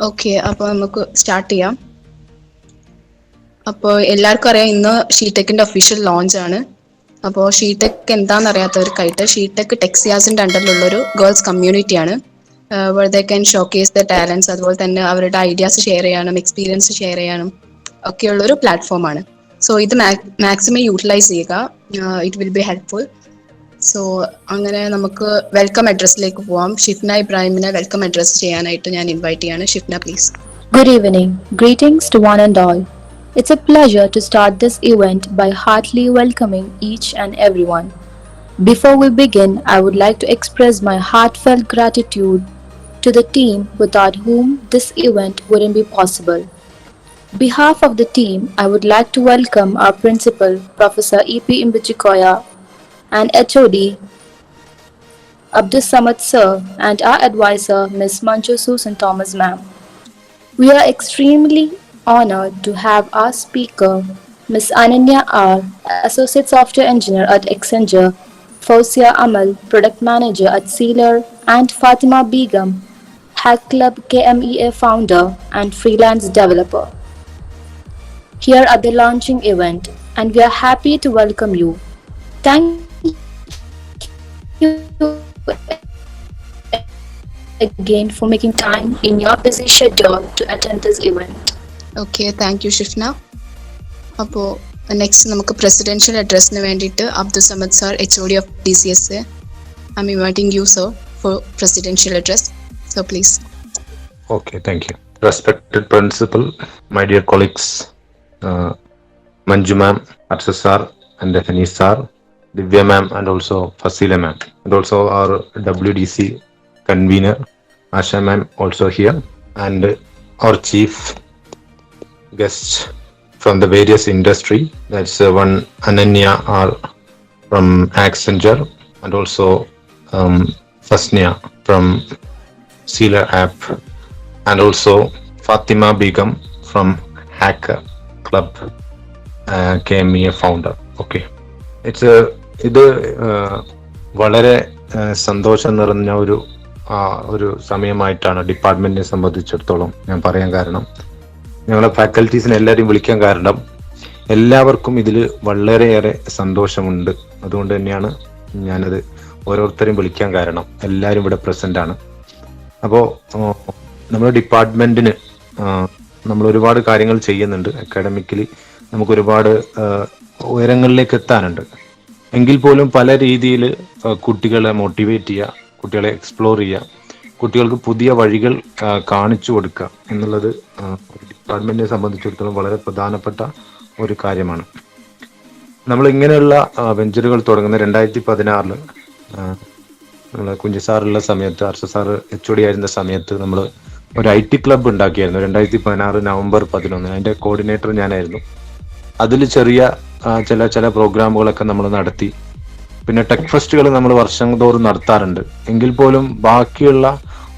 Okay, അപ്പോൾ നമുക്ക് start ചെയ്യാം. അപ്പോൾ എല്ലാവർക്കും അറിയാം, ഇന്ന് ഷീടെക്കിന്റെ ഒഫീഷ്യൽ ലോഞ്ച് ആണ്. അപ്പോൾ ഷീടെക് എന്താണെന്ന് അറിയാത്തവർക്കായിട്ട്, ഷീടെക് ടെക്സിയാസിന്റെ അണ്ടറിലുള്ളൊരു ഗേൾസ് കമ്മ്യൂണിറ്റിയാണ്. where they can showcase their talents, അതുപോലെ തന്നെ അവരുടെ ഐഡിയാസ് ഷെയർ ചെയ്യാനും എക്സ്പീരിയൻസ് ഷെയർ ചെയ്യാനും ഒക്കെയുള്ളൊരു പ്ലാറ്റ്ഫോമാണ്. സോ ഇത് മാക്സിമം യൂട്ടിലൈസ് ചെയ്യുക. It will be helpful. So അങ്ങനെ നമുക്ക് വെൽക്കം അഡ്രസ്സിലേക്ക് പോവാം. ഷിഫ്ന ഇബ്രാഹിമിനെ വെൽക്കം അഡ്രസ് ചെയ്യാനായിട്ട് ഞാൻ ഇൻവൈറ്റ് ചെയ്യാണ്. Shifna, please. Good evening. Greetings to one and all. It's a pleasure to start this event by heartily welcoming each and everyone. Before we begin, I would like to express my heartfelt gratitude to the team without whom this event wouldn't be possible. On behalf of the team, I would like to welcome our principal, Professor E.P. Imbichikoya, and HOD, Abdus Samad Sir, and our advisor, Ms. Manju Susan Thomas Ma'am. We are extremely honored to have our speaker, Ms. Ananya R., Associate Software Engineer at Accenture, Fausia Amal, Product Manager at Sealer, and Fatima Begum, Hack Club KMEA founder and freelance developer, here at the launching event, and we are happy to welcome you. Thank you again for making time in your busy schedule to attend this event. Okay, thank you Shifna. അപ്പോൾ next നമുക്ക് presidential അഡ്രസ്സിന് വേണ്ടിയിട്ട് Abdul Samad sir, HOD of DCSA. I M inviting you sir four presidential address. So please. Okay, thank you. Respected principal, my dear colleagues, Manju ma'am, Arsa sir, and Hanis sir, Divya ma'am, and also Fasila ma'am, and also our WDC convener, Asha ma'am, also here, and our chief guests from the various industry. That's one Ananya R from Accenture, and also Fasnia from Sealer app, and also Fatima Begum from Hack Club KMEA founder. Okay, ഇത് വളരെ സന്തോഷം നിറഞ്ഞ ഒരു സമയമായിട്ടാണ് ഡിപ്പാർട്ട്മെന്റിനെ സംബന്ധിച്ചിടത്തോളം ഞാൻ പറയാൻ കാരണം. ഞങ്ങളെ ഫാക്കൽറ്റീസിനെ എല്ലാവരെയും വിളിക്കാൻ കാരണം എല്ലാവർക്കും ഇതിൽ വളരെയേറെ സന്തോഷമുണ്ട്. അതുകൊണ്ട് തന്നെയാണ് ഞാനത് ഓരോരുത്തരെയും വിളിക്കാൻ കാരണം. എല്ലാവരും ഇവിടെ പ്രസന്റ് ആണ്. അപ്പോൾ നമ്മുടെ ഡിപ്പാർട്ട്മെന്റിന് നമ്മൾ ഒരുപാട് കാര്യങ്ങൾ ചെയ്യുന്നുണ്ട്. അക്കാഡമിക്കലി നമുക്ക് ഒരുപാട് ഉയരങ്ങളിലേക്ക് എത്താനുണ്ട്. എങ്കിൽ പോലും പല രീതിയിൽ കുട്ടികളെ മോട്ടിവേറ്റ് ചെയ്യുക, കുട്ടികളെ എക്സ്പ്ലോർ ചെയ്യുക, കുട്ടികൾക്ക് പുതിയ വഴികൾ കാണിച്ചു കൊടുക്കുക എന്നുള്ളത് ഡിപ്പാർട്ട്മെന്റിനെ സംബന്ധിച്ചിടത്തോളം വളരെ പ്രധാനപ്പെട്ട ഒരു കാര്യമാണ്. നമ്മൾ ഇങ്ങനെയുള്ള വെഞ്ചറുകൾ തുടങ്ങുന്ന 2016 നമ്മൾ കുഞ്ചു സാറുള്ള സമയത്ത്, അർഷ സാറ് HOD ആയിരുന്ന സമയത്ത് നമ്മൾ ഒരു IT ക്ലബ്ബ് ഉണ്ടാക്കിയായിരുന്നു. 2016 നവംബർ 11. അതിന്റെ കോർഡിനേറ്റർ ഞാനായിരുന്നു. അതിൽ ചെറിയ ചില പ്രോഗ്രാമുകളൊക്കെ നമ്മൾ നടത്തി. പിന്നെ ടെക് ഫെസ്റ്റുകൾ നമ്മൾ വർഷം തോറും നടത്താറുണ്ട്. എങ്കിൽ പോലും ബാക്കിയുള്ള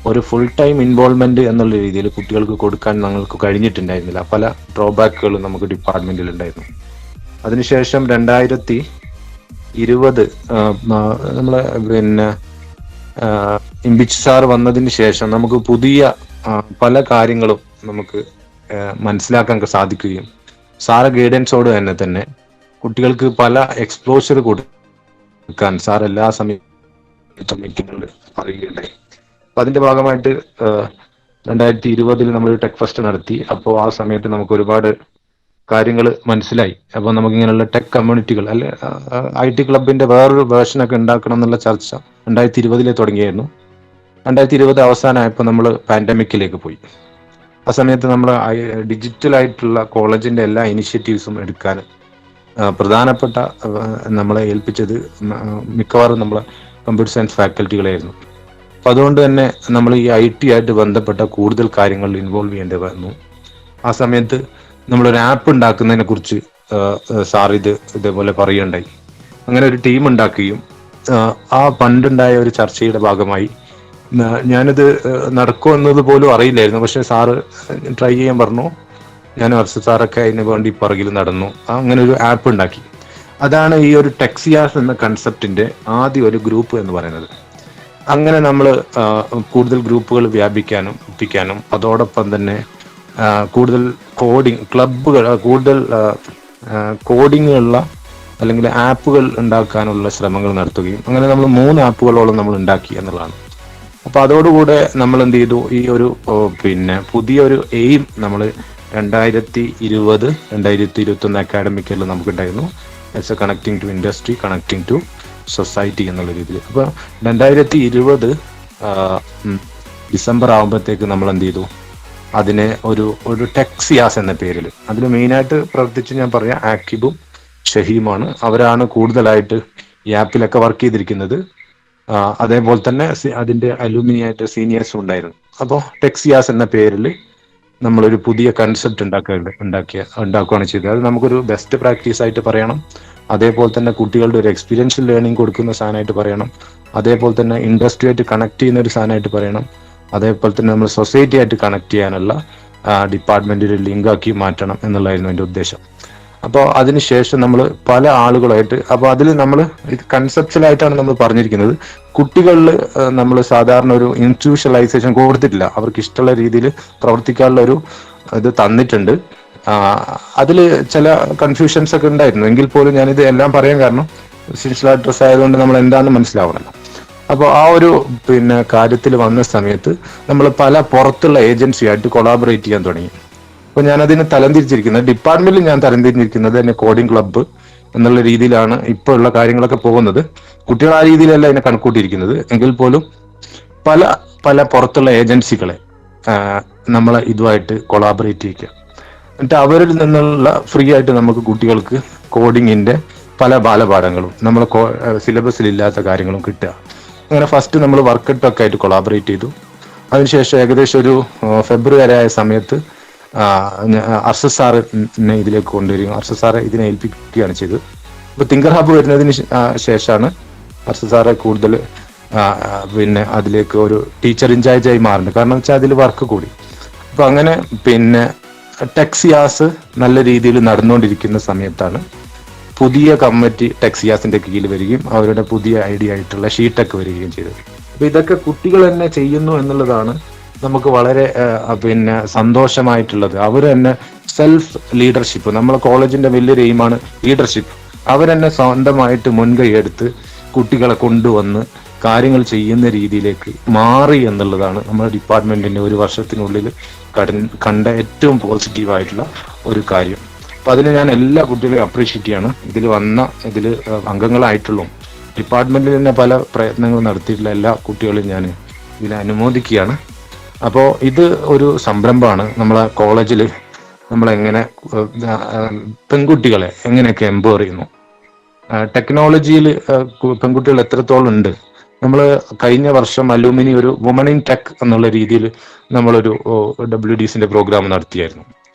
ഒരു ഫുൾ ടൈം ഇൻവോൾവ്മെന്റ് എന്നുള്ള രീതിയിൽ കുട്ടികൾക്ക് കൊടുക്കാൻ ഞങ്ങൾക്ക് കഴിഞ്ഞിട്ടുണ്ടായിരുന്നില്ല. പല ഡ്രോബാക്കുകളും നമുക്ക് ഡിപ്പാർട്ട്മെന്റിൽ ഉണ്ടായിരുന്നു. അതിനുശേഷം 2020 നമ്മളെ ഇംബിച്ച് സാർ വന്നതിന് ശേഷം നമുക്ക് പുതിയ പല കാര്യങ്ങളും നമുക്ക് മനസ്സിലാക്കാൻ സാധിക്കുകയും സാറ് ഗൈഡൻസോട് തന്നെ കുട്ടികൾക്ക് പല എക്സ്പ്ലോഷർ കൊടുക്കാൻ സാർ എല്ലാ സമയത്തും മീറ്റിങ്ങുകൾ പറയുകയുണ്ടായി. അപ്പൊ അതിന്റെ ഭാഗമായിട്ട് 2020 നമ്മൾ ടെക് ഫെസ്റ്റ് നടത്തി. അപ്പോൾ ആ സമയത്ത് നമുക്ക് ഒരുപാട് കാര്യങ്ങൾ മനസ്സിലായി. അപ്പോൾ നമുക്ക് ഇങ്ങനെയുള്ള ടെക് കമ്മ്യൂണിറ്റികൾ അല്ലെ IT ക്ലബിന്റെ വേറൊരു വേർഷനൊക്കെ ഉണ്ടാക്കണം എന്നുള്ള ചർച്ച 2020 തുടങ്ങിയായിരുന്നു. 2020 അവസാനമായപ്പോൾ നമ്മൾ പാൻഡമിക്കിലേക്ക് പോയി. ആ സമയത്ത് നമ്മൾ ഡിജിറ്റൽ ആയിട്ടുള്ള കോളേജിന്റെ എല്ലാ ഇനിഷ്യേറ്റീവ്സും എടുക്കാൻ പ്രധാനപ്പെട്ട നമ്മളെ ഏൽപ്പിച്ചത് മിക്കവാറും നമ്മളെ കമ്പ്യൂട്ടർ സയൻസ് ഫാക്കൽറ്റികളായിരുന്നു. അപ്പൊ അതുകൊണ്ട് തന്നെ നമ്മൾ ഈ IT ആയിട്ട് ബന്ധപ്പെട്ട കൂടുതൽ കാര്യങ്ങളിൽ ഇൻവോൾവ് ചെയ്യേണ്ടി വന്നു. ആ സമയത്ത് നമ്മളൊരു ആപ്പ് ഉണ്ടാക്കുന്നതിനെ കുറിച്ച് സാർ ഇതേപോലെ പറയുകയുണ്ടായി. അങ്ങനെ ഒരു ടീം ഉണ്ടാക്കുകയും ആ പണ്ടുണ്ടായ ഒരു ചർച്ചയുടെ ഭാഗമായി ഞാനിത് നടക്കുമോ എന്നത് പോലും അറിയില്ലായിരുന്നു. പക്ഷെ സാറ് ട്രൈ ചെയ്യാൻ പറഞ്ഞു. ഞാൻ വർഷ സാറൊക്കെ അതിന് വേണ്ടി പുറകിൽ നടന്നു. അങ്ങനെ ഒരു ആപ്പ് ഉണ്ടാക്കി. അതാണ് ഈ ഒരു ടെക്സിയാസ് എന്ന കൺസെപ്റ്റിന്റെ ആദ്യ ഒരു ഗ്രൂപ്പ് എന്ന് പറയുന്നത്. അങ്ങനെ നമ്മൾ കൂടുതൽ ഗ്രൂപ്പുകൾ വ്യാപിക്കാനും അതോടൊപ്പം തന്നെ കൂടുതൽ ക്ലബ്ബുകൾ കൂടുതൽ കോഡിങ്ങുള്ള അല്ലെങ്കിൽ ആപ്പുകൾ ഉണ്ടാക്കാനുള്ള ശ്രമങ്ങൾ നടത്തുകയും അങ്ങനെ നമ്മൾ 3 ആപ്പുകളോളം നമ്മൾ ഉണ്ടാക്കി എന്നുള്ളതാണ്. അപ്പൊ അതോടുകൂടെ നമ്മൾ എന്ത് ചെയ്തു, ഈ ഒരു പുതിയൊരു എയിം നമ്മൾ 2020-2021 അക്കാഡമിക് ഇയറിൽ നമുക്കുണ്ടായിരുന്നു. As a connecting to industry, connecting to society എന്നുള്ള രീതിയിൽ. അപ്പൊ 2020 ഡിസംബർ ആകുമ്പോഴത്തേക്ക് നമ്മൾ എന്ത് ചെയ്തു, അതിനെ ഒരു ടെക്സിയാസ് എന്ന പേരിൽ, അതിൽ മെയിനായിട്ട് പ്രവർത്തിച്ച് ഞാൻ പറയാം ആക്കിബും ഷഹീമാണ്. അവരാണ് കൂടുതലായിട്ട് ഈ ആപ്പിലൊക്കെ വർക്ക് ചെയ്തിരിക്കുന്നത്. അതേപോലെ തന്നെ അതിന്റെ അലൂമിനി ആയിട്ട് സീനിയേഴ്സും ഉണ്ടായിരുന്നു. അപ്പോൾ ടെക്സിയാസ് എന്ന പേരിൽ നമ്മളൊരു പുതിയ കൺസെപ്റ്റ് ഉണ്ടാക്കുകയാണ് ചെയ്തത്. അത് നമുക്കൊരു ബെസ്റ്റ് പ്രാക്ടീസ് ആയിട്ട് പറയണം. അതേപോലെ തന്നെ കുട്ടികളുടെ ഒരു എക്സ്പീരിയൻഷ്യൽ ലേണിംഗ് കൊടുക്കുന്ന സാധനമായിട്ട് പറയണം. അതേപോലെ തന്നെ ഇൻഡസ്ട്രി ആയിട്ട് കണക്ട് ചെയ്യുന്ന ഒരു സാധനമായിട്ട് പറയണം. അതേപോലെ തന്നെ നമ്മൾ സൊസൈറ്റി ആയിട്ട് കണക്ട് ചെയ്യാനുള്ള ഡിപ്പാർട്ട്മെന്റിൽ ലിങ്ക് ആക്കി മാറ്റണം എന്നുള്ളതായിരുന്നു എൻ്റെ ഉദ്ദേശം. അപ്പോൾ അതിനുശേഷം നമ്മൾ പല ആളുകളായിട്ട്, അപ്പോൾ അതിൽ നമ്മൾ കൺസെപ്ച്വലായിട്ടാണ് നമ്മൾ പറഞ്ഞിരിക്കുന്നത്. കുട്ടികളിൽ നമ്മൾ സാധാരണ ഒരു ഇൻസ്റ്റിറ്റ്യൂഷണലൈസേഷൻ കൊടുത്തിട്ടില്ല. അവർക്ക് ഇഷ്ടമുള്ള രീതിയിൽ പ്രവർത്തിക്കാനുള്ള ഒരു ഇത് തന്നിട്ടുണ്ട്. അതിൽ ചില കൺഫ്യൂഷൻസ് ഒക്കെ ഉണ്ടായിരുന്നു. എങ്കിൽ പോലും ഞാനിത് എല്ലാം പറയാൻ കാരണം ഇൻസ്റ്റിറ്റ്യൂഷണൽ അഡ്രസ് ആയതുകൊണ്ട് നമ്മൾ എന്താണെന്ന് മനസ്സിലാവണല്ലോ. അപ്പോൾ ആ ഒരു കാര്യത്തിൽ വന്ന സമയത്ത് നമ്മൾ പല പുറത്തുള്ള ഏജൻസിയായിട്ട് കൊളാബറേറ്റ് ചെയ്യാൻ തുടങ്ങി. അപ്പൊ ഞാൻ അതിനെ തരംതിരിച്ചിരിക്കുന്നത്, ഡിപ്പാർട്ട്മെന്റിൽ ഞാൻ തരംതിരിച്ചിരിക്കുന്നത് എന്നെ കോഡിംഗ് ക്ലബ്ബ് എന്നുള്ള രീതിയിലാണ് ഇപ്പോൾ ഉള്ള കാര്യങ്ങളൊക്കെ പോകുന്നത്. കുട്ടികൾ ആ രീതിയിലല്ല അതിനെ കണക്കൂട്ടിയിരിക്കുന്നത്. എങ്കിൽ പോലും പല പല പുറത്തുള്ള ഏജൻസികളെ നമ്മൾ ഇതുമായിട്ട് കൊളാബറേറ്റ് ചെയ്യുക. എന്നിട്ട് അവരിൽ നിന്നുള്ള ഫ്രീ ആയിട്ട് നമുക്ക് കുട്ടികൾക്ക് കോഡിങ്ങിന്റെ പല ബാലപാഠങ്ങളും നമ്മളെ സിലബസിൽ ഇല്ലാത്ത കാര്യങ്ങളും കിട്ടുക. അങ്ങനെ ഫസ്റ്റ് നമ്മൾ വർക്കട്ടൊക്കെ ആയിട്ട് കൊളാബറേറ്റ് ചെയ്തു. അതിനുശേഷം ഏകദേശം ഒരു ഫെബ്രുവരി ആയ സമയത്ത് അർഷദ് സാറിനെ ഇതിലേക്ക് കൊണ്ടുവരികയും അർഷദ് സാറെ ഇതിനെ ഏൽപ്പിക്കുകയാണ് ചെയ്തത്. ഇപ്പൊ തിങ്കർ ഹബ് വരുന്നതിന് ശേഷമാണ് അർഷദ് സാറെ കൂടുതൽ അതിലേക്ക് ഒരു ടീച്ചർ ഇൻചാർജായി മാറുന്നത്. കാരണം വെച്ചാൽ അതിൽ വർക്ക് കൂടി. അപ്പൊ അങ്ങനെ ടെക്സിയാസ് നല്ല രീതിയിൽ നടന്നുകൊണ്ടിരിക്കുന്ന സമയത്താണ് പുതിയ കമ്മിറ്റി ടെക്സിയാസിന്റെ കീഴിൽ വരികയും അവരുടെ പുതിയ ഐഡിയ ആയിട്ടുള്ള ഷീടെക് വരികയും ചെയ്തത്. അപ്പൊ ഇതൊക്കെ കുട്ടികൾ തന്നെ ചെയ്യുന്നു എന്നുള്ളതാണ് നമുക്ക് വളരെ സന്തോഷമായിട്ടുള്ളത്. അവർ തന്നെ സെൽഫ് ലീഡർഷിപ്പ്, നമ്മളെ കോളേജിന്റെ വലിയൊരു എയിമാണ് ലീഡർഷിപ്പ്. അവരെന്നെ സ്വന്തമായിട്ട് മുൻകൈ എടുത്ത് കുട്ടികളെ കൊണ്ടുവന്ന് കാര്യങ്ങൾ ചെയ്യുന്ന രീതിയിലേക്ക് മാറി എന്നുള്ളതാണ് നമ്മുടെ ഡിപ്പാർട്ട്മെന്റിന്റെ ഒരു വർഷത്തിനുള്ളിൽ കണ്ട ഏറ്റവും പോസിറ്റീവായിട്ടുള്ള ഒരു കാര്യം. അപ്പൊ അതിന് ഞാൻ എല്ലാ കുട്ടികളെയും അപ്രീഷിയേറ്റ് ചെയ്യാണ്. ഇതിൽ അംഗങ്ങളായിട്ടുള്ള ഡിപ്പാർട്ട്മെന്റിൽ തന്നെ പല പ്രയത്നങ്ങൾ നടത്തിയിട്ടുള്ള എല്ലാ കുട്ടികളെയും ഞാൻ ഇതിനെ അനുമോദിക്കുകയാണ്. അപ്പോൾ ഇത് ഒരു സംരംഭമാണ്. നമ്മളെ കോളേജിൽ നമ്മളെങ്ങനെ പെൺകുട്ടികളെ എങ്ങനെയൊക്കെ എംപവർ ചെയ്യുന്നു, ടെക്നോളജിയിൽ പെൺകുട്ടികൾ എത്രത്തോളം ഉണ്ട്. നമ്മൾ കഴിഞ്ഞ വർഷം അലൂമിനി ഒരു വുമൺ ഇൻ ടെക് എന്നുള്ള രീതിയിൽ നമ്മളൊരു WDCന്റെ പ്രോഗ്രാം നടത്തിയായിരുന്നു.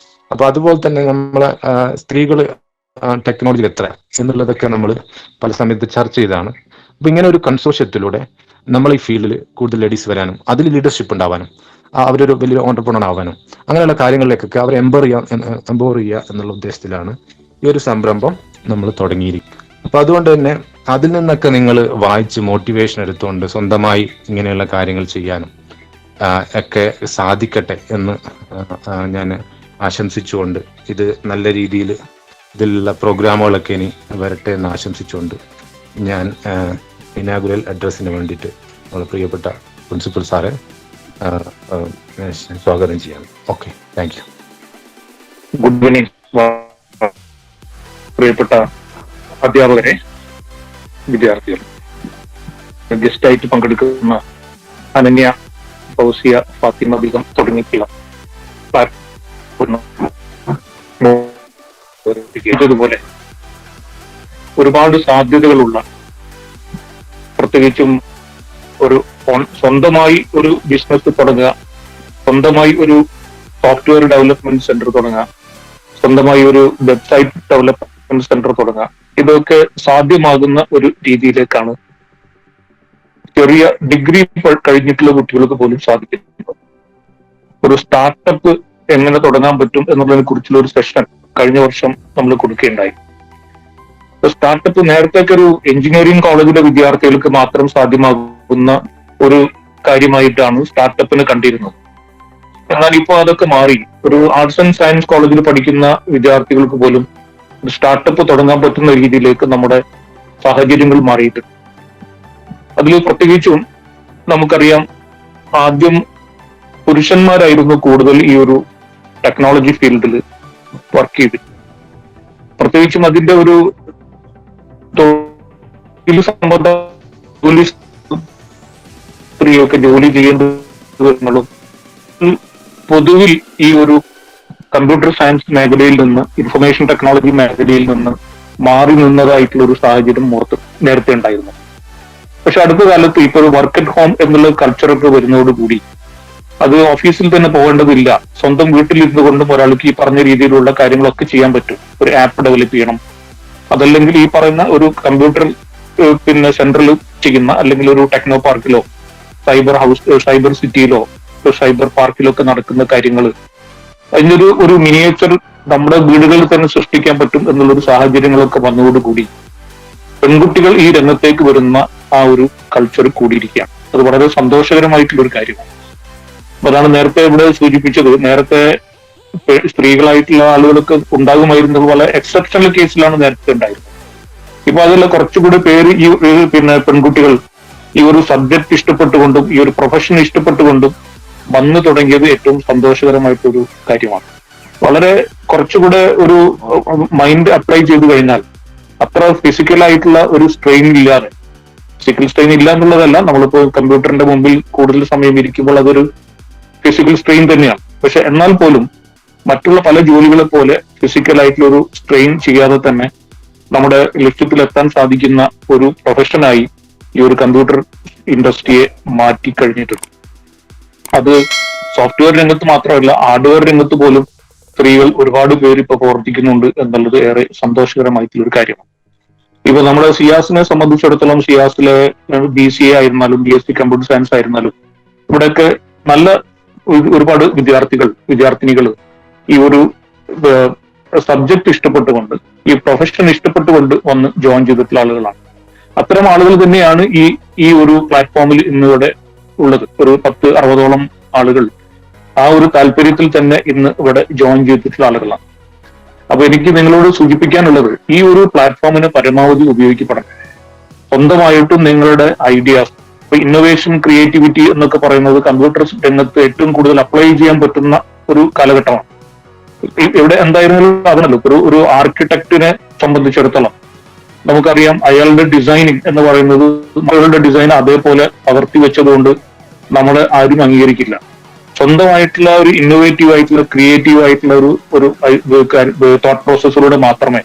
അപ്പൊ അതുപോലെ തന്നെ നമ്മളെ സ്ത്രീകൾ ടെക്നോളജിയിൽ എത്ര എന്നുള്ളതൊക്കെ നമ്മൾ പല സമയത്ത് ചർച്ച ചെയ്താണ്. അപ്പൊ ഇങ്ങനെ ഒരു കൺസോർഷ്യത്തിലൂടെ നമ്മൾ ഈ ഫീൽഡിൽ കൂടുതൽ ലേഡീസ് വരാനും അതിൽ ലീഡർഷിപ്പ് ഉണ്ടാവാനും അവരൊരു വലിയ ഓണ്ടർപ്രണർ ആവാനും അങ്ങനെയുള്ള കാര്യങ്ങളിലേക്കൊക്കെ അവർ എംപവർ ചെയ്യുക എന്നുള്ള ഉദ്ദേശത്തിലാണ് ഈ ഒരു സംരംഭം നമ്മൾ തുടങ്ങിയിരിക്കുന്നത്. അപ്പൊ അതുകൊണ്ട് തന്നെ അതിൽ നിന്നൊക്കെ നിങ്ങൾ വായിച്ച് മോട്ടിവേഷൻ എടുത്തുകൊണ്ട് സ്വന്തമായി ഇങ്ങനെയുള്ള കാര്യങ്ങൾ ചെയ്യാനും ഒക്കെ സാധിക്കട്ടെ എന്ന് ഞാൻ ആശംസിച്ചുകൊണ്ട്, ഇത് നല്ല രീതിയിൽ ഇതിലുള്ള പ്രോഗ്രാമുകളൊക്കെ ഇനി വരട്ടെ എന്ന് ആശംസിച്ചുകൊണ്ട് ഞാൻ ഇനാഗുറൽ അഡ്രസ്സിന് വേണ്ടിയിട്ട് നമ്മുടെ പ്രിയപ്പെട്ട പ്രിൻസിപ്പൽ സാറെ സ്വാഗതം ചെയ്യാം. Okay, thank you. Good evening പ്രിയപ്പെട്ട അധ്യാപകരെ, വിദ്യാർത്ഥികൾ, ഗസ്റ്റായിട്ട് പങ്കെടുക്കുന്ന അനന്യ, ഫൗസിയ, ഫാത്തിമ ബീഗം തുടങ്ങിയിട്ടുള്ള ഇതുപോലെ ഒരുപാട് സാധ്യതകളുള്ള, പ്രത്യേകിച്ചും ഒരു സ്വന്തമായി ഒരു ബിസിനസ് തുടങ്ങുക, സ്വന്തമായി ഒരു സോഫ്റ്റ്വെയർ ഡെവലപ്മെന്റ് സെന്റർ തുടങ്ങുക, സ്വന്തമായി ഒരു വെബ്സൈറ്റ് ഡെവലപ്മെന്റ് സെന്റർ തുടങ്ങുക, ഇതൊക്കെ സാധ്യമാകുന്ന ഒരു രീതിയിലേക്കാണ് ചെറിയ ഡിഗ്രി കഴിഞ്ഞിട്ടുള്ള കുട്ടികൾക്ക് പോലും സാധിക്കുന്നത്. ഒരു സ്റ്റാർട്ടപ്പ് എങ്ങനെ തുടങ്ങാൻ പറ്റും എന്നുള്ളതിനെ കുറിച്ചുള്ള ഒരു സെഷൻ കഴിഞ്ഞ വർഷം നമ്മൾ കൊടുക്കുകയുണ്ടായി. സ്റ്റാർട്ടപ്പ് നേരത്തേക്ക് ഒരു എഞ്ചിനീയറിംഗ് കോളേജിലെ വിദ്യാർത്ഥികൾക്ക് മാത്രം സാധ്യമാകുന്ന ഒരു കാര്യമായിട്ടാണ് സ്റ്റാർട്ടപ്പിനെ കണ്ടിരുന്നത്. എന്നാൽ ഇപ്പോൾ അതൊക്കെ മാറി. ഒരു ആർട്സ് ആൻഡ് സയൻസ് കോളേജിൽ പഠിക്കുന്ന വിദ്യാർത്ഥികൾക്ക് പോലും ഒരു സ്റ്റാർട്ടപ്പ് തുടങ്ങാൻ പറ്റുന്ന രീതിയിലേക്ക് നമ്മുടെ സാഹചര്യങ്ങൾ മാറിയിട്ടുണ്ട്. അതിൽ പ്രത്യേകിച്ചും നമുക്കറിയാം, ആദ്യം പുരുഷന്മാരായിരുന്നു കൂടുതൽ ഈ ഒരു ടെക്നോളജി ഫീൽഡിൽ വർക്ക് ചെയ്ത്. പ്രത്യേകിച്ചും അതിന്റെ ഒരു തൊഴിൽ സംബന്ധ സ്ത്രീയൊക്കെ ജോലി ചെയ്യേണ്ടതും പൊതുവിൽ ഈ ഒരു കമ്പ്യൂട്ടർ സയൻസ് മേഖലയിൽ നിന്ന് ഇൻഫർമേഷൻ ടെക്നോളജി മേഖലയിൽ നിന്ന് മാറി നിന്നതായിട്ടുള്ള ഒരു സാഹചര്യം നേരത്തെ ഉണ്ടായിരുന്നു. പക്ഷെ അടുത്ത കാലത്ത് ഇപ്പൊ ഒരു വർക്ക് അറ്റ് ഹോം എന്നുള്ള കൾച്ചറൊക്കെ വരുന്നതോടുകൂടി അത് ഓഫീസിൽ തന്നെ പോകേണ്ടതില്ല, സ്വന്തം വീട്ടിലിരുന്നു കൊണ്ടും ഒരാൾക്ക് ഈ പറഞ്ഞ രീതിയിലുള്ള കാര്യങ്ങളൊക്കെ ചെയ്യാൻ പറ്റും. ഒരു ആപ്പ് ഡെവലപ്പ് ചെയ്യണം, അതല്ലെങ്കിൽ ഈ പറയുന്ന ഒരു കമ്പ്യൂട്ടർ സെന്ററിൽ ചെയ്യുന്ന, അല്ലെങ്കിൽ ഒരു ടെക്നോ പാർക്കിലോ സൈബർ സിറ്റിയിലോ സൈബർ പാർക്കിലോ ഒക്കെ നടക്കുന്ന കാര്യങ്ങൾ അതിനൊരു ഒരു മിനിയേച്ചർ നമ്മുടെ വീടുകളിൽ തന്നെ സൃഷ്ടിക്കാൻ പറ്റും എന്നുള്ളൊരു സാഹചര്യങ്ങളൊക്കെ വന്നതോടുകൂടി പെൺകുട്ടികൾ ഈ രംഗത്തേക്ക് വരുന്ന ആ ഒരു കൾച്ചർ കൂടിയിരിക്കുകയാണ്. അത് വളരെ സന്തോഷകരമായിട്ടുള്ള ഒരു കാര്യമാണ്. അപ്പൊ അതാണ് നേരത്തെ ഇവിടെ സൂചിപ്പിച്ചത്. നേരത്തെ സ്ത്രീകളായിട്ടുള്ള ആളുകൾക്ക് ഉണ്ടാകുമായിരുന്നത് വളരെ എക്സെപ്ഷണൽ കേസിലാണ് നേരത്തെ ഉണ്ടായിരുന്നത്. ഇപ്പൊ അതിൽ കുറച്ചുകൂടി പേര് ഈ പെൺകുട്ടികൾ ഈ ഒരു സബ്ജക്ട് ഇഷ്ടപ്പെട്ടുകൊണ്ടും ഈ ഒരു പ്രൊഫഷൻ ഇഷ്ടപ്പെട്ടുകൊണ്ടും വന്നു തുടങ്ങിയത് ഏറ്റവും സന്തോഷകരമായിട്ടൊരു കാര്യമാണ്. വളരെ കുറച്ചുകൂടെ ഒരു മൈൻഡ് അപ്ലൈ ചെയ്തു കഴിഞ്ഞാൽ അത്ര ഫിസിക്കലായിട്ടുള്ള ഒരു സ്ട്രെയിൻ ഇല്ലാതെ, ഫിസിക്കൽ സ്ട്രെയിൻ ഇല്ല എന്നുള്ളതല്ല, നമ്മളിപ്പോ കമ്പ്യൂട്ടറിന്റെ മുമ്പിൽ കൂടുതൽ സമയം ഇരിക്കുമ്പോൾ അതൊരു ഫിസിക്കൽ സ്ട്രെയിൻ തന്നെയാണ്. പക്ഷെ എന്നാൽ പോലും മറ്റുള്ള പല ജോലികളെ പോലെ ഫിസിക്കലായിട്ടുള്ള ഒരു സ്ട്രെയിൻ ചെയ്യാതെ തന്നെ നമ്മുടെ ലക്ഷ്യത്തിലെത്താൻ സാധിക്കുന്ന ഒരു പ്രൊഫഷനായി ഈ ഒരു കമ്പ്യൂട്ടർ ഇൻഡസ്ട്രിയെ മാറ്റി കഴിഞ്ഞിട്ടുണ്ട്. അത് സോഫ്റ്റ്വെയർ രംഗത്ത് മാത്രമല്ല, ഹാർഡ്വെയർ രംഗത്ത് പോലും സ്ത്രീകൾ ഒരുപാട് പേര് ഇപ്പൊ പ്രവർത്തിക്കുന്നുണ്ട് എന്നുള്ളത് ഏറെ സന്തോഷകരമായിട്ടുള്ള ഒരു കാര്യമാണ്. ഇപ്പൊ നമ്മുടെ സിയാസിനെ സംബന്ധിച്ചിടത്തോളം, സിയാസിലെ BCA ആയിരുന്നാലും BSc കമ്പ്യൂട്ടർ സയൻസ് ആയിരുന്നാലും ഇവിടെയൊക്കെ നല്ല ഒരുപാട് വിദ്യാർത്ഥിനികൾ ഈ ഒരു സബ്ജക്ട് ഇഷ്ടപ്പെട്ടുകൊണ്ട്, ഈ പ്രൊഫഷൻ ഇഷ്ടപ്പെട്ടുകൊണ്ട് വന്ന് ജോയിൻ ചെയ്തിട്ടുള്ള ആളുകളാണ്. അത്തരം ആളുകൾ തന്നെയാണ് ഈ ഒരു പ്ലാറ്റ്ഫോമിൽ ഇന്നിവിടെ ഉള്ളത്. ഒരു 10-60ഓളം ആളുകൾ ആ ഒരു താല്പര്യത്തിൽ തന്നെ ഇന്ന് ഇവിടെ ജോയിൻ ചെയ്തിട്ടുള്ള ആളുകളാണ്. അപ്പൊ എനിക്ക് നിങ്ങളോട് സൂചിപ്പിക്കാനുള്ളത്, ഈ ഒരു പ്ലാറ്റ്ഫോമിനെ പരമാവധി ഉപയോഗിക്കപ്പെടണം. സ്വന്തമായിട്ടും നിങ്ങളുടെ ഐഡിയാസ്, ഇപ്പൊ ഇന്നോവേഷൻ, ക്രിയേറ്റിവിറ്റി എന്നൊക്കെ പറയുന്നത് കമ്പ്യൂട്ടർ രംഗത്ത് ഏറ്റവും കൂടുതൽ അപ്ലൈ ചെയ്യാൻ പറ്റുന്ന ഒരു കാലഘട്ടമാണ്. ഇവിടെ എന്തായിരുന്നാലും അതിനല്ലോ ഒരു ആർക്കിടെക്റ്റിനെ സംബന്ധിച്ചിടത്തോളം നമുക്കറിയാം, അയാളുടെ ഡിസൈനിങ് എന്ന് പറയുന്നത് അയാളുടെ ഡിസൈൻ അതേപോലെ പകർത്തി വെച്ചതുകൊണ്ട് നമ്മളെ ആരും അംഗീകരിക്കില്ല. സ്വന്തമായിട്ടുള്ള ഒരു ഇന്നോവേറ്റീവ് ആയിട്ടുള്ള, ക്രിയേറ്റീവ് ആയിട്ടുള്ള ഒരു തോട്ട് പ്രോസസ്സിലൂടെ മാത്രമേ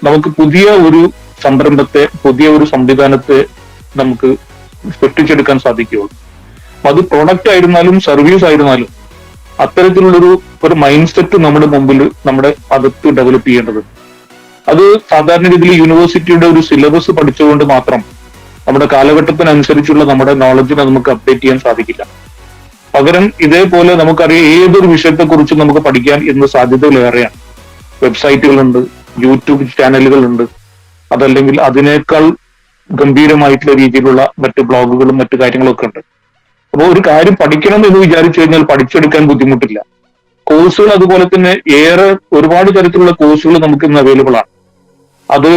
നമുക്ക് പുതിയ ഒരു സംരംഭത്തെ, പുതിയ ഒരു സംവിധാനത്തെ നമുക്ക് സൃഷ്ടിച്ചെടുക്കാൻ സാധിക്കുകയുള്ളൂ. അത് പ്രോഡക്റ്റ് ആയിരുന്നാലും സർവീസ് ആയിരുന്നാലും അത്തരത്തിലുള്ളൊരു മൈൻഡ് സെറ്റ് നമ്മുടെ മുമ്പിൽ, നമ്മുടെ അകത്ത് ഡെവലപ്പ് ചെയ്യേണ്ടതുണ്ട്. അത് സാധാരണ രീതിയിൽ യൂണിവേഴ്സിറ്റിയുടെ ഒരു സിലബസ് പഠിച്ചുകൊണ്ട് മാത്രം നമ്മുടെ കാലഘട്ടത്തിനനുസരിച്ചുള്ള നമ്മുടെ നോളജിനെ നമുക്ക് അപ്ഡേറ്റ് ചെയ്യാൻ സാധിക്കില്ല. പകരം ഇതേപോലെ നമുക്കറിയാം, ഏതൊരു വിഷയത്തെക്കുറിച്ചും നമുക്ക് പഠിക്കാൻ ഇന്ന് സാധ്യതകളേറെയാണ്. വെബ്സൈറ്റുകളുണ്ട്, യൂട്യൂബ് ചാനലുകളുണ്ട്, അതല്ലെങ്കിൽ അതിനേക്കാൾ ഗംഭീരമായിട്ടുള്ള രീതിയിലുള്ള മറ്റ് ബ്ലോഗുകളും മറ്റു കാര്യങ്ങളൊക്കെ ഉണ്ട്. അപ്പോൾ ഒരു കാര്യം പഠിക്കണം എന്ന് വിചാരിച്ചു കഴിഞ്ഞാൽ പഠിച്ചെടുക്കാൻ ബുദ്ധിമുട്ടില്ല. കോഴ്സുകൾ അതുപോലെ തന്നെ ഒരുപാട് തരത്തിലുള്ള കോഴ്സുകൾ നമുക്ക് ഇന്ന് അവൈലബിൾ ആണ്. അത്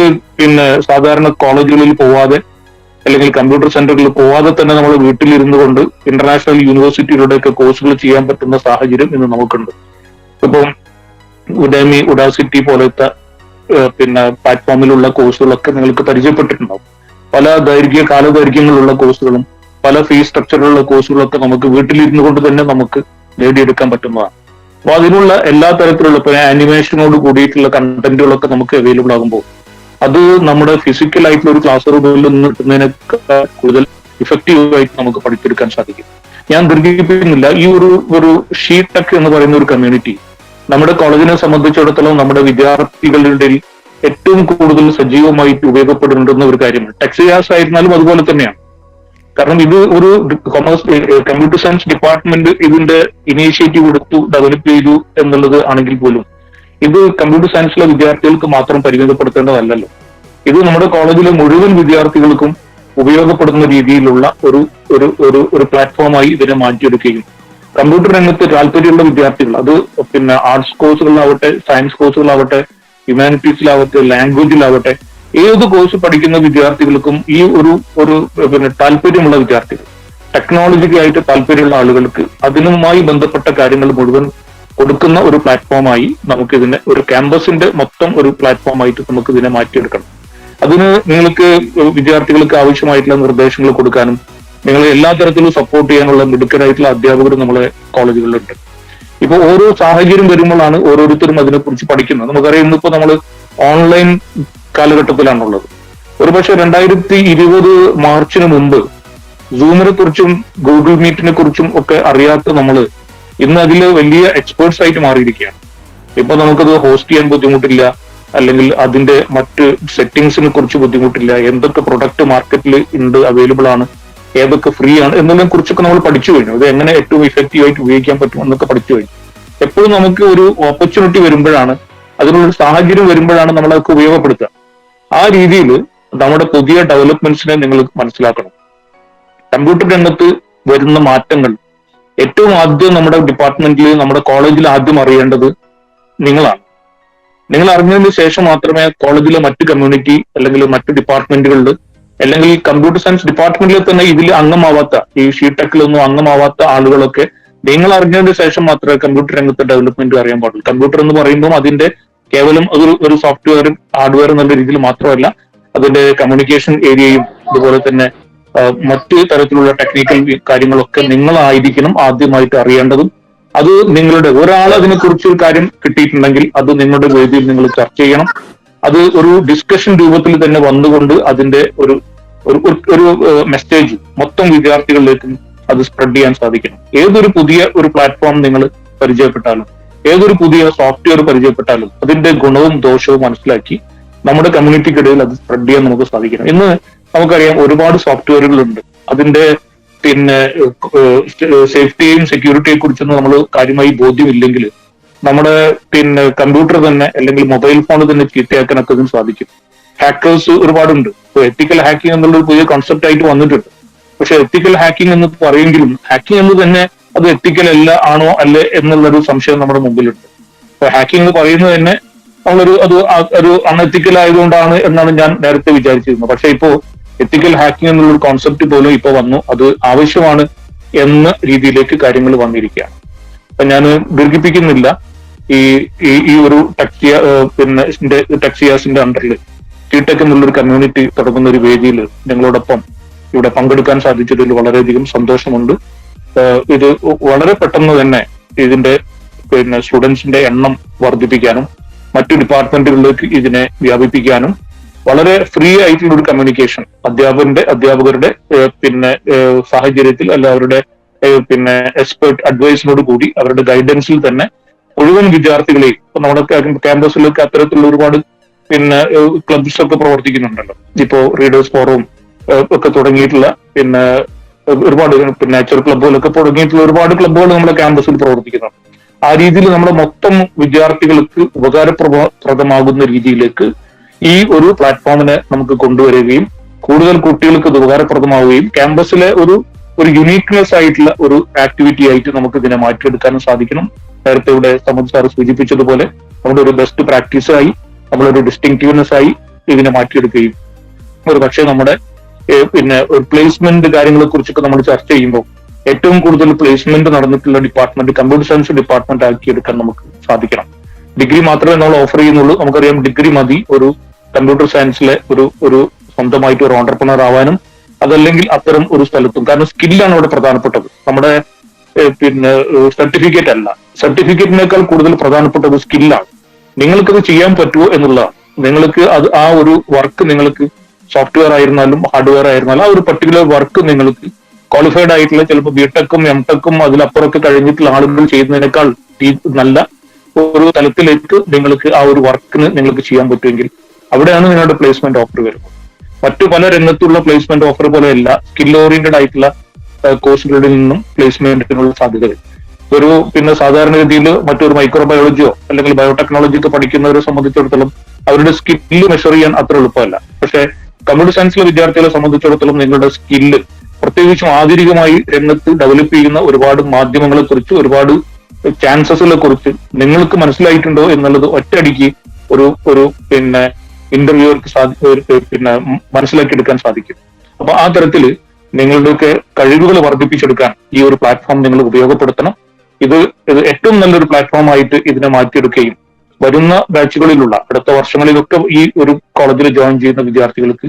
സാധാരണ കോളേജുകളിൽ പോവാതെ, അല്ലെങ്കിൽ കമ്പ്യൂട്ടർ സെന്ററുകളിൽ പോവാതെ തന്നെ നമ്മൾ വീട്ടിലിരുന്നു കൊണ്ട് ഇന്റർനാഷണൽ യൂണിവേഴ്സിറ്റികളുടെയൊക്കെ കോഴ്സുകൾ ചെയ്യാൻ പറ്റുന്ന സാഹചര്യം ഇന്ന് നമുക്കുണ്ട്. ഇപ്പം ഉഡാമി, ഉഡാസിറ്റി പോലത്തെ പ്ലാറ്റ്ഫോമിലുള്ള കോഴ്സുകളൊക്കെ നിങ്ങൾക്ക് പരിചയപ്പെട്ടിട്ടുണ്ടാവും. പല കാലദൈർഘ്യങ്ങളുള്ള കോഴ്സുകളും പല ഫീസ് സ്ട്രക്ചറിലുള്ള കോഴ്സുകളൊക്കെ നമുക്ക് വീട്ടിലിരുന്നു കൊണ്ട് തന്നെ നമുക്ക് നേടിയെടുക്കാൻ പറ്റുന്നതാണ്. അപ്പൊ അതിനുള്ള എല്ലാ തരത്തിലുള്ള, ഇപ്പൊ ആനിമേഷനോട് കൂടിയിട്ടുള്ള കണ്ടന്റുകളൊക്കെ നമുക്ക് അവൈലബിൾ ആകുമ്പോൾ അത് നമ്മുടെ ഫിസിക്കൽ ആയിട്ടുള്ള ഒരു ക്ലാസ് റൂമിൽ നിന്ന് കിട്ടുന്നതിനേക്കാൾ കൂടുതൽ ഇഫക്റ്റീവ് ആയിട്ട് നമുക്ക് പഠിച്ചെടുക്കാൻ സാധിക്കും. ഞാൻ ദീർഘിപ്പിക്കുന്നില്ല. ഈ ഒരു ഷീടെക് എന്ന് പറയുന്ന ഒരു കമ്മ്യൂണിറ്റി നമ്മുടെ കോളേജിനെ സംബന്ധിച്ചിടത്തോളം നമ്മുടെ വിദ്യാർത്ഥികളുടെ ഏറ്റവും കൂടുതൽ സജീവമായിട്ട് ഉപയോഗപ്പെടുന്നുണ്ടെന്ന ഒരു കാര്യമാണ്. ടെക്സിയാസ് ആയിരുന്നാലും അതുപോലെ തന്നെയാണ്. കാരണം ഇത് ഒരു കമ്പ്യൂട്ടർ സയൻസ് ഡിപ്പാർട്ട്മെന്റ് ഇതിന്റെ ഇനീഷ്യേറ്റീവ് എടുത്തു, ഡെവലപ്പ് ചെയ്തു എന്നുള്ളത് ആണെങ്കിൽ പോലും ഇത് കമ്പ്യൂട്ടർ സയൻസിലെ വിദ്യാർത്ഥികൾക്ക് മാത്രം പരിമിതപ്പെടുത്തേണ്ടതല്ലല്ലോ. ഇത് നമ്മുടെ കോളേജിലെ മുഴുവൻ വിദ്യാർത്ഥികൾക്കും ഉപയോഗപ്പെടുന്ന രീതിയിലുള്ള ഒരു ഒരു ഒരു ഒരു പ്ലാറ്റ്ഫോമായി ഇതിനെ മാറ്റിയെടുക്കുകയും കമ്പ്യൂട്ടർ രംഗത്ത് താല്പര്യമുള്ള വിദ്യാർത്ഥികൾ, അത് പിന്നെ ആർട്സ് കോഴ്സുകളിലാവട്ടെ, സയൻസ് കോഴ്സുകളാവട്ടെ, ഹ്യൂമാനിറ്റീസിലാവട്ടെ, ലാംഗ്വേജിലാവട്ടെ, ഏത് കോഴ്സ് പഠിക്കുന്ന വിദ്യാർത്ഥികൾക്കും ഈ ഒരു ഒരു പിന്നെ താല്പര്യമുള്ള വിദ്യാർത്ഥികൾ, ടെക്നോളജിക്കായിട്ട് താല്പര്യമുള്ള ആളുകൾക്ക് അതിനുമായി ബന്ധപ്പെട്ട കാര്യങ്ങൾ മുഴുവൻ കൊടുക്കുന്ന ഒരു പ്ലാറ്റ്ഫോമായി നമുക്കിതിനെ, ഒരു ക്യാമ്പസിന്റെ മൊത്തം ഒരു പ്ലാറ്റ്ഫോമായിട്ട് നമുക്ക് ഇതിനെ മാറ്റിയെടുക്കണം. അതിന് നിങ്ങൾക്ക് വിദ്യാർത്ഥികൾക്ക് ആവശ്യമായിട്ടുള്ള നിർദ്ദേശങ്ങൾ കൊടുക്കാനും നിങ്ങൾ എല്ലാ തരത്തിലും സപ്പോർട്ട് ചെയ്യാനുള്ള മിടുക്കരായിട്ടുള്ള അധ്യാപകർ നമ്മളെ കോളേജുകളിലുണ്ട്. ഇപ്പൊ ഓരോ സാഹചര്യം വരുമ്പോഴാണ് ഓരോരുത്തരും അതിനെക്കുറിച്ച് പഠിക്കുന്നത്. നമുക്കറിയാം, ഇന്നിപ്പോ നമ്മൾ ഓൺലൈൻ കാലഘട്ടത്തിലാണുള്ളത്. ഒരുപക്ഷെ 2020 മാർച്ചിന് മുമ്പ് സൂമിനെ കുറിച്ചും ഗൂഗിൾ മീറ്റിനെ കുറിച്ചും ഒക്കെ അറിയാത്ത നമ്മൾ ഇന്ന് അതിൽ വലിയ എക്സ്പേർട്സ് ആയിട്ട് മാറിയിരിക്കുകയാണ്. ഇപ്പൊ നമുക്കത് ഹോസ്റ്റ് ചെയ്യാൻ ബുദ്ധിമുട്ടില്ല, അല്ലെങ്കിൽ അതിന്റെ മറ്റ് സെറ്റിംഗ്സിനെ കുറിച്ച് ബുദ്ധിമുട്ടില്ല, എന്തൊക്കെ പ്രൊഡക്റ്റ് മാർക്കറ്റിൽ ഉണ്ട്, അവൈലബിൾ ആണ്, ഏതൊക്കെ ഫ്രീ ആണ് എന്നതിനെ കുറിച്ചൊക്കെ നമ്മൾ പഠിച്ചു കഴിഞ്ഞു. അത് എങ്ങനെ ഏറ്റവും ഇഫക്റ്റീവ് ആയിട്ട് ഉപയോഗിക്കാൻ പറ്റും എന്നൊക്കെ പഠിച്ചു കഴിഞ്ഞു. എപ്പോഴും നമുക്ക് ഒരു ഓപ്പർച്യൂണിറ്റി വരുമ്പോഴാണ്, അതിനുള്ള സാഹചര്യം വരുമ്പോഴാണ് നമ്മൾ അതൊക്കെ ഉപയോഗപ്പെടുത്തുക. ആ രീതിയിൽ നമ്മുടെ പുതിയ ഡെവലപ്മെന്റ്സിനെ നിങ്ങൾ മനസ്സിലാക്കണം. കമ്പ്യൂട്ടർ രംഗത്ത് വരുന്ന മാറ്റങ്ങൾ ഏറ്റവും ആദ്യം നമ്മുടെ ഡിപ്പാർട്ട്മെന്റിൽ, നമ്മുടെ കോളേജിൽ ആദ്യം അറിയേണ്ടത് നിങ്ങളാണ്. നിങ്ങൾ അറിഞ്ഞതിന് ശേഷം മാത്രമേ കോളേജിലെ മറ്റ് കമ്മ്യൂണിറ്റി അല്ലെങ്കിൽ മറ്റ് ഡിപ്പാർട്ട്മെന്റുകളിൽ, അല്ലെങ്കിൽ കമ്പ്യൂട്ടർ സയൻസ് ഡിപ്പാർട്ട്മെന്റിൽ തന്നെ ഇതിൽ അംഗമാവാത്ത, ഈ ഷീടെക്കിലൊന്നും അംഗമാവാത്ത ആളുകളൊക്കെ നിങ്ങൾ അറിഞ്ഞതിന് ശേഷം മാത്രമേ കമ്പ്യൂട്ടർ രംഗത്തെ ഡെവലപ്മെന്റ് അറിയാൻ പാടുള്ളൂ. കമ്പ്യൂട്ടർ എന്ന് പറയുമ്പോൾ അതിന്റെ കേവലം ഒരു സോഫ്റ്റ്വെയറും ഹാർഡ്വെയറും എന്നുള്ള രീതിയിൽ മാത്രമല്ല, അതിന്റെ കമ്മ്യൂണിക്കേഷൻ ഏരിയയും അതുപോലെ തന്നെ മറ്റ് തരത്തിലുള്ള ടെക്നിക്കൽ കാര്യങ്ങളൊക്കെ നിങ്ങളായിരിക്കണം ആദ്യമായിട്ട് അറിയേണ്ടതും. അത് നിങ്ങളുടെ ഒരാൾ അതിനെക്കുറിച്ച് ഒരു കാര്യം കിട്ടിയിട്ടുണ്ടെങ്കിൽ അത് നിങ്ങളുടെ വേദിയിൽ നിങ്ങൾ ചർച്ച ചെയ്യണം. അത് ഒരു ഡിസ്കഷൻ രൂപത്തിൽ തന്നെ വന്നുകൊണ്ട് അതിന്റെ ഒരു ഒരു മെസ്സേജ് മൊത്തം വിദ്യാർത്ഥികളിലേക്ക് അത് സ്പ്രെഡ് ചെയ്യാൻ സാധിക്കണം. ഏതൊരു പുതിയ ഒരു പ്ലാറ്റ്ഫോം നിങ്ങൾ പരിചയപ്പെട്ടാലും, ഏതൊരു പുതിയ സോഫ്റ്റ്വെയർ പരിചയപ്പെട്ടാലും അതിന്റെ ഗുണവും ദോഷവും മനസ്സിലാക്കി നമ്മുടെ കമ്മ്യൂണിറ്റിക്കിടയിൽ അത് സ്പ്രെഡ് ചെയ്യാൻ നമുക്ക് സാധിക്കണം. ഇന്ന് നമുക്കറിയാം ഒരുപാട് സോഫ്റ്റ്വെയറുകളുണ്ട്. അതിന്റെ പിന്നെ സേഫ്റ്റിയെയും സെക്യൂരിറ്റിയെ കുറിച്ചൊന്നും നമ്മൾ കാര്യമായി ബോധ്യമില്ലെങ്കിൽ നമ്മുടെ പിന്നെ കമ്പ്യൂട്ടർ തന്നെ അല്ലെങ്കിൽ മൊബൈൽ ഫോൺ തന്നെ ചീത്തയാക്കാനൊക്കെ ഇതിന് സാധിക്കും. ഹാക്കേഴ്സ് ഒരുപാടുണ്ട്. ഇപ്പൊ എത്തിക്കൽ ഹാക്കിംഗ് എന്നുള്ള ഒരു പുതിയ കോൺസെപ്റ്റ് ആയിട്ട് വന്നിട്ടുണ്ട്. പക്ഷെ എത്തിക്കൽ ഹാക്കിംഗ് എന്ന് പറയുമെങ്കിലും ഹാക്കിംഗ് എന്ന് തന്നെ അത് എത്തിക്കൽ അല്ല, ആണോ അല്ലേ എന്നുള്ളൊരു സംശയം നമ്മുടെ മുമ്പിലുണ്ട്. അപ്പൊ ഹാക്കിംഗ് എന്ന് പറയുന്നത് തന്നെ ഒരു അൺഎത്തിക്കൽ ആയതുകൊണ്ടാണ് എന്നാണ് ഞാൻ നേരത്തെ വിചാരിച്ചിരുന്നത്. പക്ഷെ ഇപ്പോ എത്തിക്കൽ ഹാക്കിംഗ് എന്നുള്ളൊരു കോൺസെപ്റ്റ് പോലും ഇപ്പൊ വന്നു. അത് ആവശ്യമാണ് എന്ന രീതിയിലേക്ക് കാര്യങ്ങൾ വന്നിരിക്കുകയാണ്. അപ്പൊ ഞാൻ ദീർഘിപ്പിക്കുന്നില്ല. ഈ ഒരു ടെക്സിയാസിന്റെ അണ്ടറിൽ ടിടെക് എന്നുള്ളൊരു കമ്മ്യൂണിറ്റി തുടങ്ങുന്ന ഒരു വേദിയിൽ ഞങ്ങളോടൊപ്പം ഇവിടെ പങ്കെടുക്കാൻ സാധിച്ചതിൽ വളരെയധികം സന്തോഷമുണ്ട്. ഇത് വളരെ പെട്ടെന്ന് തന്നെ ഇതിന്റെ പിന്നെ സ്റ്റുഡൻസിന്റെ എണ്ണം വർദ്ധിപ്പിക്കാനും മറ്റു ഡിപ്പാർട്ട്മെന്റുകളിലേക്ക് ഇതിനെ വ്യാപിപ്പിക്കാനും വളരെ ഫ്രീ ആയിട്ടുള്ള ഒരു കമ്മ്യൂണിക്കേഷൻ അധ്യാപകരുടെ പിന്നെ സാഹചര്യത്തിൽ അല്ല, അവരുടെ പിന്നെ എക്സ്പെർട്ട് അഡ്വൈസിനോട് കൂടി അവരുടെ ഗൈഡൻസിൽ തന്നെ മുഴുവൻ വിദ്യാർത്ഥികളെയും, ഇപ്പൊ നമ്മുടെ ക്യാമ്പസിലൊക്കെ അത്തരത്തിലുള്ള ഒരുപാട് പിന്നെ ക്ലബ്സ് ഒക്കെ പ്രവർത്തിക്കുന്നുണ്ടല്ലോ. ഇപ്പോ റീഡേഴ്സ് ഫോറവും ഒക്കെ തുടങ്ങിയിട്ടുള്ള പിന്നെ ഒരുപാട് പിന്നെ നാച്ചുറൽ ക്ലബ്ബുകളൊക്കെ തുടങ്ങിയിട്ടുള്ള ഒരുപാട് ക്ലബ്ബുകൾ നമ്മുടെ ക്യാമ്പസിൽ പ്രവർത്തിക്കുന്നുണ്ട്. ആ രീതിയിൽ നമ്മുടെ മൊത്തം വിദ്യാർത്ഥികൾക്ക് ഉപകാരപ്രദമാകുന്ന രീതിയിലേക്ക് ഈ ഒരു പ്ലാറ്റ്ഫോമിനെ നമുക്ക് കൊണ്ടുവരികയും കൂടുതൽ കുട്ടികൾക്ക് ഇത് ഉപകാരപ്രദമാവുകയും ക്യാമ്പസിലെ ഒരു യുണീക്നെസ് ആയിട്ടുള്ള ഒരു ആക്ടിവിറ്റി ആയിട്ട് നമുക്ക് ഇതിനെ മാറ്റിയെടുക്കാനും സാധിക്കണം. നേരത്തെ ഇവിടെ സമദ് സാർ സൂചിപ്പിച്ചതുപോലെ നമ്മുടെ ഒരു ബെസ്റ്റ് പ്രാക്ടീസായി, നമ്മളൊരു ഡിസ്റ്റിങ്റ്റീവ്നെസ് ആയി ഇതിനെ മാറ്റിയെടുക്കുകയും ഒരു പക്ഷേ നമ്മുടെ പിന്നെ ഒരു പ്ലേസ്മെന്റ് കാര്യങ്ങളെ കുറിച്ചൊക്കെ നമ്മൾ ചർച്ച ചെയ്യുമ്പോൾ ഏറ്റവും കൂടുതൽ പ്ലേസ്മെന്റ് നടന്നിട്ടുള്ള ഡിപ്പാർട്ട്മെന്റ് കമ്പ്യൂട്ടർ സയൻസ് ഡിപ്പാർട്ട്മെന്റ് ആക്കിയെടുക്കാൻ നമുക്ക് സാധിക്കണം. ഡിഗ്രി മാത്രമേ നമ്മൾ ഓഫർ ചെയ്യുന്നുള്ളൂ. നമുക്കറിയാം ഡിഗ്രി മതി ഒരു കമ്പ്യൂട്ടർ സയൻസിലെ ഒരു സ്വന്തമായിട്ട് ഒരു ഓണ്ടർപ്രണർ ആവാനും, അതല്ലെങ്കിൽ അത്തരം ഒരു സ്ഥലത്തും. കാരണം സ്കില്ലാണ് അവിടെ പ്രധാനപ്പെട്ടത്. നമ്മുടെ പിന്നെ സർട്ടിഫിക്കറ്റ് അല്ല. സർട്ടിഫിക്കറ്റിനേക്കാൾ കൂടുതൽ പ്രധാനപ്പെട്ടത് സ്കില്ലാണ്. നിങ്ങൾക്കത് ചെയ്യാൻ പറ്റുമോ എന്നുള്ളതാണ്. നിങ്ങൾക്ക് അത് ആ ഒരു വർക്ക് നിങ്ങൾക്ക് സോഫ്റ്റ്വെയർ ആയിരുന്നാലും ഹാർഡ്വെയർ ആയിരുന്നാലും ആ ഒരു പർട്ടിക്കുലർ വർക്ക് നിങ്ങൾക്ക് ക്വാളിഫൈഡ് ആയിട്ടുള്ള ചിലപ്പോൾ ബിടെക്കും എംടെക്കും അതിലപ്പുറമൊക്കെ കഴിഞ്ഞിട്ടുള്ള ആളുകൾ ചെയ്യുന്നതിനേക്കാൾ നല്ല ഒരു തലത്തിലേക്ക് നിങ്ങൾക്ക് ആ ഒരു വർക്കിന് നിങ്ങൾക്ക് ചെയ്യാൻ പറ്റുമെങ്കിൽ അവിടെയാണ് നിങ്ങളുടെ പ്ലേസ്മെന്റ് ഓഫർ വരുന്നത്. മറ്റു പല രംഗത്തുള്ള പ്ലേസ്മെന്റ് ഓഫർ പോലെയല്ല സ്കിൽ ഓറിയന്റഡ് ആയിട്ടുള്ള കോഴ്സുകളിൽ നിന്നും പ്ലേസ്മെന്റിനുള്ള സാധ്യതകൾ. ഒരു പിന്നെ സാധാരണഗതിയിൽ മറ്റൊരു മൈക്രോബയോളജിയോ അല്ലെങ്കിൽ ബയോടെക്നോളജിയോ ഒക്കെ പഠിക്കുന്നവരെ സംബന്ധിച്ചിടത്തോളം അവരുടെ സ്കില്ല് മെഷർ ചെയ്യാൻ അത്ര എളുപ്പമല്ല. പക്ഷെ കമ്പ്യൂട്ടർ സയൻസിലെ വിദ്യാർത്ഥികളെ സംബന്ധിച്ചിടത്തോളം നിങ്ങളുടെ സ്കില്ല് പ്രത്യേകിച്ചും ആധുനികമായി രംഗത്ത് ഡെവലപ്പ് ചെയ്യുന്ന ഒരുപാട് മാധ്യമങ്ങളെ കുറിച്ച്, ഒരുപാട് ചാൻസസുകളെ കുറിച്ച് നിങ്ങൾക്ക് മനസ്സിലായിട്ടുണ്ടോ എന്നുള്ളത് ഒറ്റയടിക്ക് ഒരു പിന്നെ ഇന്റർവ്യൂവർക്ക് പിന്നെ മനസ്സിലാക്കിയെടുക്കാൻ സാധിക്കും. അപ്പൊ ആ തരത്തില് നിങ്ങളുടെയൊക്കെ കഴിവുകൾ വർദ്ധിപ്പിച്ചെടുക്കാൻ ഈ ഒരു പ്ലാറ്റ്ഫോം നിങ്ങൾ ഉപയോഗപ്പെടുത്തണം. ഇത് ഏറ്റവും നല്ലൊരു പ്ലാറ്റ്ഫോം ആയിട്ട് ഇതിനെ മാറ്റിയെടുക്കുകയും വരുന്ന ബാച്ചുകളിലുള്ള അടുത്ത വർഷങ്ങളിലൊക്കെ ഈ ഒരു കോളേജിൽ ജോയിൻ ചെയ്യുന്ന വിദ്യാർത്ഥികൾക്ക്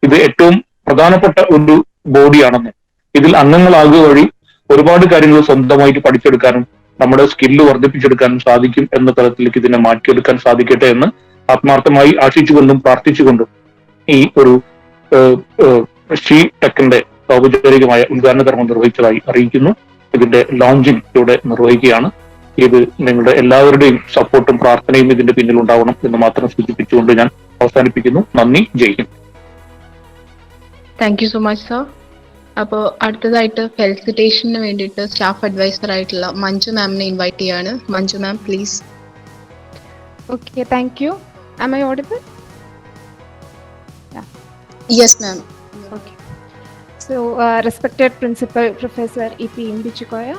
ഇത് ഏറ്റവും പ്രധാനപ്പെട്ട ഒരു ബോഡിയാണെന്ന്, ഇതിൽ അംഗങ്ങളാകുക വഴി ഒരുപാട് കാര്യങ്ങൾ സ്വന്തമായിട്ട് പഠിച്ചെടുക്കാനും നമ്മുടെ സ്കില്ല് വർദ്ധിപ്പിച്ചെടുക്കാനും സാധിക്കും എന്ന തലത്തിലേക്ക് ഇതിനെ മാറ്റിയെടുക്കാൻ സാധിക്കട്ടെ എന്ന് ആത്മാർത്ഥമായി ആശിച്ചുകൊണ്ടും പ്രാർത്ഥിച്ചുകൊണ്ടും ഈ ഒരു ഷീ ടെക്കിന്റെ ഔപചാരികമായ ഉദ്ഘാടന കർമ്മം നിർവഹിച്ചതായി അറിയിക്കുന്നു. ഇതിന്റെ ലോഞ്ചിങ് ഇവിടെ നിർവഹിക്കുകയാണ്. ഇത് നിങ്ങളുടെ എല്ലാവരുടെയും സപ്പോർട്ടും പ്രാർത്ഥനയും ഇതിന്റെ പിന്നിൽ ഉണ്ടാവണം എന്ന് മാത്രം സൂചിപ്പിച്ചുകൊണ്ട് ഞാൻ അവസാനിപ്പിക്കുന്നു. നന്ദി, Jai Hind. Thank you so much sir. അപ്പോൾ അടുത്തതായിട്ട് ഫെലിസിറ്റേഷന് വേണ്ടിയിട്ട് സ്റ്റാഫ് അഡ്വൈസർ ആയിട്ടുള്ള മഞ്ജു മാമിനെ ഇൻവൈറ്റ് ചെയ്യാണ്. Manju ma'am please. Okay, thank you. Am I audible? Yes ma'am. Okay. So, respected Principal Professor E.P. Imbichikoya,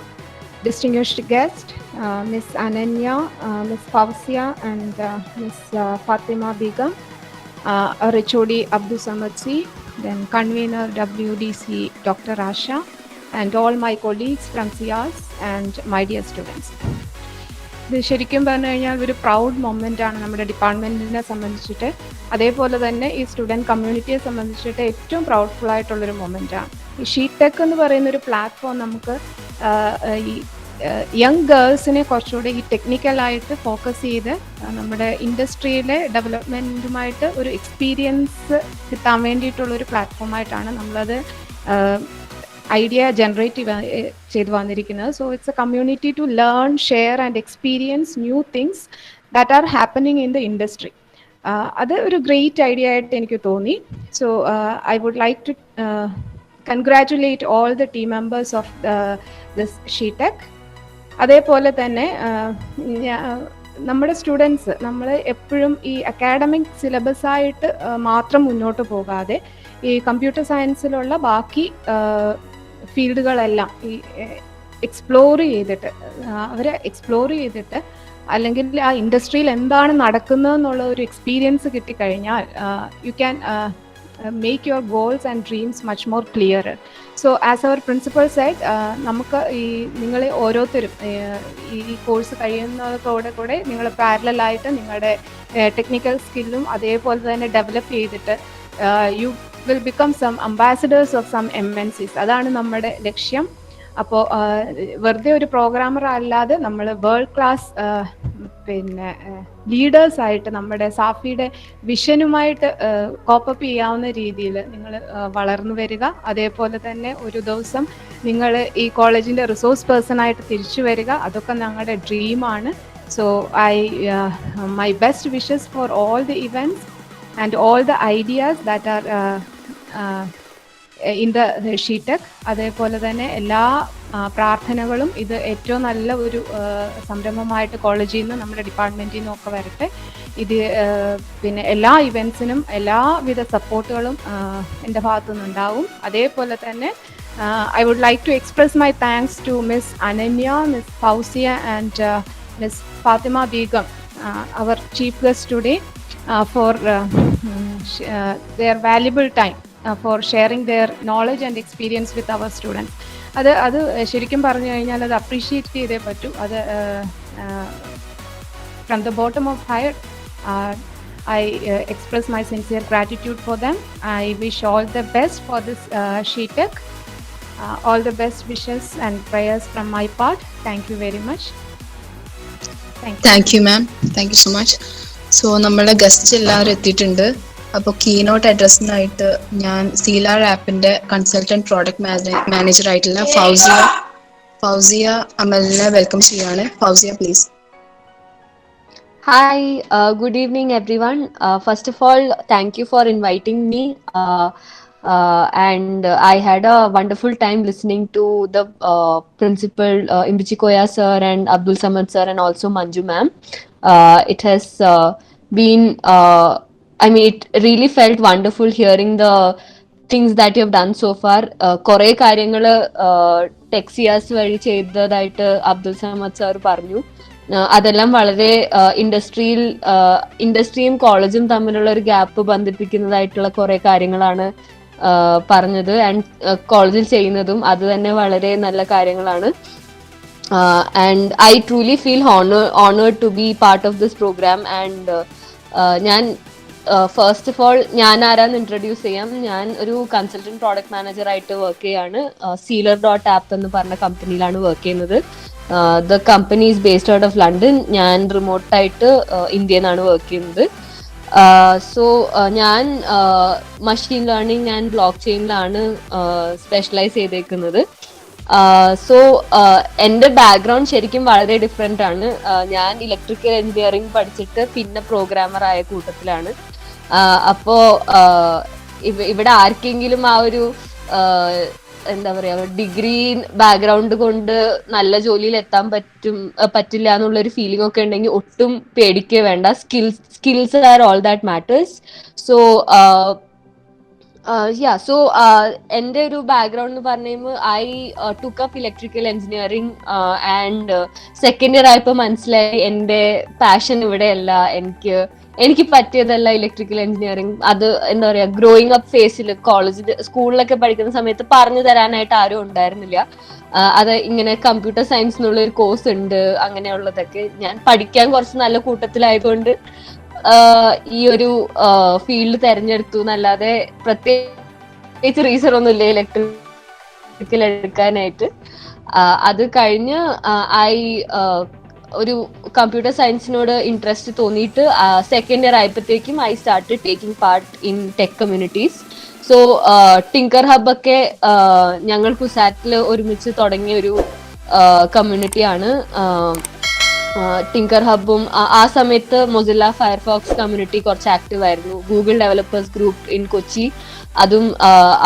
distinguished guest, Miss Ananya, Miss Fawzia, and Miss Fatima Begum, Richodi Abdul Samad C, then convener WDC Dr. Asha, and all my colleagues from CIAS and my dear students. ഇത് ശരിക്കും പറഞ്ഞു കഴിഞ്ഞാൽ ഒരു proud moment ആണ് നമ്മുടെ ഡിപ്പാർട്ട്മെൻറ്റിനെ സംബന്ധിച്ചിട്ട്. അതേപോലെ തന്നെ ഈ സ്റ്റുഡൻറ്റ് കമ്മ്യൂണിറ്റിയെ സംബന്ധിച്ചിട്ട് ഏറ്റവും പ്രൗഡ്ഫുൾ ആയിട്ടുള്ളൊരു മൊമെൻ്റാണ്. ഈ ഷീ ടെക് എന്ന് പറയുന്നൊരു പ്ലാറ്റ്ഫോം നമുക്ക് ഈ യങ് ഗേൾസിനെ കുറച്ചുകൂടെ ഈ ടെക്നിക്കലായിട്ട് ഫോക്കസ് ചെയ്ത് നമ്മുടെ ഇൻഡസ്ട്രിയിലെ ഡെവലപ്മെൻറ്റുമായിട്ട് ഒരു എക്സ്പീരിയൻസ് കിട്ടാൻ വേണ്ടിയിട്ടുള്ളൊരു പ്ലാറ്റ്ഫോമായിട്ടാണ് നമ്മളത് ഐഡിയ ജനറേറ്റ് ചെയ്ത് വന്നിരിക്കുന്നത്. So it's a community to learn, share and experience new things that are happening in the industry. അത് ഒരു ഗ്രേറ്റ് ഐഡിയ ആയിട്ട് എനിക്ക് തോന്നി. So I would like to congratulate all the team members of this she tech. അതേപോലെ തന്നെ നമ്മുടെ students നമ്മൾ എപ്പോഴും ഈ അക്കാഡമിക് സിലബസായിട്ട് മാത്രം മുന്നോട്ട് പോകാതെ ഈ കമ്പ്യൂട്ടർ സയൻസിലുള്ള ബാക്കി ഫീൽഡുകളെല്ലാം ഈ അവരെ എക്സ്പ്ലോർ ചെയ്തിട്ട് അല്ലെങ്കിൽ ആ ഇൻഡസ്ട്രിയിൽ എന്താണ് നടക്കുന്നതെന്നുള്ള ഒരു എക്സ്പീരിയൻസ് കിട്ടിക്കഴിഞ്ഞാൽ you can make your goals and dreams much more clear. So as our principal said, നമുക്ക് ഈ നിങ്ങളെ ഓരോരുത്തരും ഈ കോഴ്സ് കഴിയുന്നതോടെ കൂടെ നിങ്ങൾ പാരലായിട്ട് നിങ്ങളുടെ ടെക്നിക്കൽ സ്കില്ലും അതേപോലെ തന്നെ ഡെവലപ്പ് ചെയ്തിട്ട് you will become some ambassadors of some MNCs. അതാണ് നമ്മുടെ ലക്ഷ്യം. അപ്പോൾ വെറുതെ ഒരു പ്രോഗ്രാമർ അല്ലാതെ നമ്മൾ വേൾഡ് ക്ലാസ് പിന്നെ ലീഡേഴ്സായിട്ട് നമ്മുടെ സാഫിയുടെ വിഷനുമായിട്ട് കോപ്പപ്പ് ചെയ്യാവുന്ന രീതിയിൽ നിങ്ങൾ വളർന്നു വരിക. അതേപോലെ തന്നെ ഒരു ദിവസം നിങ്ങൾ ഈ കോളേജിൻ്റെ റിസോഴ്സ് പേഴ്സണായിട്ട് തിരിച്ചു വരിക. അതൊക്കെ ഞങ്ങളുടെ ഡ്രീമാണ്. So my best wishes for all the events and all the ideas that are in the she tech. അതേപോലെ തന്നെ എല്ലാ പ്രാർത്ഥനകളും ഇത് ഏറ്റവും നല്ല ഒരു സംരംഭമായിട്ട് കോളേജിൽ നിന്ന് നമ്മുടെ ഡിപ്പാർട്ട്മെൻറ്റിൽ നിന്നും ഒക്കെ വരട്ടെ. ഇത് പിന്നെ എല്ലാ ഇവൻറ്റ്സിനും എല്ലാവിധ സപ്പോർട്ടുകളും എൻ്റെ ഭാഗത്തുനിന്നുണ്ടാവും. അതേപോലെ തന്നെ I would like to express my thanks to Miss Ananya, Miss Fawzia and Miss Fatima Begum, our chief guest today, for their valuable time, for sharing their knowledge and experience with our students. അത് ശരിക്കും പറഞ്ഞു കഴിഞ്ഞാൽ അത് appreciate ചെയ്തേ പറ്റൂ. അത് from the bottom of higher I express my sincere gratitude for them. I wish all the best for this she tech. All the best wishes and prayers from my part. Thank you very much. Thank you ma'am. Thank you so much. So നമ്മുടെ guest എല്ലാവരും എത്തിയിട്ടുണ്ട്. അപ്പോൾ keynote അഡ്രസ്സിനായിട്ട് ഞാൻ സീലാർ ആപ്പിന്റെ consultant product manager ആയിട്ടുള്ള Fousiya അമലിനെ welcome ചെയ്യാണ്. Fousiya please. Hi, good evening everyone. First of all, thank you for inviting me. And I had a wonderful time listening to the principal Imbichikoya sir and Abdul Samad sir and also Manju ma'am. It has been I mean, it really felt wonderful hearing the things that you have done so far. കുറെ കാര്യങ്ങൾ ടെക്സിയാസ് വഴി ചെയ്തതായിട്ട് Abdul Samad sir പറഞ്ഞു. അതെല്ലാം വളരെ ഇൻഡസ്ട്രിയും കോളേജും തമ്മിലുള്ള ഒരു ഗ്യാപ്പ് ബന്ധിപ്പിക്കുന്നതായിട്ടുള്ള കുറെ കാര്യങ്ങളാണ് പറഞ്ഞത്. ആൻഡ് കോളേജിൽ ചെയ്യുന്നതും അത് തന്നെ വളരെ നല്ല കാര്യങ്ങളാണ്. And I truly feel honored to be part of this program. And ഞാൻ ഫസ്റ്റ് ഓഫ് ഓൾ ഞാൻ ആരാന്ന് ഇൻട്രൊഡ്യൂസ് ചെയ്യാം. ഞാൻ ഒരു കൺസൾട്ടന്റ് പ്രോഡക്റ്റ് മാനേജർ ആയിട്ട് വർക്ക് ചെയ്യാണ്. Sealer.app എന്ന് പറഞ്ഞ കമ്പനിയിലാണ് വർക്ക് ചെയ്യുന്നത്. The company is based out of London. ഞാൻ റിമോട്ടായിട്ട് ഇന്ത്യയിൽ നിന്നാണ് വർക്ക് ചെയ്യുന്നത്. സോ ഞാൻ മഷീൻ ലേണിംഗ് ആൻഡ് ബ്ലോക്ക് ചെയിനിലാണ് സ്പെഷ്യലൈസ് ചെയ്തേക്കുന്നത്. സോ എൻ്റെ ബാക്ക്ഗ്രൗണ്ട് ശരിക്കും വളരെ ഡിഫറെൻ്റ് ആണ്. ഞാൻ ഇലക്ട്രിക്കൽ എഞ്ചിനീയറിംഗ് പഠിച്ചിട്ട് പിന്നെ പ്രോഗ്രാമർ ആയ കൂട്ടത്തിലാണ്. അപ്പോ ഇവിടെ ആർക്കെങ്കിലും ആ ഒരു എന്താ പറയാ ഡിഗ്രി ബാക്ക്ഗ്രൗണ്ട് കൊണ്ട് നല്ല ജോലിയിൽ എത്താൻ പറ്റില്ല എന്നുള്ളൊരു ഫീലിംഗ് ഒക്കെ ഉണ്ടെങ്കിൽ ഒട്ടും പേടിക്കേ വേണ്ട. Skills are all that matters. So എൻ്റെ ഒരു ബാക്ക്ഗ്രൗണ്ട് എന്ന് പറയുമ്പോൾ I took up electrical engineering and second year ആയപ്പോൾ മനസ്സിലായി എൻ്റെ പാഷൻ ഇവിടെയല്ല, എനിക്ക് പറ്റിയതല്ല ഇലക്ട്രിക്കൽ എഞ്ചിനീയറിംഗ്. അത് എന്താ പറയാ, ഗ്രോയിങ് അപ്പ് ഫേസിൽ സ്കൂളിലൊക്കെ പഠിക്കുന്ന സമയത്ത് പറഞ്ഞു തരാനായിട്ട് ആരും ഉണ്ടായിരുന്നില്ല. അത് ഇങ്ങനെ കമ്പ്യൂട്ടർ സയൻസ് എന്നുള്ള ഒരു കോഴ്സ് ഉണ്ട്, അങ്ങനെയുള്ളതൊക്കെ. ഞാൻ പഠിക്കാൻ കുറച്ച് നല്ല കൂട്ടത്തിലായതുകൊണ്ട് ഈ ഒരു ഫീൽഡ് തെരഞ്ഞെടുത്തു എന്നല്ലാതെ പ്രത്യേകിച്ച് റീസൺ ഒന്നുമില്ല ഇലക്ട്രിക്കൽ എടുക്കാനായിട്ട്. അത് കഴിഞ്ഞ് ഒരു കമ്പ്യൂട്ടർ സയൻസിനോട് ഇൻട്രസ്റ്റ് തോന്നിയിട്ട് സെക്കൻഡ് ഇയർ ആയപ്പോഴത്തേക്കും I start taking part in tech communities. So tinker hub ഒക്കെ ഞങ്ങൾ കുസാറ്റിൽ ഒരുമിച്ച് തുടങ്ങിയ ഒരു കമ്മ്യൂണിറ്റിയാണ്. ടിങ്കർ ഹബും ആ സമയത്ത് മൊസില്ല ഫയർഫോക്സ് കമ്മ്യൂണിറ്റി കുറച്ച് ആക്റ്റീവ് ആയിരുന്നു. Google developers group in Kochi, അതും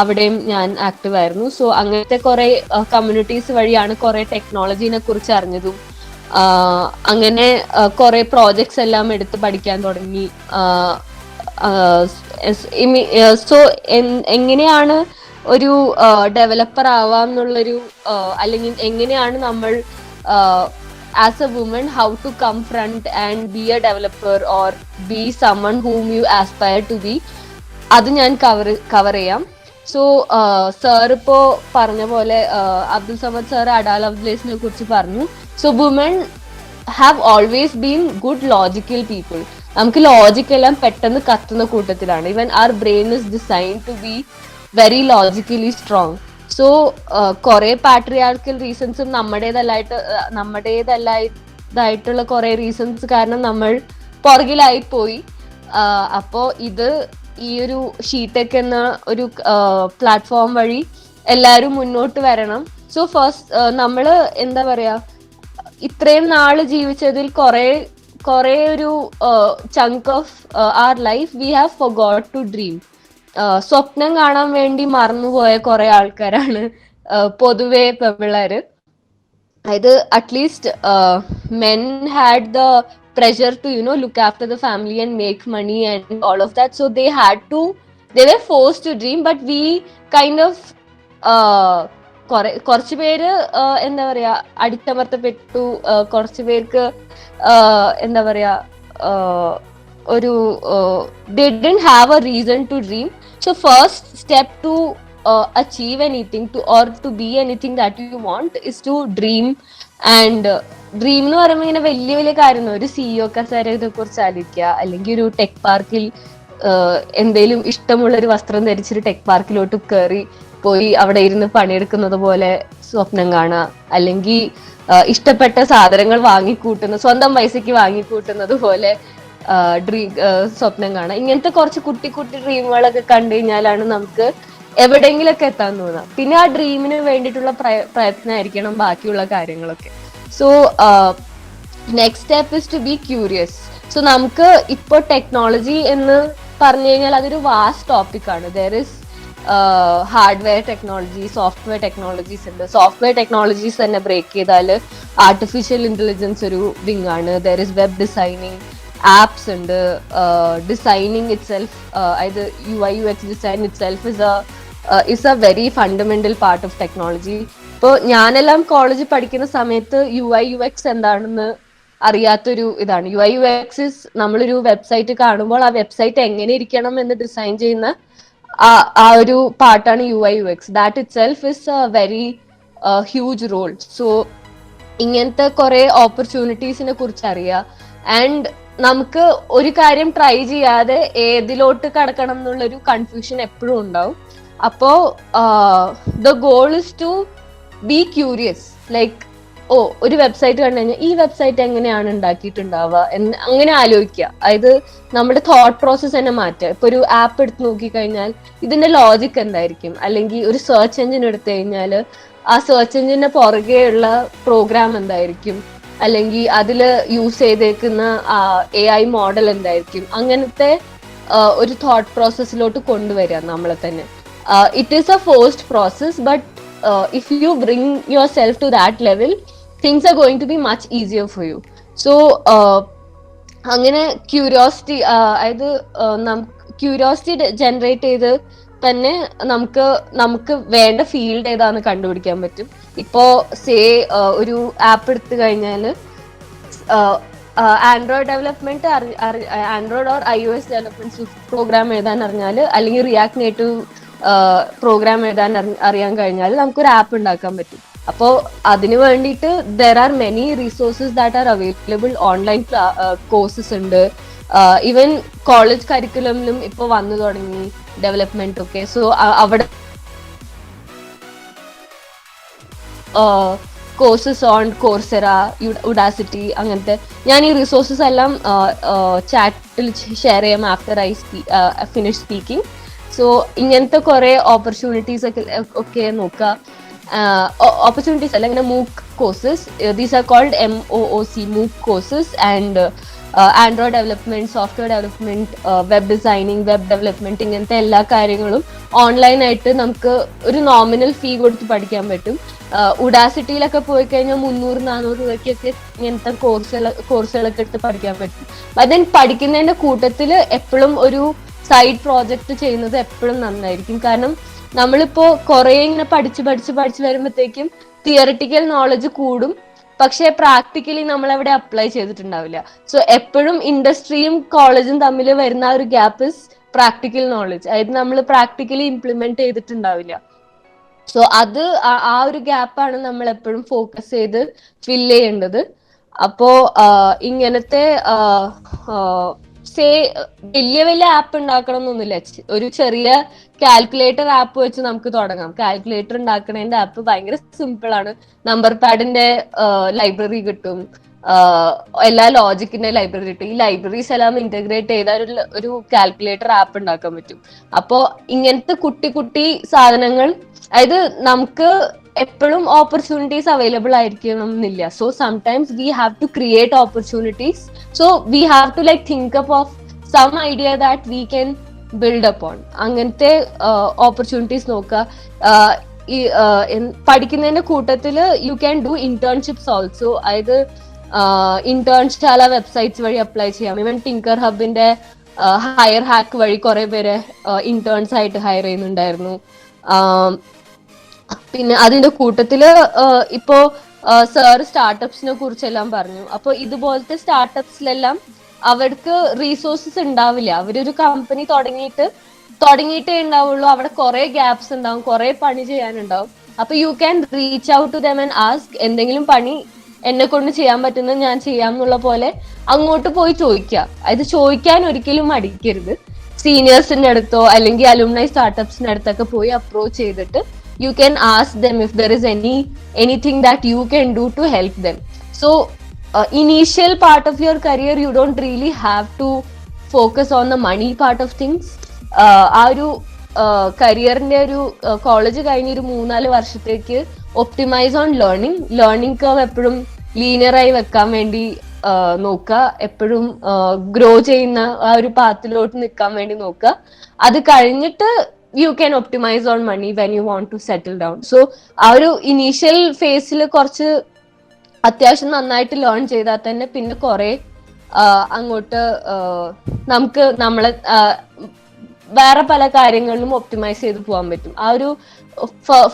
അവിടെയും ഞാൻ ആക്റ്റീവ് ആയിരുന്നു. സോ അങ്ങനത്തെ കുറെ കമ്മ്യൂണിറ്റീസ് വഴിയാണ് കുറെ ടെക്നോളജീനെ കുറിച്ച് അറിഞ്ഞതും അങ്ങനെ കുറെ പ്രോജക്ട്സ് എല്ലാം എടുത്ത് പഠിക്കാൻ തുടങ്ങി. സോ എങ്ങനെയാണ് ഒരു ഡെവലപ്പർ ആവാം എന്നുള്ളൊരു, അല്ലെങ്കിൽ എങ്ങനെയാണ് നമ്മൾ as a woman how to come front and be a developer or be someone whom you aspire to be, അത് ഞാൻ കവർ ചെയ്യാം. സോ സാർ ഇപ്പോ പറഞ്ഞ പോലെ അബ്ദുൽ സമദ് സാർ അഡാൽ അവ്ലേസിനെ കുറിച്ച് പറഞ്ഞു. So women have always been good logical people. നമുക്ക് ലോജിക് എല്ലാം പെട്ടെന്ന് കത്തുന്ന കൂട്ടത്തിലാണ്. Even our brain is designed to be very logically strong. So കുറെ പാട്രിയാർക്കൽ റീസൺസും നമ്മുടേതല്ലായിട്ടുള്ള കുറെ റീസൺസ് കാരണം നമ്മൾ പുറകിലായി പോയി. അപ്പോ ഈ ഒരു ഷീടെക് എന്ന ഒരു പ്ലാറ്റ്ഫോം വഴി എല്ലാവരും മുന്നോട്ട് വരണം. സോ ഫസ്റ്റ് നമ്മള് എന്താ പറയാ, ഇത്രയും നാള് ജീവിച്ചതിൽ കുറെ ഒരു chunk of our life we have forgot to dream. സ്വപ്നം കാണാൻ വേണ്ടി മറന്നുപോയ കുറെ ആൾക്കാരാണ് പൊതുവെ പെമ്പിള്ളേര്. അതായത് at least men had the pressure to look after the family and make money and all of that, so they were forced to dream, but we kind of കുറച്ചു പേര് എന്താ പറയാ അടിച്ചമർത്തപ്പെട്ടു. കുറച്ചു പേർക്ക് എന്താ പറയാ ഒരു they didn't have a reason to dream. So first step to achieve anything to be anything that you want is to dream. And dream എന്ന് പറയുമ്പോൾ ഇങ്ങനെ വലിയ വലിയ കാര്യങ്ങൾ, ഒരു CEO കസേരയെ കുറിച്ച് ആലോചിക്കുക, അല്ലെങ്കിൽ ഒരു ടെക് പാർക്കിൽ എന്തെങ്കിലും ഇഷ്ടമുള്ള ഒരു വസ്ത്രം ധരിച്ചൊരു ടെക് പാർക്കിലോട്ട് കയറി പോയി അവിടെ ഇരുന്ന് പണിയെടുക്കുന്നത് പോലെ സ്വപ്നം കാണുക, അല്ലെങ്കിൽ ഇഷ്ടപ്പെട്ട സാധനങ്ങൾ സ്വന്തം പൈസക്ക് വാങ്ങിക്കൂട്ടുന്നത് പോലെ സ്വപ്നം കാണാം. ഇങ്ങനത്തെ കുറച്ച് കുട്ടി ഡ്രീമുകളൊക്കെ കണ്ടു കഴിഞ്ഞാലാണ് നമുക്ക് എവിടെയെങ്കിലൊക്കെ എത്താൻ തോന്നുക. പിന്നെ ആ ഡ്രീമിന് വേണ്ടിയിട്ടുള്ള പ്രയത്നമായിരിക്കണം ബാക്കിയുള്ള കാര്യങ്ങളൊക്കെ. So next step is to be curious. So നമുക്ക് ഇപ്പോൾ ടെക്നോളജി എന്ന് പറഞ്ഞു കഴിഞ്ഞാൽ അതൊരു വാസ്റ്റ് ടോപ്പിക്കാണ്. There is hardware technology, software technologies ഉണ്ട്. സോഫ്റ്റ്വെയർ ടെക്നോളജീസ് തന്നെ ബ്രേക്ക് ചെയ്താൽ ആർട്ടിഫിഷ്യൽ ഇന്റലിജൻസ് ഒരു വിങ് ആണ്. There is web designing, apps ഉണ്ട്, ഡിസൈനിങ് ഇറ്റ് സെൽഫ്, അതായത് UI/UX design itself is a very fundamental part of technology. ഇപ്പോൾ ഞാനെല്ലാം കോളേജിൽ പഠിക്കുന്ന സമയത്ത് UI/UX എന്താണെന്ന് അറിയാത്തൊരു ഇതാണ്. UI/UX നമ്മളൊരു വെബ്സൈറ്റ് കാണുമ്പോൾ ആ വെബ്സൈറ്റ് എങ്ങനെ ഇരിക്കണം എന്ന് ഡിസൈൻ ചെയ്യുന്ന ആ ഒരു പാർട്ടാണ് UI/UX. That itself is a very huge role. So ഇങ്ങനത്തെ കുറെ ഓപ്പർച്യൂണിറ്റീസിനെ കുറിച്ച് അറിയാം. ആൻഡ് നമുക്ക് ഒരു കാര്യം ട്രൈ ചെയ്യാതെ ഏതിലോട്ട് കടക്കണം എന്നുള്ളൊരു കൺഫ്യൂഷൻ എപ്പോഴും ഉണ്ടാവും. അപ്പോ the goal is to be curious. Like ഒരു വെബ്സൈറ്റ് കണ്ടു കഴിഞ്ഞാൽ ഈ വെബ്സൈറ്റ് എങ്ങനെയാണ് ഉണ്ടാക്കിയിട്ടുണ്ടാവുക എന്ന് അങ്ങനെ ആലോചിക്കുക. അതായത് നമ്മുടെ തോട്ട് പ്രോസസ് തന്നെ മാറ്റുക. ഇപ്പൊ ഒരു ആപ്പ് എടുത്ത് നോക്കിക്കഴിഞ്ഞാൽ ഇതിന്റെ ലോജിക് എന്തായിരിക്കും, അല്ലെങ്കിൽ ഒരു സെർച്ച് എഞ്ചിൻ എടുത്തു കഴിഞ്ഞാൽ ആ സെർച്ച് എഞ്ചിന്റെ പുറകെയുള്ള പ്രോഗ്രാം എന്തായിരിക്കും, അല്ലെങ്കിൽ അതിൽ യൂസ് ചെയ്തേക്കുന്ന AI മോഡൽ എന്തായിരിക്കും, അങ്ങനത്തെ ഒരു തോട്ട് പ്രോസസ്സിലോട്ട് കൊണ്ടുവരിക നമ്മളെ തന്നെ. It is A forced process, but if you bring yourself to that level, things are going to be much easier for you. So അങ്ങനെ ക്യൂരിയോസിറ്റി, അതായത് ക്യൂരിയോസിറ്റി ജനറേറ്റ് ചെയ്ത് തന്നെ നമുക്ക് വേണ്ട ഫീൽഡ് ഏതാന്ന് കണ്ടുപിടിക്കാൻ പറ്റും. ഇപ്പോ ഒരു ആപ്പ് എടുത്തു കഴിഞ്ഞാൽ Android development, Android or iOS development program എഴുതാൻ അറിഞ്ഞാൽ, അല്ലെങ്കിൽ റിയാക്ട് നേറ്റീവ് പ്രോഗ്രാം എഴുതാൻ അറിയാൻ കഴിഞ്ഞാൽ നമുക്കൊരു ആപ്പ് ഉണ്ടാക്കാൻ പറ്റും. അപ്പോൾ അതിന് വേണ്ടിയിട്ട് there are many resources that are available. Online courses ഉണ്ട്, ഈവൻ കോളേജ് കരിക്കുലമിലും ഇപ്പൊ വന്നു തുടങ്ങി ഡെവലപ്മെന്റ് ഒക്കെ. സോ അവിടെ കോഴ്സസ് ഓൺ കോഴ്സെറ, ഉഡാസിറ്റി, അങ്ങനത്തെ. ഞാൻ ഈ റിസോഴ്സസ് എല്ലാം ചാറ്റിൽ ഷെയർ ചെയ്യാം after I finish speaking. So ഇങ്ങനത്തെ കുറെ ഓപ്പർച്യൂണിറ്റീസ് ഒക്കെ നോക്കുക. ഓപ്പർച്യൂണിറ്റീസ് അല്ല, ഇങ്ങനെ MOOC courses, these are called MOOC, MOOC courses. And Android development, software development, web designing, web development, ഇങ്ങനത്തെ എല്ലാ കാര്യങ്ങളും ഓൺലൈനായിട്ട് നമുക്ക് ഒരു നോമിനൽ ഫീ കൊടുത്ത് പഠിക്കാൻ പറ്റും. ഉഡാസിറ്റിയിലൊക്കെ പോയി കഴിഞ്ഞാൽ 300-400 രൂപയ്ക്കൊക്കെ ഇങ്ങനത്തെ കോഴ്സുകളൊക്കെ എടുത്ത് പഠിക്കാൻ പറ്റും. അതൻ പഠിക്കുന്നതിന്റെ കൂട്ടത്തിൽ എപ്പോഴും ഒരു സൈഡ് പ്രോജക്റ്റ് ചെയ്യുന്നത് എപ്പോഴും നന്നായിരിക്കും. കാരണം നമ്മളിപ്പോ കുറെ ഇങ്ങനെ പഠിച്ച് വരുമ്പോഴത്തേക്കും തിയറിറ്റിക്കൽ നോളജ് കൂടും, പക്ഷെ പ്രാക്ടിക്കലി നമ്മൾ അവിടെ അപ്ലൈ ചെയ്തിട്ടുണ്ടാവില്ല. സോ എപ്പോഴും ഇൻഡസ്ട്രിയും കോളേജും തമ്മിൽ വരുന്ന ഒരു ഗ്യാപ്പ് ഇസ് പ്രാക്ടിക്കൽ നോളജ്. അതായത് നമ്മൾ പ്രാക്ടിക്കലി ഇംപ്ലിമെന്റ് ചെയ്തിട്ടുണ്ടാവില്ല. സോ അത് ആ ഒരു ഗ്യാപ്പാണ് നമ്മൾ എപ്പോഴും ഫോക്കസ് ചെയ്ത് ഫില്ല് ചെയ്യേണ്ടത്. അപ്പോ ഇങ്ങനത്തെ വലിയ ആപ്പ് ഉണ്ടാക്കണം എന്നൊന്നുമില്ല. ഒരു ചെറിയ കാൽക്കുലേറ്റർ ആപ്പ് വെച്ച് നമുക്ക് തുടങ്ങാം. കാൽക്കുലേറ്റർ ഉണ്ടാക്കണതിന്റെ ആപ്പ് ഭയങ്കര സിമ്പിൾ ആണ്. നമ്പർ പാഡിന്റെ ലൈബ്രറി കിട്ടും, എല്ലാ ലോജിക്കിന്റെ ലൈബ്രറി കിട്ടും. ഈ ലൈബ്രറീസ് എല്ലാം ഇന്റഗ്രേറ്റ് ചെയ്താൽ ഒരു കാൽക്കുലേറ്റർ ആപ്പ് ഉണ്ടാക്കാൻ പറ്റും. അപ്പോ ഇങ്ങനത്തെ കുട്ടി സാധനങ്ങൾ, അതായത് നമുക്ക് എപ്പോഴും ഓപ്പർച്യൂണിറ്റീസ് അവൈലബിൾ ആയിരിക്കണം എന്നില്ല. So sometimes we have to create opportunities. So we have to think up of some idea that we can build upon. അങ്ങനത്തെ ഓപ്പർച്യൂണിറ്റീസ് നോക്കുക. പഠിക്കുന്നതിന്റെ കൂട്ടത്തിൽ you can do internships also. അതായത് ഇന്റേൺശാല വെബ്സൈറ്റ്സ് വഴി അപ്ലൈ ചെയ്യാം. Even tinker ഹബിന്റെ hire hack വഴി കുറെ പേരെ ഇന്റേൺസ് ആയിട്ട് ഹയർ ചെയ്യുന്നുണ്ടായിരുന്നു. പിന്നെ അതിന്റെ കൂട്ടത്തില് ഇപ്പോ സാർ സ്റ്റാർട്ടപ്സിനെ കുറിച്ചെല്ലാം പറഞ്ഞു. അപ്പൊ ഇതുപോലത്തെ സ്റ്റാർട്ടപ്സിലെല്ലാം അവർക്ക് റീസോഴ്സസ് ഉണ്ടാവില്ല. അവരൊരു കമ്പനി തുടങ്ങിയിട്ടേ ഉണ്ടാവുള്ളൂ. അവിടെ കുറെ ഗ്യാപ്സ് ഉണ്ടാവും, കുറെ പണി ചെയ്യാനുണ്ടാവും. അപ്പൊ you can reach out to them and ask, എന്തെങ്കിലും പണി എന്നെ കൊണ്ട് ചെയ്യാൻ പറ്റുന്നത് ഞാൻ ചെയ്യാം എന്നുള്ള പോലെ അങ്ങോട്ട് പോയി ചോദിക്കുക. അത് ചോദിക്കാൻ ഒരിക്കലും മടിക്കരുത്. സീനിയേഴ്സിന്റെ അടുത്തോ അല്ലെങ്കിൽ അലുമിനി സ്റ്റാർട്ടപ്സിന്റെ അടുത്തൊക്കെ പോയി അപ്രോച്ച് ചെയ്തിട്ട് you can ask them if there is anything that you can do to help them. So initial part of your career you don't really have to focus on the money part of things. ആ ഒരു കരിയറിന്റെ ഒരു college കഴിഞ്ഞ ഒരു 3-4 വർഷത്തേക്ക് optimise on learning curve എപ്പോഴും ലീനിയറായി വെക്കാൻ വേണ്ടി നോക്കുക. എപ്പോഴും ഗ്രോ ചെയ്യുന്ന ആ ഒരു പാത്തിലോട്ട് നിൽക്കാൻ വേണ്ടി നോക്കുക. അത് കഴിഞ്ഞിട്ട് you can optimize on money when you want to settle down. So ആ ഒരു ഇനീഷ്യൽ ഫേസിൽ കുറച്ച് അത്യാവശ്യം നന്നായിട്ട് ലേൺ ചെയ്താൽ തന്നെ പിന്നെ കുറെ അങ്ങോട്ട് നമുക്ക് നമ്മളെ വേറെ പല കാര്യങ്ങളിലും ഒപ്റ്റിമൈസ് ചെയ്ത് പോകാൻ പറ്റും. ആ ഒരു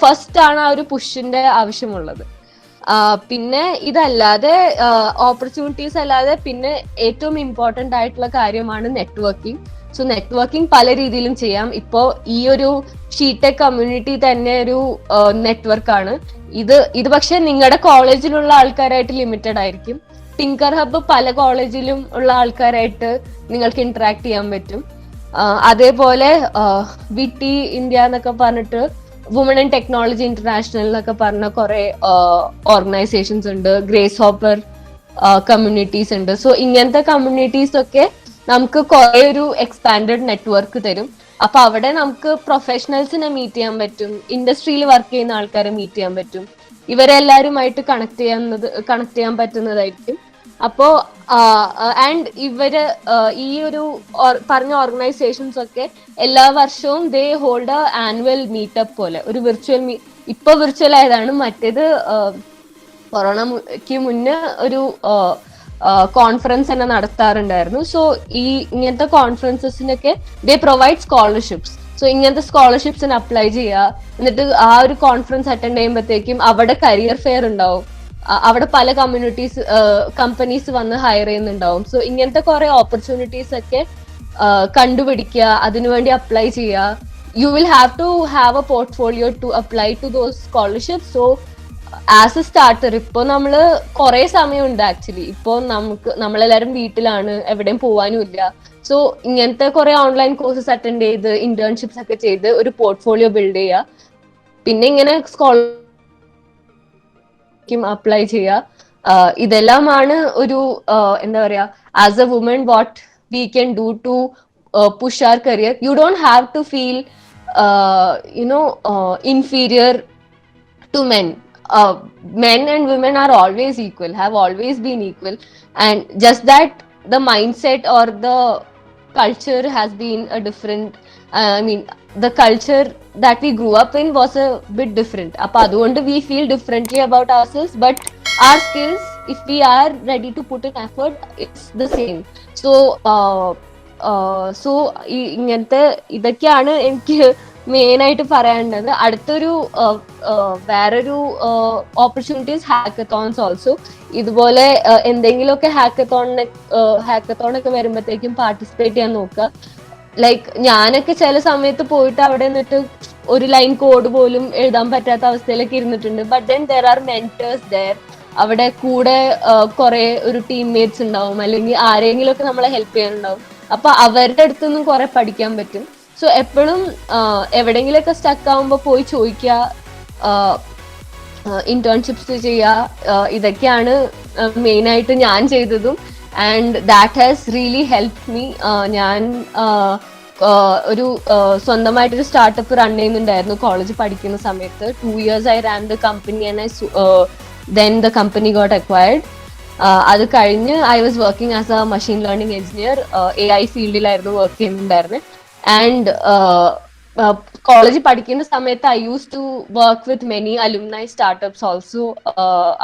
ഫസ്റ്റ് ആണ് ആ ഒരു പുഷിന്റെ ആവശ്യമുള്ളത്. പിന്നെ ഇതല്ലാതെ ഓപ്പർച്യൂണിറ്റീസ് അല്ലാതെ പിന്നെ ഏറ്റവും ഇമ്പോർട്ടന്റ് ആയിട്ടുള്ള കാര്യമാണ് നെറ്റ്വർക്കിംഗ്. സോ നെറ്റ്വർക്കിംഗ് പല രീതിയിലും ചെയ്യാം. ഇപ്പോ ഈ ഒരു ഷീടെക് കമ്മ്യൂണിറ്റി തന്നെ ഒരു നെറ്റ്വർക്കാണ്. ഇത് പക്ഷെ നിങ്ങളുടെ കോളേജിലുള്ള ആൾക്കാരായിട്ട് ലിമിറ്റഡ് ആയിരിക്കും. ടിങ്കർ ഹബ്ബ് പല കോളേജിലും ഉള്ള ആൾക്കാരായിട്ട് നിങ്ങൾക്ക് ഇന്ററാക്ട് ചെയ്യാൻ പറ്റും. അതേപോലെ വിടി ഇന്ത്യ എന്നൊക്കെ പറഞ്ഞിട്ട് വുമൺ ഇൻ ടെക്നോളജി ഇന്റർനാഷണൽ എന്നൊക്കെ പറഞ്ഞ കുറെ ഓർഗനൈസേഷൻസ് ഉണ്ട്. ഗ്രേസ് ഹോപ്പർ കമ്മ്യൂണിറ്റീസ് ഉണ്ട്. സോ ഇങ്ങനത്തെ കമ്മ്യൂണിറ്റീസ് ഒക്കെ നമുക്ക് കുറെ ഒരു എക്സ്പാൻഡഡ് നെറ്റ്വർക്ക് തരും. അപ്പൊ അവിടെ നമുക്ക് പ്രൊഫഷണൽസിനെ മീറ്റ് ചെയ്യാൻ പറ്റും, ഇൻഡസ്ട്രിയിൽ വർക്ക് ചെയ്യുന്ന ആൾക്കാരെ മീറ്റ് ചെയ്യാൻ പറ്റും, ഇവരെല്ലാരുമായിട്ട് കണക്ട് ചെയ്യാൻ പറ്റുന്നതായിരിക്കും. അപ്പോ ആൻഡ് ഇവര് ഈ ഒരു പറഞ്ഞ ഓർഗനൈസേഷൻസ് ഒക്കെ എല്ലാ വർഷവും ദേ ഹോൾഡ് ആനുവൽ മീറ്റപ്പ് പോലെ ഒരു വിർച്വൽ ഇപ്പൊ വിർച്വൽ ആയതാണ്. മറ്റേത് കൊറോണയ്ക്ക് മുന്നേ ഒരു കോൺഫറൻസ് തന്നെ നടത്താറുണ്ടായിരുന്നു. സോ ഇങ്ങനത്തെ കോൺഫറൻസസിനൊക്കെ ദേ പ്രൊവൈഡ് സ്കോളർഷിപ്സ്. സോ ഇങ്ങനത്തെ സ്കോളർഷിപ്സിന് അപ്ലൈ ചെയ്യുക. എന്നിട്ട് ആ ഒരു കോൺഫറൻസ് അറ്റൻഡ് ചെയ്യുമ്പോഴത്തേക്കും അവിടെ കരിയർ ഫെയർ ഉണ്ടാവും. അവിടെ പല കമ്പനീസ് വന്ന് ഹയർ ചെയ്യുന്നുണ്ടാവും. സോ ഇങ്ങനത്തെ കുറെ ഓപ്പർച്യൂണിറ്റീസ് ഒക്കെ കണ്ടുപിടിക്കുക, അതിനുവേണ്ടി അപ്ലൈ ചെയ്യുക. You will have to have a portfolio to apply to those scholarship. So as a starter ഇപ്പൊ നമ്മള് കുറെ സമയമുണ്ട് ആക്ച്വലി. ഇപ്പൊ നമ്മളെല്ലാരും വീട്ടിലാണ്, എവിടെയും പോവാനും ഇല്ല. സോ ഇങ്ങനത്തെ കുറെ ഓൺലൈൻ കോഴ്സസ് അറ്റൻഡ് ചെയ്ത് ഇന്റേൺഷിപ്സ് ഒക്കെ ചെയ്ത് ഒരു പോർട്ട്ഫോളിയോ ബിൽഡ് ചെയ്യുക. പിന്നെ ഇങ്ങനെ അപ്ലൈ ചെയ്യുക. ഇതെല്ലാമാണ് ഒരു എന്താ പറയാ, as a woman what we can do to push our career. You don't have to feel inferior to men. Men and women are always equal, have always been equal, and just that the mindset or the culture has been a different. The culture that we grew up in was a bit different. Appo adonde we feel differently about ourselves, but our skills, if we are ready to put in effort, it's the same. So ഇങ്ങനത്തെ ഇതൊക്കെയാണ് എനിക്ക് main ആയിട്ട് പറയാനുള്ളത്. അടുത്തൊരു വേറൊരു opportunities ഹാക്കത്തോൺസ് also. ഇതുപോലെ എന്തെങ്കിലുമൊക്കെ hackathon ഒക്കെ വരുമ്പോഴത്തേക്കും പാർട്ടിസിപ്പേറ്റ് ചെയ്യാൻ നോക്കുക. ലൈക്ക് ഞാനൊക്കെ ചില സമയത്ത് പോയിട്ട് അവിടെ നിന്നിട്ട് ഒരു ലൈൻ കോഡ് പോലും എഴുതാൻ പറ്റാത്ത അവസ്ഥയിലൊക്കെ ഇരുന്നിട്ടുണ്ട്. But then there are mentors there. അവിടെ കൂടെ കുറെ ഒരു ടീംമേറ്റ്സ് ഉണ്ടാവും, അല്ലെങ്കിൽ ആരെങ്കിലും ഒക്കെ നമ്മളെ ഹെൽപ്പ് ചെയ്യാനുണ്ടാവും. അപ്പൊ അവരുടെ അടുത്തുനിന്നും കുറെ പഠിക്കാൻ പറ്റും. സോ എപ്പോഴും എവിടെയെങ്കിലുമൊക്കെ സ്റ്റക്ക് ആവുമ്പോൾ പോയി ചോദിക്കുക, ഇന്റേൺഷിപ്സ് ചെയ്യുക. ഇതൊക്കെയാണ് മെയിൻ ആയിട്ട് ഞാൻ ചെയ്തതും. And that has really help me. ഞാൻ ഒരു സ്വന്തമായിട്ടൊരു സ്റ്റാർട്ടപ്പ് റൺ ചെയ്യുന്നുണ്ടായിരുന്നു കോളേജ് പഠിക്കുന്ന സമയത്ത്. 2 years I ran the company and then the company got acquired. അത് കഴിഞ്ഞ് I was working as a machine learning engineer. AI ഫീൽഡിലായിരുന്നു വർക്ക് ചെയ്യുന്നുണ്ടായിരുന്നത്. ആൻഡ് കോളേജിൽ പഠിക്കുന്ന സമയത്ത് I use to work with many alumni startups also.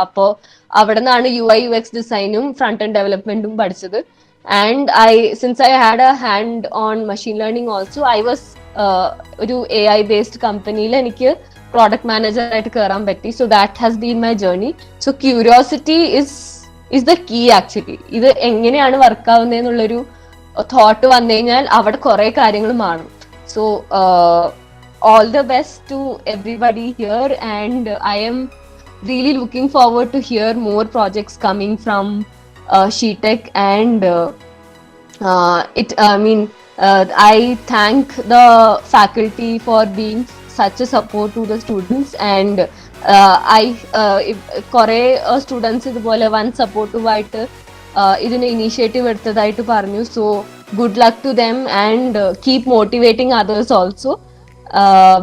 അപ്പോ അവിടെ നിന്നാണ് UI/UX ഡിസൈനും ഫ്രണ്ട് എൻഡ് ഡെവലപ്മെന്റും പഠിച്ചത്. And since I had a hand on machine learning also, I was ഒരു AI ബേസ്ഡ് കമ്പനിയിൽ എനിക്ക് പ്രോഡക്റ്റ് മാനേജർ ആയിട്ട് കയറാൻ പറ്റി. So that has been my journey. So curiosity is the key actually. ഇത് എങ്ങനെയാണ് വർക്ക് ആവുന്നതെന്നുള്ളൊരു തോട്ട് വന്നു കഴിഞ്ഞാൽ അവിടെ കുറെ കാര്യങ്ങൾ മാറും. So all the best to everybody here, and I am really looking forward to hear more projects coming from SheTech. And I thank the faculty for being such a support to the students. And കുറെ students ഇതുപോലെ one supportive ആയിട്ട് ഇതിന് initiative എടുത്തതായിട്ട് പറഞ്ഞു. So good luck to them and keep motivating others also.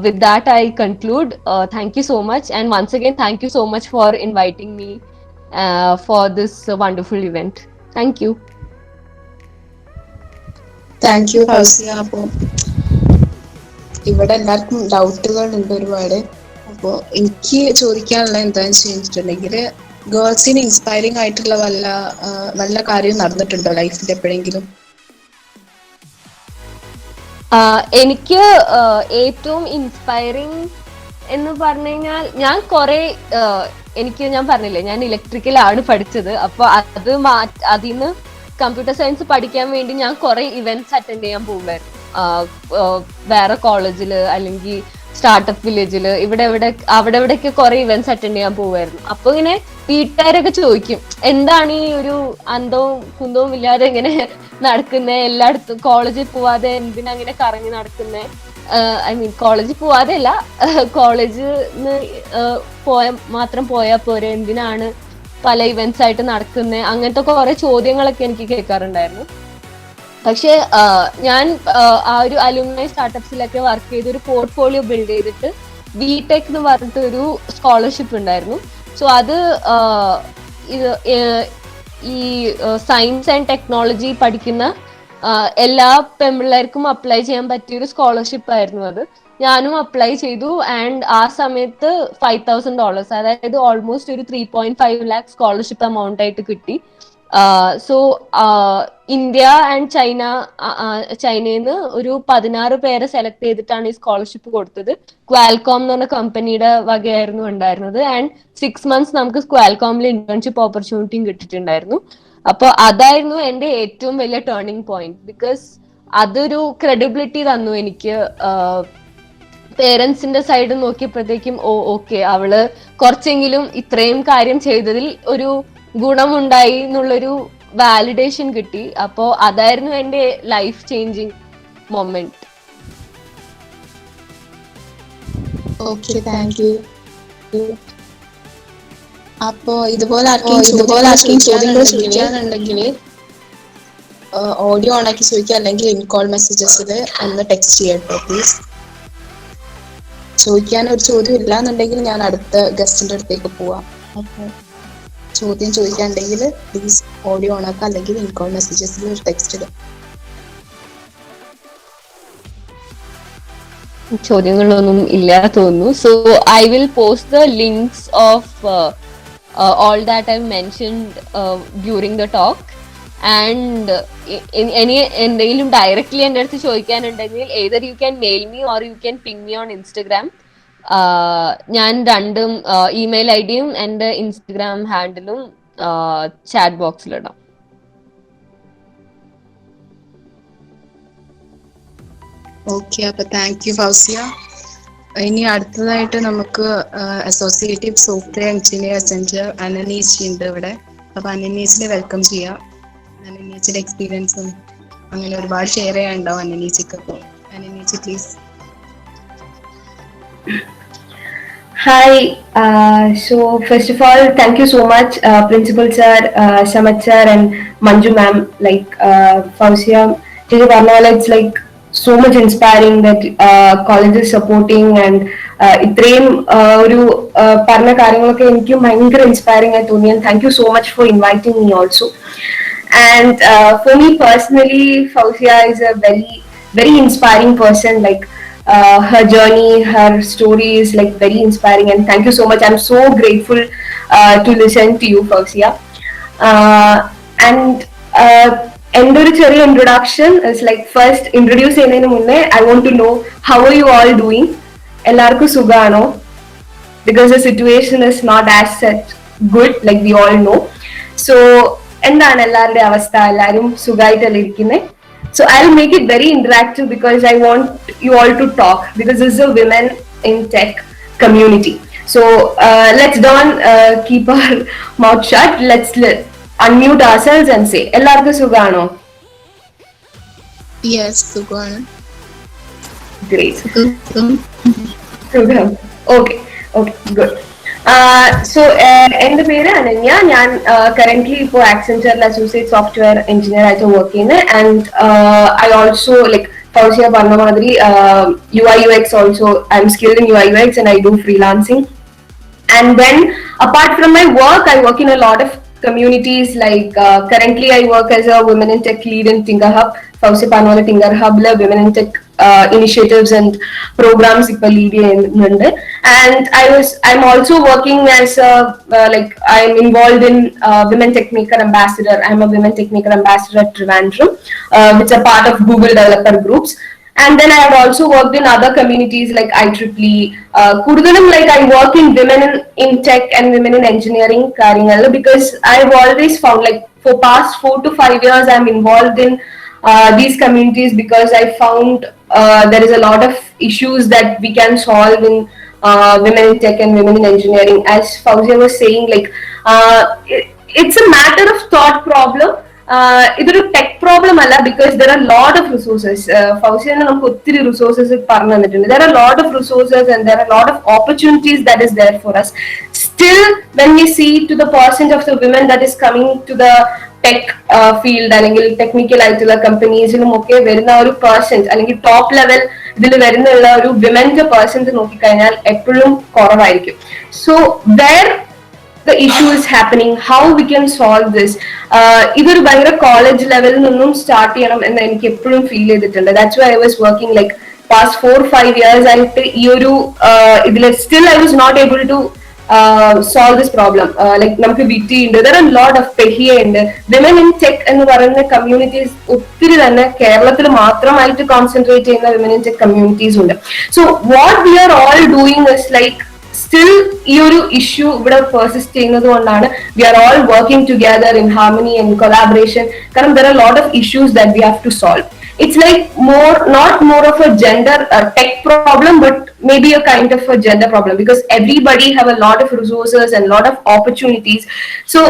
With that I conclude. Thank you so much, and once again thank you so much for inviting me for this wonderful event. Thank you. Thank you Fousiya. അപ്പോൾ ഇവിടെ എല്ലാവർക്കും ഡൗട്ടുകൾ ഉണ്ട് ഒരുപാട്. അപ്പോൾ എനിക്ക് ചോദിക്കാനുള്ള എന്താണെന്ന് വെച്ചിട്ടുണ്ടെങ്കിൽ ഗേൾസിന് ഇൻസ്പയറിംഗ് ആയിട്ടുള്ള വല്ല കാര്യവും നടന്നിട്ടുണ്ടോ ലൈഫിൽ എപ്പോഴെങ്കിലും? എനിക്ക് ഏറ്റവും ഇൻസ്പയറിംഗ് എന്ന് പറഞ്ഞു കഴിഞ്ഞാൽ ഞാൻ കുറെ ഞാൻ പറഞ്ഞില്ലേ ഞാൻ ഇലക്ട്രിക്കലാണ് പഠിച്ചത്. അപ്പൊ അതിന്ന് കമ്പ്യൂട്ടർ സയൻസ് പഠിക്കാൻ വേണ്ടി ഞാൻ കുറെ ഇവന്റ്സ് അറ്റൻഡ് ചെയ്യാൻ പോകുമായിരുന്നു. വേറെ കോളേജില് അല്ലെങ്കിൽ സ്റ്റാർട്ടപ്പ് വില്ലേജില് അവിടെ എവിടെയൊക്കെ കുറെ ഇവന്റ്സ് അറ്റൻഡ് ചെയ്യാൻ പോകുമായിരുന്നു. അപ്പൊ ഇങ്ങനെ വീട്ടുകാരൊക്കെ ചോദിക്കും, എന്താണ് ഈ ഒരു അന്തവും കുന്തവും ഇല്ലാതെ ഇങ്ങനെ നടക്കുന്നേ, എല്ലായിടത്തും കോളേജിൽ പോവാതെ എന്തിനാ അങ്ങനെ കറങ്ങി നടക്കുന്നേ, ഐ മീൻ കോളേജിൽ പോവാതെ അല്ല, കോളേജിൽ മാത്രം പോയാൽ പോരെ, എന്തിനാണ് പല ഇവന്റ്സ് ആയിട്ട് നടക്കുന്നത്, അങ്ങനത്തെ കുറെ ചോദ്യങ്ങളൊക്കെ എനിക്ക് കേൾക്കാറുണ്ടായിരുന്നു. പക്ഷെ ഞാൻ ആ ഒരു അലുമിനി സ്റ്റാർട്ടപ്സിലൊക്കെ വർക്ക് ചെയ്ത് ഒരു പോർട്ട്ഫോളിയോ ബിൽഡ് ചെയ്തിട്ട് വിടെക് എന്ന് പറഞ്ഞിട്ട് ഒരു സ്കോളർഷിപ്പ് ഉണ്ടായിരുന്നു. സോ അത് ഈ സയൻസ് ആൻഡ് ടെക്നോളജി പഠിക്കുന്ന എല്ലാ പെൺപിള്ളേർക്കും അപ്ലൈ ചെയ്യാൻ പറ്റിയ ഒരു സ്കോളർഷിപ്പ് ആയിരുന്നു അത്. ഞാനും അപ്ലൈ ചെയ്തു. ആൻഡ് ആ സമയത്ത് $5,000, അതായത് ഓൾമോസ്റ്റ് ഒരു 3.5 lakh സ്കോളർഷിപ്പ് എമൗണ്ട് ആയിട്ട് കിട്ടി. സോ ഇന്ത്യ ആൻഡ് ചൈനയിൽ നിന്ന് ഒരു 16 പേരെ സെലക്ട് ചെയ്തിട്ടാണ് ഈ സ്കോളർഷിപ്പ് കൊടുത്തത്. ക്വാൽകോം എന്ന് പറഞ്ഞ കമ്പനിയുടെ വകയായിരുന്നു ഉണ്ടായിരുന്നത്. ആൻഡ് 6 months നമുക്ക് ക്വാൽകോമിൽ ഇന്റേൺഷിപ്പ് ഓപ്പർച്യൂണിറ്റിയും കിട്ടിയിട്ടുണ്ടായിരുന്നു. അപ്പൊ അതായിരുന്നു എന്റെ ഏറ്റവും വലിയ ടേണിംഗ് പോയിന്റ്. ബിക്കോസ് അതൊരു ക്രെഡിബിലിറ്റി തന്നു എനിക്ക്. പേരൻസിന്റെ സൈഡ് നോക്കിയപ്പോഴത്തേക്കും ഓക്കെ, അവള് കുറച്ചെങ്കിലും ഇത്രയും കാര്യം ചെയ്തതിൽ ഒരു ഗുണമുണ്ടായി എന്നുള്ളൊരു വാലിഡേഷൻ കിട്ടി. അപ്പോ അതായിരുന്നു എന്റെ life changing moment. Okay, thank you. അപ്പോ ഇതുപോലെ ആർക്കെങ്കിലും ചോദ്യങ്ങൾ ചോദിക്കാനുണ്ടെങ്കിൽ ഓഡിയോ ഓൺ ആക്കി ചോദിക്കുക, അല്ലെങ്കിൽ ഇൻ കോൾ മെസ്സേജസിൽ ഒന്ന് ടെക്സ്റ്റ് ചെയ്യട്ടോ പ്ലീസ്. ചോദിക്കാൻ ഒരു ചോദ്യം ഇല്ല എന്നുണ്ടെങ്കിൽ ഞാൻ അടുത്ത ഗസ്റ്റിന്റെ അടുത്തേക്ക് പോവാം. അപ്പോൾ ചോദ്യം ചോദിക്കാനുണ്ടെങ്കിൽ പ്ലീസ് ഓഡിയോ ഓൺ ആക്കുക, അല്ലെങ്കിൽ ഇൻ കോൾ മെസ്സേജസിൽ ഒരു ടെക്സ്റ്റ് ഇടുക. ചോദ്യങ്ങളൊന്നും ഇല്ല തോന്നുന്നു. So I will post the links of all that I've mentioned during the talk. And എന്തെങ്കിലും ഡയറക്ട്ലി എൻ്റെ അടുത്ത് ചോദിക്കാനുണ്ടെങ്കിൽ either you can mail me or you can ping me on Instagram. ഞാൻ രണ്ടും email I ഡിയും എൻ്റെ ഇൻസ്റ്റഗ്രാം ഹാൻഡിലും chat ബോക്സിലിടാം. Okay, അപ്പൊ thank you Fousiya. ഇനി അടുത്തതായിട്ട് നമുക്ക് അസോസിയേറ്റീവ് സോഫ്റ്റ്വെയർ എഞ്ചിനീയർ സെന്റർ അനനീച്ചി ഉണ്ട് ഇവിടെ. അപ്പൊ അനനീച്ചിനെ വെൽക്കം ചെയ്യാം. അനനീച്ചിന്റെ എക്സ്പീരിയൻസും അങ്ങനെ ഒരുപാട് ഷെയർ ചെയ്യാനുണ്ടാവും അനനീച്ചിക്ക്. അപ്പോൾ അനനീച്ചി please. Hi, so first of all, thank you so much, Principal Sir, Samat Sir and Manju Ma'am. Like Fausia, it's like so much inspiring that college is supporting and ഇത്രയും ഒരു പറഞ്ഞ കാര്യങ്ങളൊക്കെ എനിക്ക് ഭയങ്കര ഇൻസ്പയറിംഗ് ആയി തോന്നി. Thank you so much for inviting me also. And for me personally, Fausia is a very, very inspiring person. Like her journey, her story is like very inspiring, and thank you so much. I'm so grateful to listen to you, Fausia. And എൻ്റെ ഒരു ചെറിയ introduction is like first introduce ചെയ്യുന്നതിന് മുന്നേ I want to know how are you all doing? എല്ലാവർക്കും സുഖാണോ? Because the situation is not as such good, like we all know. So എന്താണ് എല്ലാവരുടെ അവസ്ഥ? എല്ലാവരും സുഖമായിട്ടല്ലേ ഇരിക്കുന്നത്? So I'll make it very interactive because I want you all to talk, because this is a women in tech community. So let's don't keep our mouth shut. Let's unmute ourselves and say, എല്ലാവർക്കും സുഖാണോ? Yes, സുഖാണ്. Great. സുഖം. Okay, good. So എൻ്റെ പേര് അനന്യ. ഞാൻ currently ഇപ്പോൾ ആക്സെഞ്ചറിൽ associate software engineer ആയിട്ട് work ചെയ്യുന്നത്. And I also like Fousiya പറഞ്ഞ മാതിരി UI UX also I'm skilled in UI UX and I do freelancing. And then apart from my work, I work in a lot of communities like currently I work as a Women in Tech lead in Tinker Hub. Fauzi Panwala Tinker Hub la Women in Tech initiatives and programs ipo lead cheyyunnundu. And I'm also working as a like I'm involved in Women Techmaker Ambassador. I'm a Women Techmaker Ambassador at Trivandrum, which are part of Google developer groups. And then I have also worked in other communities like IEEE. Kudugalam, like I work in women in tech and women in engineering because I've always found like for past 4 to 5 years I'm involved in these communities because I found there is a lot of issues that we can solve in women in tech and women in engineering. As Fauzia was saying, like it's a matter of thought problem. ഇതൊരു tech problem അല്ല because there are a lot of resources. Fousiya നമുക്ക് ഒത്തിരി resources പറഞ്ഞു തന്നിട്ടുണ്ട്. There are a lot of resources and there are a lot of opportunities that is there for us. Still, when we see to the percent of the women that is coming to the tech field അല്ലെങ്കിൽ technical ആയിട്ടുള്ള കമ്പനീസിലും ഒക്കെ വരുന്ന ഒരു persons അല്ലെങ്കിൽ top level ഇതിൽ വരുന്നുള്ള ഒരു വിമന്റെ persons നോക്കിക്കഴിഞ്ഞാൽ എപ്പോഴും കുറവായിരിക്കും. So where the issue is happening, how we can solve this, idoru bayara college level ninnum start cheyanam enna enikku eppozhum feel cheyidittunde. That's why I was working like past 4-5 years and ee oru idile still I was not able to solve this problem. Like namukku VT ഉണ്ട്, there are a lot of PEHIA ഉണ്ട്, women in tech എന്ന് പറയുന്ന communities ഒത്തിരി തന്നെ കേരളത്തിൽ മാത്രമായിട്ട് concentrate ചെയ്യുന്ന women in tech communities ഉണ്ട്. So what we are all doing is like still ഈ ഒരു ഇഷ്യൂ ഇവിടെ പെർസിസ്റ്റ് ചെയ്യുന്നത് കൊണ്ടാണ് we are all working together in harmony and collaboration. കാരണം there are a lot of issues that we have to solve. It's like not more of a gender tech problem, but maybe a kind of a gender problem because everybody have a lot of resources and lot of opportunities. So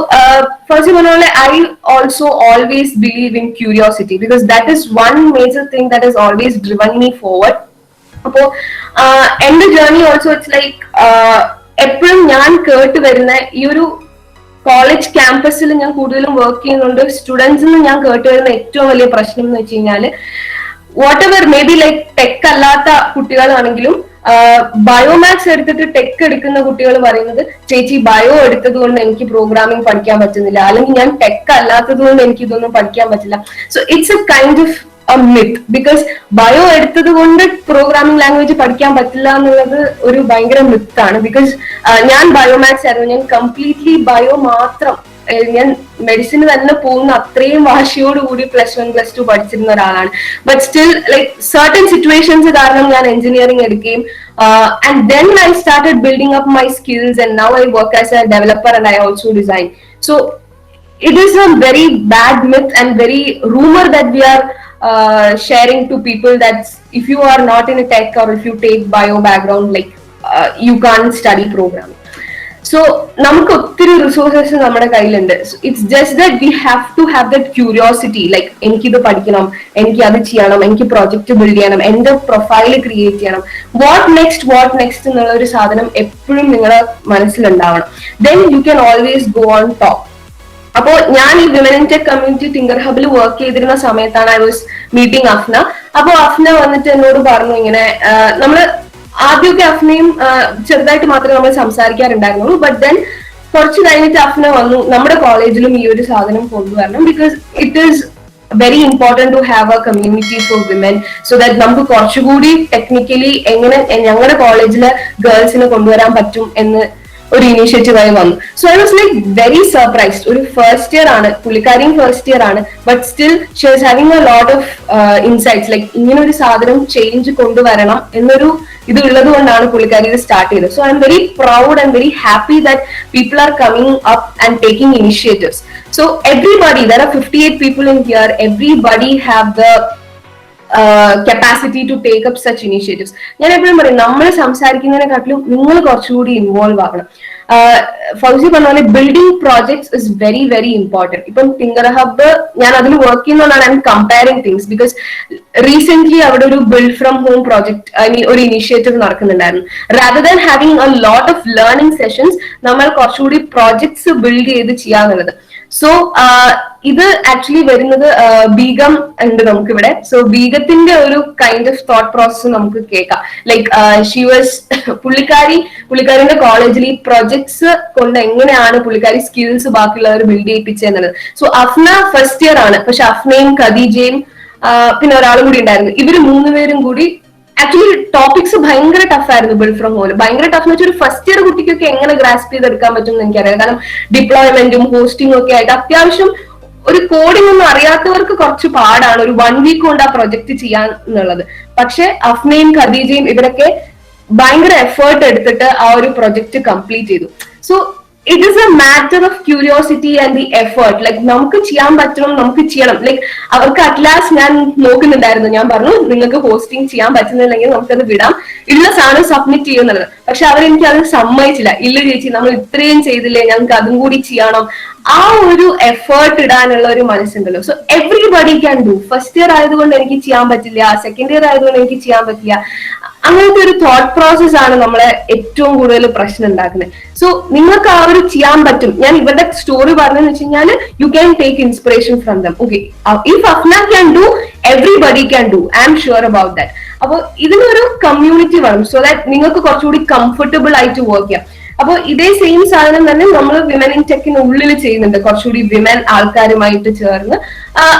first of all, I also always believe in curiosity because that is one major thing that has always driven me forward. അപ്പോൾ എന്റെ journey also it's like എപ്പോഴും ഞാൻ കേട്ട് വരുന്ന ഈ ഒരു college ക്യാമ്പസിൽ ഞാൻ കൂടുതലും വർക്ക് ചെയ്യുന്നുണ്ട്. സ്റ്റുഡൻസിൽ നിന്ന് ഞാൻ കേട്ട് വരുന്ന ഏറ്റവും വലിയ പ്രശ്നം എന്ന് വെച്ച് കഴിഞ്ഞാല് what ever may be like tech അല്ലാത്ത കുട്ടികളാണെങ്കിലും ബയോമാത്സ് എടുത്തിട്ട് ടെക് എടുക്കുന്ന കുട്ടികൾ പറയുന്നത് ചേച്ചി ബയോ എടുത്തത് കൊണ്ട് എനിക്ക് പ്രോഗ്രാമിംഗ് പഠിക്കാൻ പറ്റുന്നില്ല, അല്ലെങ്കിൽ ഞാൻ ടെക് അല്ലാത്തത് കൊണ്ട് എനിക്ക് ഇതൊന്നും പഠിക്കാൻ പറ്റില്ല. So it's A kind of a myth because bio എടുത്തത് കൊണ്ട് പ്രോഗ്രാമിംഗ് ലാംഗ്വേജ് പഠിക്കാൻ പറ്റില്ല എന്നുള്ളത് ഒരു ഭയങ്കര മിത്താണ്. ബിക്കോസ് ഞാൻ ബയോമാത്സ് ആയിരുന്നു, ഞാൻ കംപ്ലീറ്റ്ലി ബയോ മാത്രം, ഞാൻ മെഡിസിന് തന്നെ പോകുന്ന അത്രയും വാശിയോടുകൂടി +1 +2 പഠിച്ചിരുന്ന ഒരാളാണ്. But still like certain situations കാരണം ഞാൻ എഞ്ചിനീയറിംഗ് എടുക്കുകയും and then I started building up my skills and now I work as a developer and I also design. So it is a very bad myth and very rumor that we are sharing to people that if you are not in a tech or if you take bio background, like you can't study programming. So നമുക്ക് ഒത്തിരി resources നമ്മുടെ കയ്യിലുണ്ട്. It's just that we have to have that curiosity, like എനിക്കിത് പഠിക്കണം, എനിക്ക് അത് ചെയ്യണം, എനിക്ക് പ്രോജക്റ്റ് ബിൽഡ് ചെയ്യണം, എന്റെ പ്രൊഫൈൽ ക്രിയേറ്റ് ചെയ്യണം, വാട്ട് നെക്സ്റ്റ് എന്നുള്ള ഒരു സാധനം എപ്പോഴും നിങ്ങളുടെ മനസ്സിലുണ്ടാവണം. Then you can always go on top. അപ്പോ ഞാൻ ഈ women in tech community tinker ഹബിൽ വർക്ക് ചെയ്തിരുന്ന സമയത്താണ് ഐ വാസ് മീറ്റിംഗ് അഫ്ന. അപ്പൊ അഫ്ന വന്നിട്ട് എന്നോട് പറഞ്ഞു ഇങ്ങനെ, നമ്മള് ആദ്യമൊക്കെ അഫ്നയും ചെറുതായിട്ട് മാത്രമേ നമ്മൾ സംസാരിക്കാറുണ്ടായിരുന്നുള്ളൂ. ബട്ട് ദെൻ കുറച്ച് കഴിഞ്ഞിട്ട് അഫ്ന വന്നു, നമ്മുടെ കോളേജിലും ഈ ഒരു സാധനം കൊണ്ടുവരണം because it is very important to have a community for women so that നമുക്ക് കുറച്ചുകൂടി ടെക്നിക്കലി എങ്ങനെ ഞങ്ങളുടെ കോളേജില് ഗേൾസിനെ കൊണ്ടുവരാൻ പറ്റും എന്ന് ഒരു ഇനീഷ്യേറ്റീവ് ആയി വന്നു. So I was like very surprised. ഒരു ഫസ്റ്റ് ഇയർ ആണ്, പുള്ളിക്കാരിയും ഫസ്റ്റ് ഇയർ ആണ്, but still she was having a lot of insights, like ഇങ്ങനെ ഒരു സാധനം ചേഞ്ച് കൊണ്ടുവരണം എന്നൊരു ഇത് ഉള്ളത് കൊണ്ടാണ് പുള്ളിക്കാരി ഇത് സ്റ്റാർട്ട് ചെയ്തത്. So I am very proud and very happy that people are coming up and taking initiatives. So everybody, there are 58 people in here, everybody have the capacity to take up such initiatives. ഞാൻ എപ്പോഴും പറയും, നമ്മൾ സംസാരിക്കുന്നതിനെക്കാട്ടിലും നിങ്ങൾ കുറച്ചുകൂടി involve ആകണം. ഫൗസി പറഞ്ഞ പോലെ building projects is very very important. ഇപ്പം ടിങ്കർ ഹബ്ബ് ഞാൻ അതിൽ വർക്ക് ചെയ്യുന്നതുകൊണ്ടാണ് I am comparing things because recent അവിടെ ഒരു build from home project, I mean ഒരു ഇനിഷ്യേറ്റീവ് നടക്കുന്നുണ്ടായിരുന്നു. Rather than having a lot of learning sessions, നമ്മൾ കുറച്ചുകൂടി പ്രോജക്ട്സ് ബിൽഡ് ചെയ്ത് ചെയ്യാന്നുള്ളത്. സോ ഇത് ആക്ച്വലി വരുന്നത് ബീഗം ഉണ്ട് നമുക്കിവിടെ. സോ ബീഗത്തിന്റെ ഒരു കൈൻഡ് ഓഫ് തോട്ട് പ്രോസസ് നമുക്ക് കേൾക്കാം. ലൈക്ക് ഷി വാസ് പുള്ളിക്കാരിന്റെ കോളേജിൽ ഈ പ്രൊജക്ട്സ് കൊണ്ട് എങ്ങനെയാണ് പുള്ളിക്കാരി സ്കിൽസ് ബാക്കിയുള്ളവർ ബിൽഡ് ചെയ്യിപ്പിച്ചെന്നുള്ളത്. സോ അഫ്ന ഫസ്റ്റ് ഇയർ ആണ്, പക്ഷെ അഫ്നയും ഖദീജയും പിന്നെ ഒരാളും കൂടി ഉണ്ടായിരുന്നു. ഇവര് മൂന്നുപേരും കൂടി ആക്ച്വലി ടോപ്പിക്സ് ഭയങ്കര ടഫ് ആയിരുന്നു. ബിൽഡ് ഫ്രം ഹോം ഭയങ്കര ടഫ് എന്ന് വെച്ചാൽ ഒരു ഫസ്റ്റ് ഇയർ കുട്ടിക്കൊക്കെ എങ്ങനെ ഗ്രാസ്പ് ചെയ്തെടുക്കാൻ പറ്റും എന്ന് എനിക്കറിയാം. കാരണം ഡിപ്ലോയ്മെന്റും ഹോസ്റ്റിംഗും ഒക്കെ ആയിട്ട് അത്യാവശ്യം ഒരു കോഡിംഗ് ഒന്നും അറിയാത്തവർക്ക് കുറച്ച് പാടാണ് ഒരു 1 വീക്ക് കൊണ്ട് ആ പ്രൊജക്ട് ചെയ്യാൻ എന്നുള്ളത്. പക്ഷെ അഫ്നയും ഖദീജയും ഇവരൊക്കെ ഭയങ്കര എഫേർട്ട് എടുത്തിട്ട് ആ ഒരു പ്രൊജക്ട് കംപ്ലീറ്റ് ചെയ്തു. So it is A matter of curiosity and the effort. Like നമുക്ക് ചെയ്യാൻ പറ്റണം, നമുക്ക് ചെയ്യണം. ലൈക്ക് അവർക്ക് അറ്റ്ലാസ്റ്റ് ഞാൻ നോക്കുന്നുണ്ടായിരുന്നു, ഞാൻ പറഞ്ഞു നിങ്ങൾക്ക് ഹോസ്റ്റിംഗ് ചെയ്യാൻ പറ്റുന്നില്ലെങ്കിൽ നമുക്കത് വിടാം, ഉള്ള സാധനം സബ്മിറ്റ് ചെയ്യുന്നുള്ളത്. പക്ഷെ അവരെനിക്ക് അത് സമ്മതിച്ചില്ല. ഇല്ല ചേച്ചി, നമ്മൾ ഇത്രയും ചെയ്തില്ലേ, ഞങ്ങൾക്ക് അതും കൂടി ചെയ്യണം. ആ ഒരു എഫേർട്ട് ഇടാനുള്ള ഒരു മനസ്സുണ്ടല്ലോ. So everybody can do. First year ആയതുകൊണ്ട് എനിക്ക് ചെയ്യാൻ പറ്റില്ല, സെക്കൻഡ് ഇയർ ആയതുകൊണ്ട് എനിക്ക് ചെയ്യാൻ പറ്റില്ല, അങ്ങനത്തെ ഒരു തോട്ട് പ്രോസസ് ആണ് നമ്മളെ ഏറ്റവും കൂടുതൽ പ്രശ്നം ഉണ്ടാക്കുന്നത്. സോ നിങ്ങൾക്ക് ആ ഒരു ചെയ്യാൻ പറ്റും. ഞാൻ ഇവരുടെ സ്റ്റോറി പറഞ്ഞതെന്ന് വെച്ച് കഴിഞ്ഞാൽ U can take inspiration from them. Okay, if Afna can do, everybody can do. I am sure about that. അപ്പോൾ ഇതിനൊരു കമ്മ്യൂണിറ്റി വേണം, സോ ദാറ്റ് നിങ്ങൾക്ക് കുറച്ചുകൂടി കംഫർട്ടബിൾ ആയിട്ട് വർക്ക് ചെയ്യാം. അപ്പോൾ ഇതേ സെയിം സാധനം തന്നെ നമ്മൾ വിമൻ ഇൻ ടെക്കിന് ഉള്ളിൽ ചെയ്യുന്നുണ്ട്. കുറച്ചുകൂടി വിമൻ ആൾക്കാരുമായിട്ട് ചേർന്ന്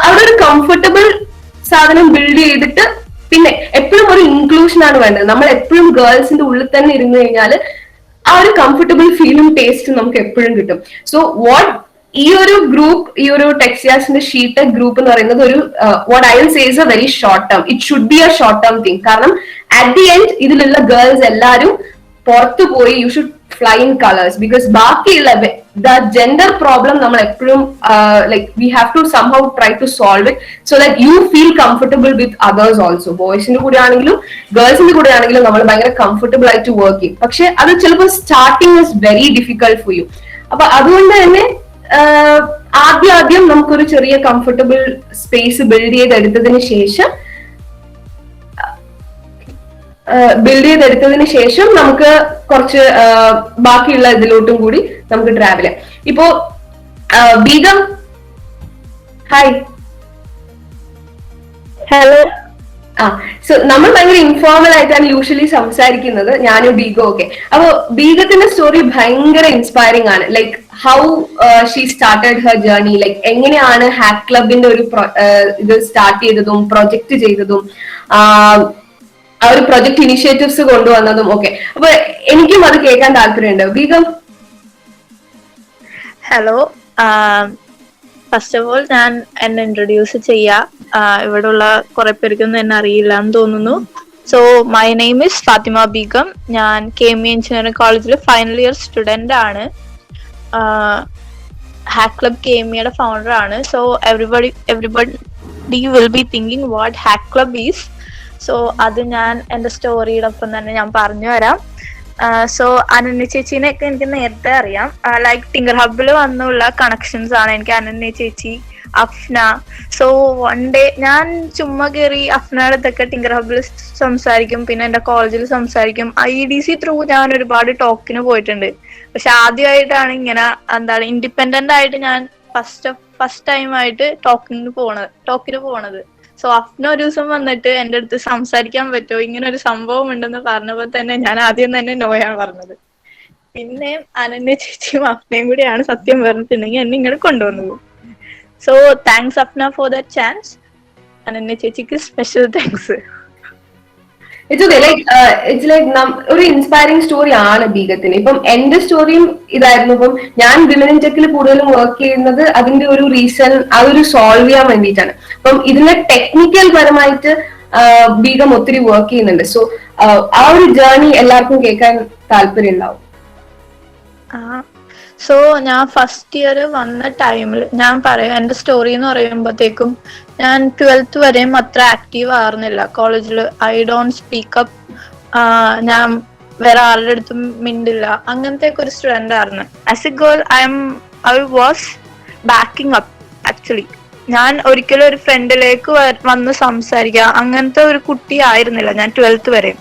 അവിടെ ഒരു കംഫർട്ടബിൾ സാധനം ബിൽഡ് ചെയ്തിട്ട്, പിന്നെ എപ്പോഴും ഒരു ഇൻക്ലൂഷൻ ആണ് വേണ്ടത്. നമ്മൾ എപ്പോഴും ഗേൾസിന്റെ ഉള്ളിൽ തന്നെ ഇരുന്ന് കഴിഞ്ഞാൽ ആ ഒരു കംഫർട്ടബിൾ ഫീലും ടേസ്റ്റും നമുക്ക് എപ്പോഴും കിട്ടും. സോ ഈ ഒരു ഗ്രൂപ്പ്, ഈ ഒരു ടെക്സിയാസിന്റെ ഷീടെക് ഗ്രൂപ്പ് എന്ന് പറയുന്നത് ഒരു what I will say is a very short term. It should be a short term thing. കാരണം അറ്റ് ദി എൻഡ് ഇതിലുള്ള ഗേൾസ് എല്ലാവരും പുറത്തു പോയി you should fly in colours. Because ബാക്കിയുള്ള ദ ജെൻഡർ പ്രോബ്ലം നമ്മൾ എപ്പോഴും like we have to somehow try to solve it so that you feel comfortable with others also. ബോയ്സിന്റെ കൂടെ ആണെങ്കിലും ഗേൾസിന്റെ കൂടെ ആണെങ്കിലും നമ്മൾ ഭയങ്കര കംഫർട്ടബിൾ ആയിട്ട് വർക്ക് ചെയ്യും. പക്ഷെ അത് ചിലപ്പോൾ starting is very difficult for you. അപ്പൊ അതുകൊണ്ട് തന്നെ ആദ്യം നമുക്കൊരു ചെറിയ കംഫർട്ടബിൾ സ്പേസ് ബിൽഡ് ചെയ്തെടുത്തതിന് ശേഷം നമുക്ക് കുറച്ച് ബാക്കിയുള്ള ഇതിലോട്ടും കൂടി നമുക്ക് ട്രാവൽ ചെയ്യാം. ഇപ്പോ ബീഗം, ഹായ്. ഹലോ. സോ നമ്മൾ ഭയങ്കര ഇൻഫോർമൽ ആയിട്ടാണ് യൂഷ്വലി സംസാരിക്കുന്നത്, ഞാനും ബീഗോ ഒക്കെ. അപ്പൊ ബീഗത്തിന്റെ സ്റ്റോറി ഭയങ്കര ഇൻസ്പയറിംഗ് ആണ്. Like how she started her journey, like എങ്ങനെയാണ് ഹാക്ക് ക്ലബിന്റെ ഒരു ഇത് സ്റ്റാർട്ട് ചെയ്തതും പ്രൊജക്ട് ചെയ്തതും ആ ഒരു പ്രൊജക്ട് ഇനിഷ്യേറ്റീവ്സ് കൊണ്ടുവന്നതും ഒക്കെ. അപ്പൊ എനിക്കും അത് കേൾക്കാൻ താല്പര്യമുണ്ട്. Begum. Hello. First of all ഞാൻ എന്നെ ഇൻട്രൊഡ്യൂസ് ചെയ്യാം. ഇവിടെ ഉള്ള കുറെ പേർക്കൊന്നും എന്നെ അറിയില്ല എന്ന് തോന്നുന്നു. So my name is Fathima Begum. ഞാൻ KME എഞ്ചിനീയറിംഗ് കോളേജിൽ ഫൈനൽ ഇയർ സ്റ്റുഡന്റ് ആണ്. ഹാക്ക് ക്ലബ് KMEയുടെ ഫൗണ്ടർ ആണ്. So everybody will be thinking what hack club is. So അത് ഞാൻ എൻ്റെ സ്റ്റോറിയുടെ ഒപ്പം തന്നെ ഞാൻ പറഞ്ഞു തരാം. സോ അനന്യ ചേച്ചീനെയൊക്കെ എനിക്ക് നേരത്തെ അറിയാം. ലൈക്ക് ടിങ്കർ ഹബിൽ വന്നുള്ള കണക്ഷൻസ് ആണ് എനിക്ക് അനന്യ ചേച്ചി, അഫ്ന. സോ വൺ ഡേ ഞാൻ ചുമ്മാ കയറി അഫ്നയുടെ അടുത്തൊക്കെ ടിങ്കർ ഹബിൽ സംസാരിക്കും, പിന്നെ എൻ്റെ കോളേജിൽ സംസാരിക്കും. IEDC ത്രൂ ഞാൻ ഒരുപാട് ടോക്കിന് പോയിട്ടുണ്ട്. പക്ഷെ ആദ്യമായിട്ടാണ് ഇങ്ങനെ ഇൻഡിപെൻഡന്റ് ആയിട്ട് ഞാൻ ഫസ്റ്റ് ടൈം ആയിട്ട് ടോക്കിന് പോണത്. സോ അഫ്ന ഒരു ദിവസം വന്നിട്ട് എൻ്റെ അടുത്ത് സംസാരിക്കാൻ പറ്റുമോ, ഇങ്ങനെ ഒരു സംഭവം ഉണ്ടെന്ന് പറഞ്ഞപ്പോൾ തന്നെ ഞാൻ ആദ്യം തന്നെ നോയാണ് പറഞ്ഞത്. പിന്നെ അനന്യ ചേച്ചിയും അഫ്നയും കൂടിയാണ് സത്യം പറഞ്ഞിട്ടുണ്ടെങ്കിൽ എന്നെ ഇങ്ങനെ കൊണ്ടുവന്നത്. So thanks Afna for that chance. Ananya ചേച്ചിക്ക് സ്പെഷ്യൽ താങ്ക്സ്. ഇറ്റ്സ് ലൈക്ക് ഒരു ഇൻസ്പയറിംഗ് സ്റ്റോറി ആണ് ബീഗത്തിന്. ഇപ്പം എന്റെ സ്റ്റോറിയും ഇതായിരുന്നു. ഇപ്പം ഞാൻ വിമൻ ഇൻ ടെക്കിൽ കൂടുതലും വർക്ക് ചെയ്യുന്നത് അതിന്റെ ഒരു റീസൺ അതൊരു സോൾവ് ചെയ്യാൻ വേണ്ടിയിട്ടാണ്. അപ്പം ഇതിന്റെ ടെക്നിക്കൽ പരമായിട്ട് ബീഗം ഒത്തിരി വർക്ക് ചെയ്യുന്നുണ്ട്. സോ ആ ഒരു ജേർണി എല്ലാവർക്കും കേൾക്കാൻ താല്പര്യം ഉണ്ടാവും. സോ ഞാൻ ഫസ്റ്റ് ഇയർ വന്ന ടൈമിൽ ഞാൻ പറയാം എന്റെ സ്റ്റോറി എന്ന് പറയുമ്പോഴത്തേക്കും ഞാൻ 12th വരെയും അത്ര ആക്റ്റീവ് ആയിരുന്നില്ല കോളേജിൽ. I don't speak up. ഞാൻ വേറെ ആരുടെ അടുത്തും മിണ്ടില്ല, അങ്ങനത്തെ ഒക്കെ ഒരു സ്റ്റുഡന്റ് ആയിരുന്നു. As A girl I was backing up. Actually ഞാൻ ഒരിക്കലും ഒരു ഫ്രണ്ടിലേക്ക് വന്ന് സംസാരിക്കുക അങ്ങനത്തെ ഒരു കുട്ടി ആയിരുന്നില്ല ഞാൻ 12th വരെയും.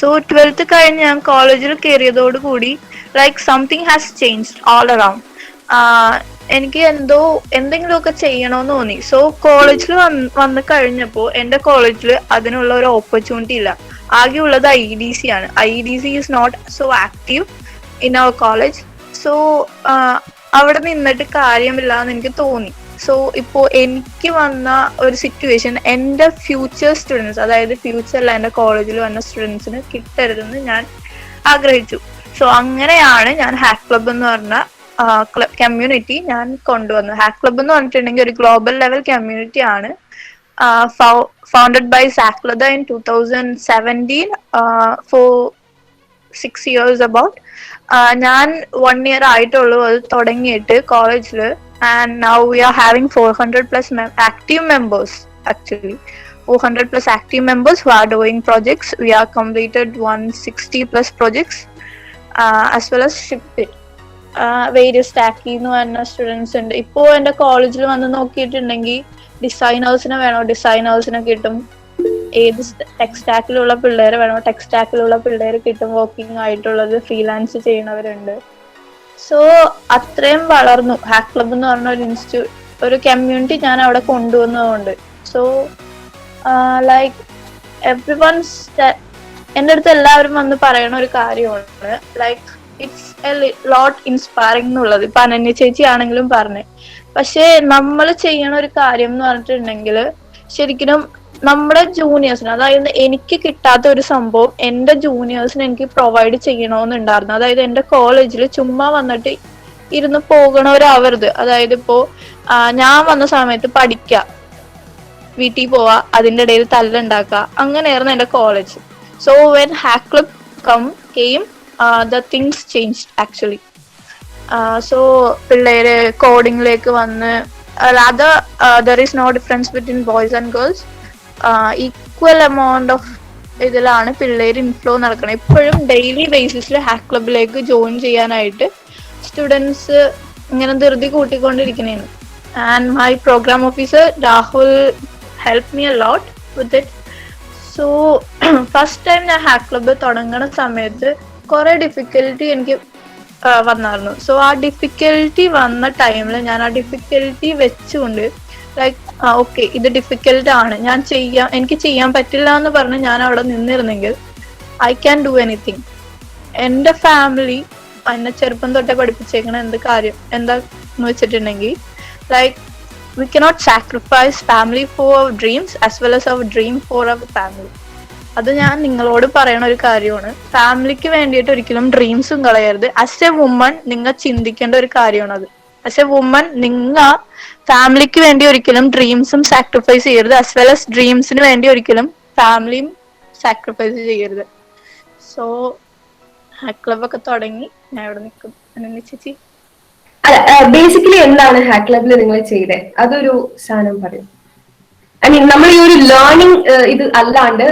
സോ 12th കഴിഞ്ഞ് ഞാൻ കോളേജിൽ കയറിയതോടുകൂടി like something has changed all around. എനിക്ക് എന്തെങ്കിലുമൊക്കെ ചെയ്യണമെന്ന് തോന്നി. സോ കോളേജിൽ വന്ന് കഴിഞ്ഞപ്പോൾ എൻ്റെ കോളേജിൽ അതിനുള്ള ഒരു ഓപ്പർച്യൂണിറ്റി ഇല്ല. ആകെയുള്ളത് IEDC ആണ്. IEDC is not so active in our college. So അവിടെ നിന്നിട്ട് കാര്യമില്ല എന്ന് എനിക്ക് തോന്നി. സോ ഇപ്പോൾ എനിക്ക് വന്ന ഒരു സിറ്റുവേഷൻ എൻ്റെ ഫ്യൂച്ചർ സ്റ്റുഡൻസ്, അതായത് ഫ്യൂച്ചറിൽ എൻ്റെ കോളേജിൽ വന്ന സ്റ്റുഡൻസിന് കിട്ടരുതെന്ന് ഞാൻ ആഗ്രഹിച്ചു. സോ അങ്ങനെയാണ് ഞാൻ ഹാക്ക് ക്ലബ് എന്ന് പറഞ്ഞ കമ്മ്യൂണിറ്റി ഞാൻ കൊണ്ടുവന്നത്. ഹാക്ക് ക്ലബ് എന്ന് പറഞ്ഞിട്ടുണ്ടെങ്കിൽ ഒരു ഗ്ലോബൽ ലെവൽ കമ്മ്യൂണിറ്റി ആണ്. Founded by Zach Latta in 2017 for 6 years about. ഞാൻ 1 year ആയിട്ടുള്ളൂ അത് തുടങ്ങിയിട്ട് കോളേജിൽ. And now we are having 400 plus active members, actually 400 plus active members who are doing projects. We are completed 160 plus projects as well as shipped it. Various ടാക്കി എന്ന് പറഞ്ഞ students ഉണ്ട്. ഇപ്പോൾ എൻ്റെ കോളേജിൽ വന്ന് നോക്കിയിട്ടുണ്ടെങ്കിൽ ഡിസൈനേഴ്സിനെ വേണോ ഡിസൈനേഴ്സിനെ കിട്ടും, ഏത് ടെക് സ്റ്റാക്കിലുള്ള പിള്ളേരെ വേണോ ടെക് സ്റ്റാക്കിലുള്ള പിള്ളേർ കിട്ടും, വർക്കിംഗ് ആയിട്ടുള്ളത് ഫ്രീലാൻസ് ചെയ്യണവരുണ്ട്. സോ അത്രയും വളർന്നു ഹാക്ക് ക്ലബ് എന്ന് പറഞ്ഞ ഒരു കമ്മ്യൂണിറ്റി ഞാൻ അവിടെ കൊണ്ടുവന്നതുകൊണ്ട്. സോ ലൈക്ക് എവ്രി വൺസ് എൻ്റെ അടുത്ത് എല്ലാവരും വന്ന് പറയണ ഒരു കാര്യമാണ്, like it's a lot inspiring എന്നുള്ളത്. ഇപ്പൊ അനന്യ ചേച്ചി ആണെങ്കിലും പറഞ്ഞു. പക്ഷെ നമ്മൾ ചെയ്യണ ഒരു കാര്യം എന്ന് പറഞ്ഞിട്ടുണ്ടെങ്കിൽ ശരിക്കും നമ്മുടെ ജൂനിയേഴ്സിന്, അതായത് എനിക്ക് കിട്ടാത്ത ഒരു സംഭവം എൻ്റെ ജൂനിയേഴ്സിന് എനിക്ക് പ്രൊവൈഡ് ചെയ്യണമെന്നുണ്ടായിരുന്നു. അതായത് എൻ്റെ കോളേജിൽ ചുമ്മാ വന്നിട്ട് ഇരുന്ന് പോകണവരാവരുത്. അതായത് ഇപ്പോ ഞാൻ വന്ന സമയത്ത് പഠിക്കുക, വീട്ടിൽ പോവാ, അതിൻ്റെ ഇടയിൽ തല്ലുണ്ടാക്കുക, അങ്ങനെയായിരുന്നു എൻ്റെ college. So when hack club came the things changed actually. So പിള്ളേര് കോഡിങ്ങിലേക്ക് വന്ന്, rather there is no difference between boys and girls. Equal amount of ഇതിലാണ് പിള്ളേര് ഇൻഫ്ലോ നടക്കണം. ഇപ്പോഴും ഡെയിലി ബേസിസിൽ ഹാക്ക് ക്ലബിലേക്ക് ജോയിൻ ചെയ്യാനായിട്ട് സ്റ്റുഡൻസ് ഇങ്ങനെ ധൃതി കൂട്ടിക്കൊണ്ടിരിക്കുന്നതാണ്. And my program officer Rahul help me a lot with it. So first time ഞാൻ ഹാക്ക് ക്ലബ് തുടങ്ങുന്ന സമയത്ത് കുറെ ഡിഫിക്കൽറ്റി എനിക്ക് വന്നായിരുന്നു. സോ ആ ഡിഫിക്കൽറ്റി വന്ന ടൈമിൽ ഞാൻ ആ ഡിഫിക്കൽറ്റി വെച്ചുകൊണ്ട് ലൈക്ക് ഓക്കെ ഇത് ഡിഫിക്കൽട്ട് ആണ്, എനിക്ക് ചെയ്യാൻ പറ്റില്ല എന്ന് പറഞ്ഞ് ഞാൻ അവിടെ നിന്നിരുന്നെങ്കിൽ ഐ ക്യാൻ ഡു എനിത്തിങ്. എൻ്റെ ഫാമിലി എന്നെ ചെറുപ്പം തൊട്ടേ പഠിപ്പിച്ചേക്കണ എന്താന്ന് വെച്ചിട്ടുണ്ടെങ്കിൽ like we cannot sacrifice family for our dreams as well as our dream for our family. അത് ഞാൻ നിങ്ങളോട് പറയണ ഒരു കാര്യമാണ്. ഫാമിലിക്ക് വേണ്ടിയിട്ട് ഒരിക്കലും ഡ്രീംസും കളയരുത്. ആസ് എ വുമൺ നിങ്ങൾ ചിന്തിക്കേണ്ട ഒരു കാര്യമാണ് അത്. ആസ് എ വുമൺ നിങ്ങൾ ഫാമിലിക്ക് വേണ്ടി ഒരിക്കലും ഡ്രീംസും സാക്രിഫൈസ് ചെയ്യരുത്, ആസ് വെൽ ആസ് ഡ്രീംസിന് വേണ്ടി ഒരിക്കലും ഫാമിലിയും സാക്രിഫൈസ് ചെയ്യരുത്. സോ ഹാക്ക് ക്ലബ് ഒക്കെ തുടങ്ങി ഞാൻ ഇവിടെ നിൽക്കും. ചേച്ചി ബേസിക്കലി എന്താണ് ഹാക്ക് ക്ലബിൽ നിങ്ങൾ ചെയ്തേ, അതൊരു സാധനം പറയും. ഐ മീൻ നമ്മൾ ഈ ഒരു ലേണിംഗ് ഇത് അല്ലാണ്ട്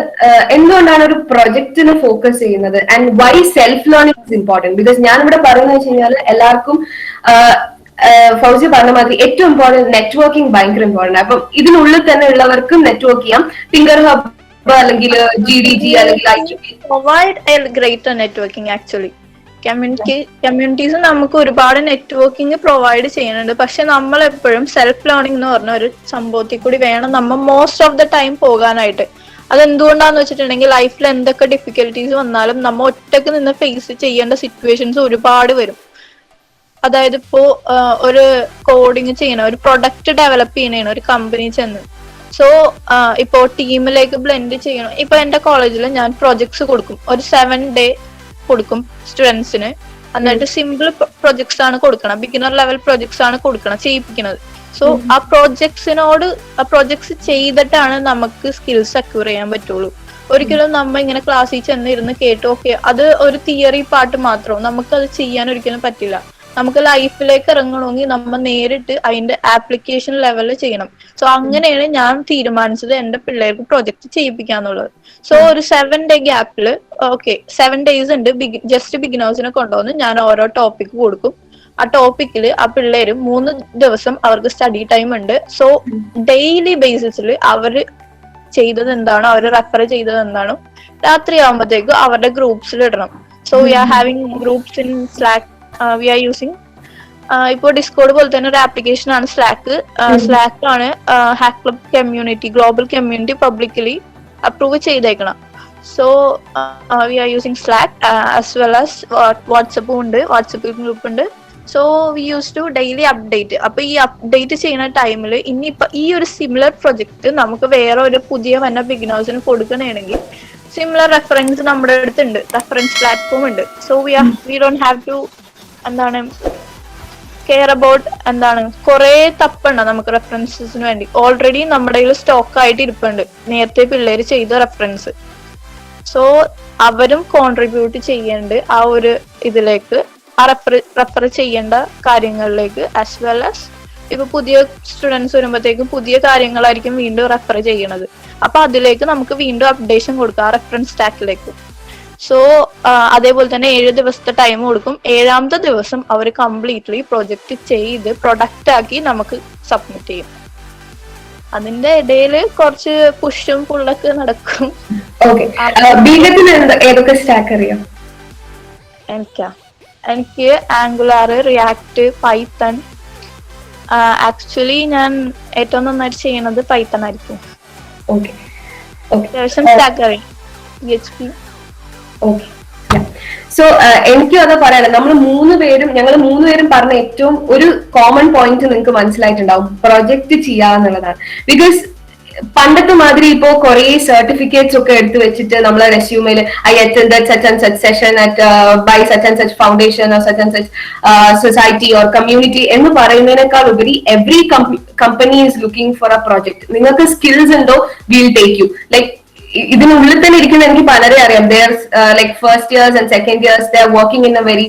എന്തുകൊണ്ടാണ് ഒരു പ്രൊജക്ടിന് ഫോക്കസ് ചെയ്യുന്നത്, and why self learning is important? Because ഞാൻ ഇവിടെ പറയുന്നത് വെച്ച് കഴിഞ്ഞാൽ എല്ലാവർക്കും ഫൗസി പറഞ്ഞ മാതിരി ഏറ്റവും ഇമ്പോർട്ടന്റ് നെറ്റ്വർക്കിംഗ് ഭയങ്കര ഇമ്പോർട്ടന്റ്. അപ്പം ഇതിനുള്ളിൽ തന്നെ ഉള്ളവർക്കും നെറ്റ്വർക്ക് ചെയ്യാം. തിങ്കർ ഹബ് അല്ലെങ്കിൽ GDG അല്ലെങ്കിൽ provide A greater networking actually. Communities നമുക്ക് ഒരുപാട് നെറ്റ്വർക്കിംഗ് പ്രൊവൈഡ് ചെയ്യുന്നുണ്ട്. പക്ഷെ നമ്മൾ എപ്പോഴും സെൽഫ് ലേണിംഗ് എന്ന് പറഞ്ഞ ഒരു സംഭവത്തിൽ കൂടി വേണം നമ്മൾ മോസ്റ്റ് ഓഫ് ദ ടൈം പോകാനായിട്ട്. അതെന്തുകൊണ്ടാന്ന് വെച്ചിട്ടുണ്ടെങ്കിൽ ലൈഫിൽ എന്തൊക്കെ ഡിഫിക്കൽട്ടീസ് വന്നാലും നമ്മൾ ഒറ്റക്ക് നിന്ന് ഫേസ് ചെയ്യേണ്ട സിറ്റുവേഷൻസ് ഒരുപാട് വരും. അതായത് ഇപ്പോ ഒരു കോഡിങ് ചെയ്യണ, ഒരു പ്രൊഡക്റ്റ് ഡെവലപ്പ് ചെയ്യണ ഒരു കമ്പനി ചെന്ന്, സോ ഇപ്പോ ടീമിലേക്ക് ബ്ലെൻഡ് ചെയ്യണം. ഇപ്പൊ എന്റെ കോളേജിൽ ഞാൻ പ്രൊജക്ട്സ് കൊടുക്കും, ഒരു 7 day കൊടുക്കും സ്റ്റുഡൻസിന്. എന്നിട്ട് സിമ്പിൾ പ്രൊജക്ട്സ് ആണ് കൊടുക്കണം, ബിഗിനർ ലെവൽ പ്രൊജക്ട്സ് ആണ് ചെയ്യിപ്പിക്കുന്നത്. സോ ആ പ്രൊജക്ട്സ് ചെയ്തിട്ടാണ് നമുക്ക് സ്കിൽസ് അക്വയർ ചെയ്യാൻ പറ്റുള്ളൂ. ഒരിക്കലും നമ്മ ഇങ്ങനെ ക്ലാസ്സിൽ ചെന്നിരുന്ന് കേട്ടു ഓക്കെ അത് ഒരു തിയറി പാർട്ട് മാത്രം, നമുക്കത് ചെയ്യാൻ ഒരിക്കലും പറ്റില്ല. നമുക്ക് ലൈഫിലേക്ക് ഇറങ്ങണമെങ്കിൽ നമ്മൾ നേരിട്ട് അതിന്റെ ആപ്ലിക്കേഷൻ ലെവലിൽ ചെയ്യണം. സോ അങ്ങനെയാണ് ഞാൻ തീരുമാനിച്ചത് എന്റെ പിള്ളേർക്ക് പ്രൊജക്ട് ചെയ്യിപ്പിക്കാന്നുള്ളത്. സോ ഒരു 7 day ഗ്യാപ്പിൽ 7 days ഉണ്ട്, ജസ്റ്റ് ബിഗിനേഴ്സിനെ കൊണ്ടുവന്ന് ഞാൻ ഓരോ ടോപ്പിക് കൊടുക്കും. ആ ടോപ്പിക്കിൽ ആ പിള്ളേര് 3 ദിവസം അവർക്ക് സ്റ്റഡി ടൈം ഉണ്ട്. സോ ഡെയിലി ബേസിസിൽ അവര് ചെയ്തത് എന്താണോ, അവർ റെഫർ ചെയ്തത് എന്താണോ രാത്രി ആകുമ്പോഴത്തേക്കും അവരുടെ ഗ്രൂപ്പ്സിൽ ഇടണം. So we are having groups in Slack. We are using ഇപ്പോൾ ഡിസ്കോഡ് പോലെ തന്നെ ഒരു ആപ്ലിക്കേഷൻ ആണ് സ്ലാക്ക്. സ്ലാക്ക് ആണ് hack club community, global community publicly approve ചെയ്തേക്കണം. So we are using Slack as well as വാട്സപ്പും ഉണ്ട്, വാട്സപ്പ് ഗ്രൂപ്പ് ഉണ്ട്. So we use to daily update. അപ്പൊ ഈ അപ്ഡേറ്റ് ചെയ്യുന്ന ടൈമിൽ ഇനിയിപ്പോ ഈ ഒരു സിമിലർ പ്രൊജക്ട് നമുക്ക് വേറെ ഒരു പുതിയ വന്ന ബിഗിനേഴ്സിന് കൊടുക്കണമെങ്കിൽ സിമിലർ റെഫറൻസ് നമ്മുടെ അടുത്തുണ്ട്, റെഫറൻസ് പ്ലാറ്റ്ഫോം ഉണ്ട്. So we don't have to എന്താണ് കെയർ അബൌട്ട് എന്താണ് കുറെ തപ്പുണ്ട് നമുക്ക് റെഫറൻസസിന് വേണ്ടി. ഓൾറെഡി നമ്മുടെ കയ്യിൽ സ്റ്റോക്ക് ആയിട്ട് ഇരിപ്പുണ്ട് നേരത്തെ പിള്ളേര് ചെയ്ത റെഫറൻസ്. സോ അവരും കോൺട്രിബ്യൂട്ട് ചെയ്യേണ്ട ആ ഒരു ഇതിലേക്ക്, ആ റെഫർ ചെയ്യേണ്ട കാര്യങ്ങളിലേക്ക്, ആസ് വെൽ ആസ് ഇപ്പൊ പുതിയ സ്റ്റുഡൻസ് വരുമ്പോഴത്തേക്കും പുതിയ കാര്യങ്ങളായിരിക്കും വീണ്ടും റെഫർ ചെയ്യണത്. അപ്പൊ അതിലേക്ക് നമുക്ക് വീണ്ടും അപ്ഡേഷൻ കൊടുക്കാം ആ റെഫറൻസ് സ്റ്റാക്കിലേക്ക്. സോ അതേപോലെ തന്നെ 7 ദിവസത്തെ ടൈം കൊടുക്കും. 7ാമത്തെ ദിവസം അവർ കംപ്ലീറ്റ്ലി പ്രൊജക്ട് ചെയ്ത് പ്രൊഡക്റ്റ് ആക്കി നമുക്ക് സബ്മിറ്റ് ചെയ്യും. അതിന്റെ ഇടയിൽ കുറച്ച് പുഷും പുള്ളൊക്കെ നടക്കും. എനിക്ക് ആംഗുലാർ, റിയാക്ട്, പൈത്തൺ. ആക്ച്വലി ഞാൻ ഏറ്റവും നന്നായിട്ട് ചെയ്യുന്നത് പൈത്തൺ ആയിരിക്കും. അത്യാവശ്യം സ്റ്റാക്ക് അറിയാം. PHP. സോ എനിക്കും അതാ പറയാനുള്ളത്. ഞങ്ങൾ മൂന്ന് പേരും പറഞ്ഞ ഏറ്റവും ഒരു കോമൺ പോയിന്റ് നിങ്ങൾക്ക് മനസ്സിലായിട്ടുണ്ടാവും, പ്രൊജക്ട് ചെയ്യാന്നുള്ളതാണ്. ബിക്കോസ് പണ്ടത്തെ മാതിരി ഇപ്പോ കുറെ സർട്ടിഫിക്കറ്റ്സ് ഒക്കെ എടുത്തു വെച്ചിട്ട് നമ്മളെ റെസ്യൂമേല് I attended such and such session at by such and such foundation or such and such society or community എന്ന് പറയുന്നതിനേക്കാൾ ഉപരി every company is looking for a project. നിങ്ങൾക്ക് സ്കിൽസ് ഉണ്ടോ, വിൽ ടേക്ക് യു. ലൈക് ഇതിനുള്ളിൽ തന്നെ ഇരിക്കുന്ന എനിക്ക് പലരെ അറിയാം. They are like first years and second years, they are working in a very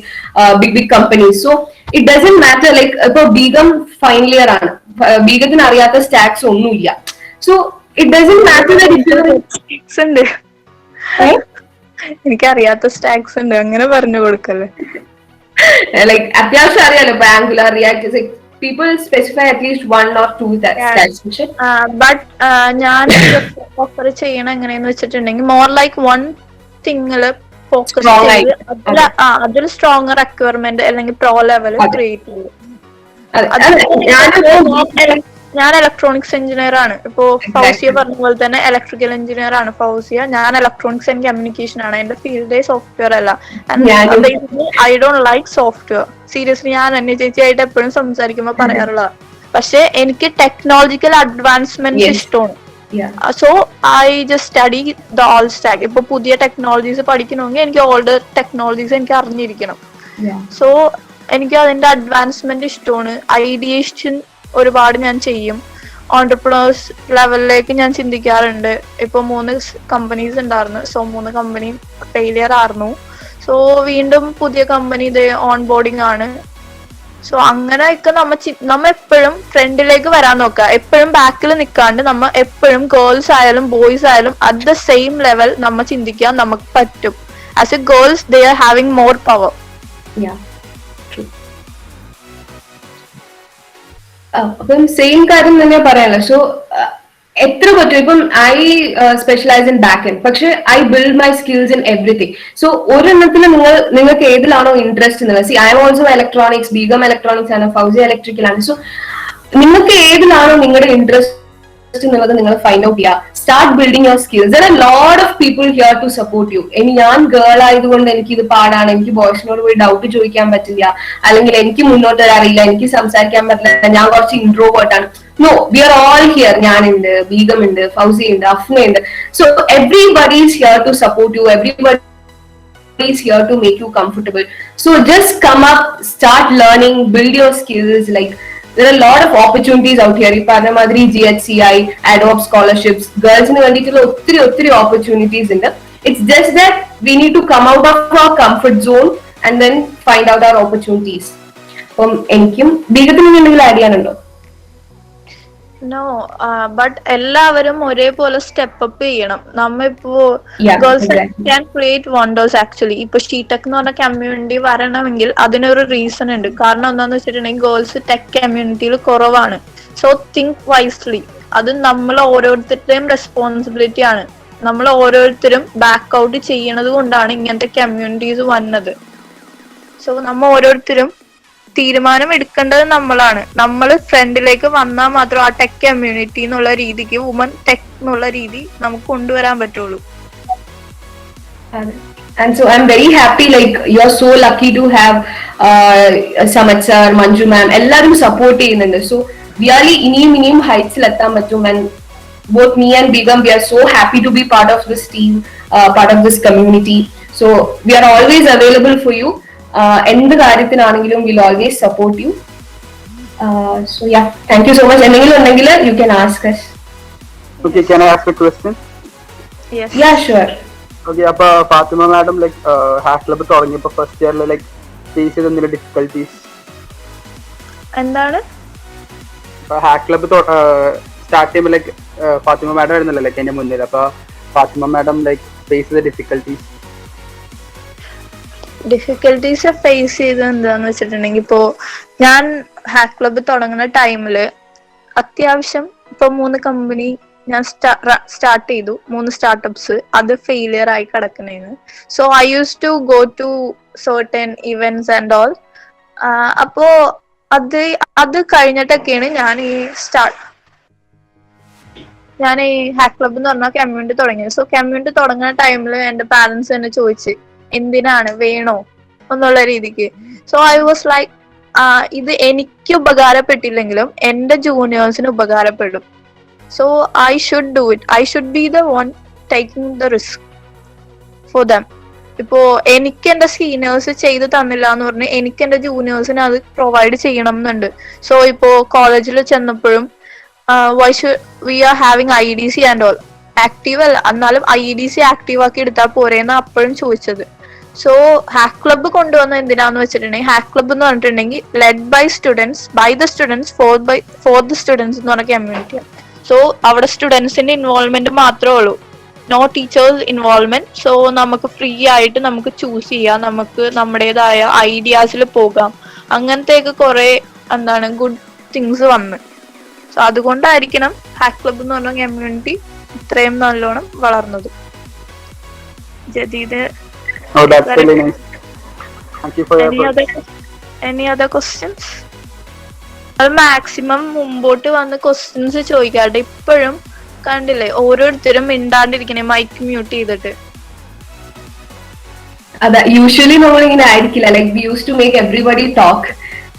big companies. So it doesn't matter. Like ഇപ്പൊ Begum final year ആണ്, ബീഗത്തിന് അറിയാത്ത സ്റ്റാക്സ് ഒന്നുമില്ല. So it doesn't matter. എനിക്കറിയാത്ത സ്റ്റാക്സ് ഉണ്ട്, അങ്ങനെ പറഞ്ഞു കൊടുക്കല്ലേ. ലൈക് അത്യാവശ്യം അറിയാലോ ഇപ്പൊ Angular, React, people specify at least 1 or 2 stats. But ഞാൻ ഓഫർ ചെയ്യണ എങ്ങനെയെന്ന് വെച്ചിട്ടുണ്ടെങ്കിൽ മോർ ലൈക്ക് വൺ തിങ്ങില് ഫോക്കസ് ചെയ്ത് അതിൽ സ്ട്രോങ് റിക്വയർമെന്റ് അല്ലെങ്കിൽ പ്രോ ലെവൽ ക്രിയേറ്റ് ചെയ്യും. ഞാൻ ഇലക്ട്രോണിക്സ് എഞ്ചിനീയർ ആണ്. ഇപ്പോ ഫൗസിയ പറഞ്ഞ പോലെ തന്നെ ഇലക്ട്രിക്കൽ എഞ്ചിനീയർ ആണ് ഫൗസിയ. ഞാൻ ഇലക്ട്രോണിക്സ് ആൻഡ് കമ്മ്യൂണിക്കേഷൻ ആണ്. എന്റെ ഫീൽഡ് സോഫ്റ്റ്വെയർ അല്ല. I don't like software. Seriously ഞാൻ എന്നെ ചേച്ചിയായിട്ട് എപ്പോഴും സംസാരിക്കുമ്പോൾ പറയാറുള്ളത്. പക്ഷെ എനിക്ക് ടെക്നോളജിക്കൽ അഡ്വാൻസ്മെന്റ് ഇഷ്ടമാണ്. So I just study the all stack. ഇപ്പൊ പുതിയ ടെക്നോളജീസ് പഠിക്കണമെങ്കിൽ എനിക്ക് ഓൾഡ് ടെക്നോളജീസ് എനിക്ക് അറിഞ്ഞിരിക്കണം. സോ എനിക്ക് അതിന്റെ അഡ്വാൻസ്മെന്റ് ഇഷ്ടമാണ്. ഐഡിയേഷൻ ഒരുപാട് ഞാൻ ചെയ്യും. ഓൺടർപ്രണേഴ്സ് ലെവലിലേക്ക് ഞാൻ ചിന്തിക്കാറുണ്ട്. ഇപ്പൊ 3 കമ്പനീസ് ഉണ്ടായിരുന്നു. സോ 3 കമ്പനി ഫെയിലിയർ ആയിരുന്നു. സോ വീണ്ടും പുതിയ കമ്പനി ഇത് ഓൺ ബോർഡിങ് ആണ്. സോ അങ്ങനെയൊക്കെ നമ്മ എപ്പോഴും ഫ്രണ്ടിലേക്ക് വരാൻ നോക്കുക. എപ്പോഴും ബാക്കിൽ നിൽക്കാണ്ട് നമ്മ എപ്പോഴും ഗേൾസ് ആയാലും ബോയ്സ് ആയാലും അറ്റ് ദ സെയിം ലെവൽ നമ്മ ചിന്തിക്കാൻ നമുക്ക് പറ്റും. As a girls they are having more power. അപ്പം സെയിം കാര്യം തന്നെ പറയാനല്ലോ. സോ എത്ര പറ്റും. ഇപ്പം I specialise in back end, പക്ഷെ I build my skills in everything. So ഒരെണ്ണത്തിൽ നിങ്ങൾക്ക് ഏതിലാണോ ഇൻട്രസ്റ്റ് എന്നുള്ളത്. See I am also electronics, Begum electronics ആണ്, ഫൗസിയ ഇലക്ട്രിക്കൽ ആണ്. സോ നിങ്ങൾക്ക് ഏതിലാണോ നിങ്ങളുടെ ഇൻട്രസ്റ്റ് എന്നുള്ളത് നിങ്ങൾ ഫൈൻഡ് ഔട്ട് ചെയ്യുക. Start building your skills. There are lot of people here to support you. ഇനി ഞാൻ ഗേൾ ആയതുകൊണ്ട് എനിക്ക് ഇത് പാടാണ്, എനിക്ക് ബോയ്സിനോട് പോയി ഡൗട്ട് ചോദിക്കാൻ പറ്റില്ല, അല്ലെങ്കിൽ എനിക്ക് മുന്നോട്ട് വരാറില്ല, എനിക്ക് സംസാരിക്കാൻ പറ്റില്ല, ഞാൻ കുറച്ച് ഇൻട്രോവേർട്ട് ആണ്. No, we are all here. ഞാനുണ്ട്, ബീഗം ഉണ്ട്, ഫൗസി ഉണ്ട്, അഫ്ന ഉണ്ട്. So everybody is here to support you. Everybody is here to make you comfortable. So just come up, start learning, build your skills. Like there are a lot of opportunities out here. ഇപ്പൊ പറഞ്ഞ മാതിരി GHCI, ADOB scholarships, ഗേൾസിന് വേണ്ടിയിട്ടുള്ള ഒത്തിരി opportunities ഉണ്ട്. It's just that we need to come out of our comfort zone and then find out our opportunities. അപ്പം എനിക്കും ബീഗത്തിന് എന്തെങ്കിലും add ചെയ്യാനുണ്ടോ? No, but എല്ലാവരും ഒരേപോലെ സ്റ്റെപ്പ് അപ്പ് ചെയ്യണം. നമ്മ ഇപ്പോ girls can create wonders. Actually ഇപ്പൊ ഷീടെക് എന്ന് പറഞ്ഞ കമ്മ്യൂണിറ്റി വരണമെങ്കിൽ അതിനൊരു റീസൺ ഉണ്ട്. കാരണം എന്താന്ന് വെച്ചിട്ടുണ്ടെങ്കിൽ ഗേൾസ് ടെക് കമ്മ്യൂണിറ്റിയിൽ കുറവാണ്. So think wisely. അത് നമ്മൾ ഓരോരുത്തരുടെയും റെസ്പോൺസിബിലിറ്റി ആണ്. നമ്മൾ ഓരോരുത്തരും ബാക്ക് ഔട്ട് ചെയ്യണത് കൊണ്ടാണ് ഇങ്ങനത്തെ കമ്മ്യൂണിറ്റീസ് വന്നത്. സോ നമ്മ ഓരോരുത്തരും തീരുമാനം എടുക്കേണ്ടത് നമ്മളാണ്. നമ്മൾ ഫ്രണ്ടിലേക്ക് വന്നാൽ മാത്രം ആ ടെക് കമ്മ്യൂണിറ്റി എന്നുള്ള രീതിക്ക് വുമൺ ടെക് എന്നുള്ള രീതി നമുക്ക് കൊണ്ടുവരാൻ പറ്റുള്ളൂ. And so I'm very happy, like you're so lucky to have Samat sir, Manju ma'am, എല്ലാവരും സപ്പോർട്ട് ചെയ്യുന്നുണ്ട്. So really ഇനിയും ഹൈറ്റ്സിൽ എത്താൻ പറ്റും. And both me and Begum, we are so happy to be part of this team, part of this community. So we are always available for you. എന്ത് കാര്യത്തിനാണെങ്കിലും we'll always support you. So yeah, thank you so much. എന്തെങ്കിലും ഉണ്ടെങ്കിൽ you can ask us. Okay, can I ask a question? Yes. Yeah, sure. Okay, അപ്പൊ Fathima madam like hack club തുടങ്ങിയപ്പോ first ഇയറിൽ like face ചെയ്ത എന്തെങ്കിലും difficulties? എന്താണ് hack club start ചെയ്യുമ്പോൾ like Fathima madam ആയിരുന്നല്ലോ ലൈക്ക് എന്റെ മുന്നിൽ. അപ്പൊ ഫാത്തിമ മാഡം ലൈക് ഫേസ് ചെയ്ത ഡിഫിക്കൽട്ടീസ് ഫേസ് ചെയ്തത് എന്താന്ന് വെച്ചിട്ടുണ്ടെങ്കിൽ, ഇപ്പോ ഞാൻ ഹാക്ക് ക്ലബ് തുടങ്ങുന്ന ടൈമില് അത്യാവശ്യം ഇപ്പൊ 3 കമ്പനി ഞാൻ സ്റ്റാർട്ട് ചെയ്തു, 3 സ്റ്റാർട്ടപ്സ്. അത് ഫെയിലിയർ ആയി കിടക്കുന്നേന്ന്. So I use to go to certain events and all. അപ്പോ അത് കഴിഞ്ഞിട്ടൊക്കെയാണ് ഞാൻ ഈ ഹാക്ക് ക്ലബ് എന്ന് പറഞ്ഞ കമ്മ്യൂണിറ്റി തുടങ്ങിയത്. സോ കമ്മ്യൂണിറ്റി തുടങ്ങുന്ന ടൈമിൽ എന്റെ പാരന്റ്സ് എന്നെ ചോദിച്ച് എന്തിനാണ്, വേണോ എന്നുള്ള രീതിക്ക്. സോ ഐ വാസ് ലൈക്ക്, ഇത് എനിക്ക് ഉപകാരപ്പെട്ടില്ലെങ്കിലും എന്റെ ജൂനിയേഴ്സിന് ഉപകാരപ്പെടും. So I should do it. I should be the one taking the risk for them. ഇപ്പോ എനിക്ക് എന്റെ സീനിയേഴ്സ് ചെയ്ത് തന്നില്ല എന്ന് പറഞ്ഞ് എനിക്ക് എന്റെ ജൂനിയേഴ്സിന് അത് പ്രൊവൈഡ് ചെയ്യണം എന്നുണ്ട്. സോ ഇപ്പോ കോളേജിൽ ചെന്നപ്പോഴും we are having IDC and all. Active അല്ല, എന്നാലും IDC ആക്റ്റീവ് ആക്കി എടുത്താൽ പോരെന്ന് അപ്പോഴും ചോദിച്ചത്. സോ ഹാക്ക് ക്ലബ്ബ് കൊണ്ടുവന്ന എന്തിനാന്ന് വെച്ചിട്ടുണ്ടെങ്കിൽ, ഹാക്ക് ക്ലബ്ബ് എന്ന് പറഞ്ഞിട്ടുണ്ടെങ്കിൽ led by students, by the students, for the students എന്ന് പറഞ്ഞ കമ്മ്യൂണിറ്റിയാണ്. സോ അവിടെ സ്റ്റുഡൻസിന്റെ ഇൻവോൾവ്മെന്റ് മാത്രമേ ഉള്ളൂ, നോ ടീച്ചേഴ്സ് ഇൻവോൾവ്മെന്റ്. സോ നമുക്ക് ഫ്രീ ആയിട്ട് നമുക്ക് ചൂസ് ചെയ്യാം, നമുക്ക് നമ്മുടേതായ ഐഡിയാസിൽ പോകാം. അങ്ങനത്തെയൊക്കെ കുറെ ഗുഡ് തിങ്സ് വന്ന്. സോ അതുകൊണ്ടായിരിക്കണം ഹാക്ക് ക്ലബ് എന്ന് പറഞ്ഞ കമ്മ്യൂണിറ്റി ഇത്രയും നല്ലോണം വളർന്നത്. ജദീദ്, any other questions? അത് മാക്സിമം മുമ്പോട്ട് വന്ന് ക്വസ്റ്റ്യൻസ് ചോദിക്കാട്ടെ. ഇപ്പോഴും കണ്ടില്ലേ ഓരോരുത്തരും മിണ്ടാണ്ടിരിക്കണേ മൈക്ക് മ്യൂട്ട് ചെയ്തിട്ട്. അതെ, യൂഷ്വലി നമ്മളിങ്ങനെ ആയിരിക്കില്ല, like we use to make everybody talk.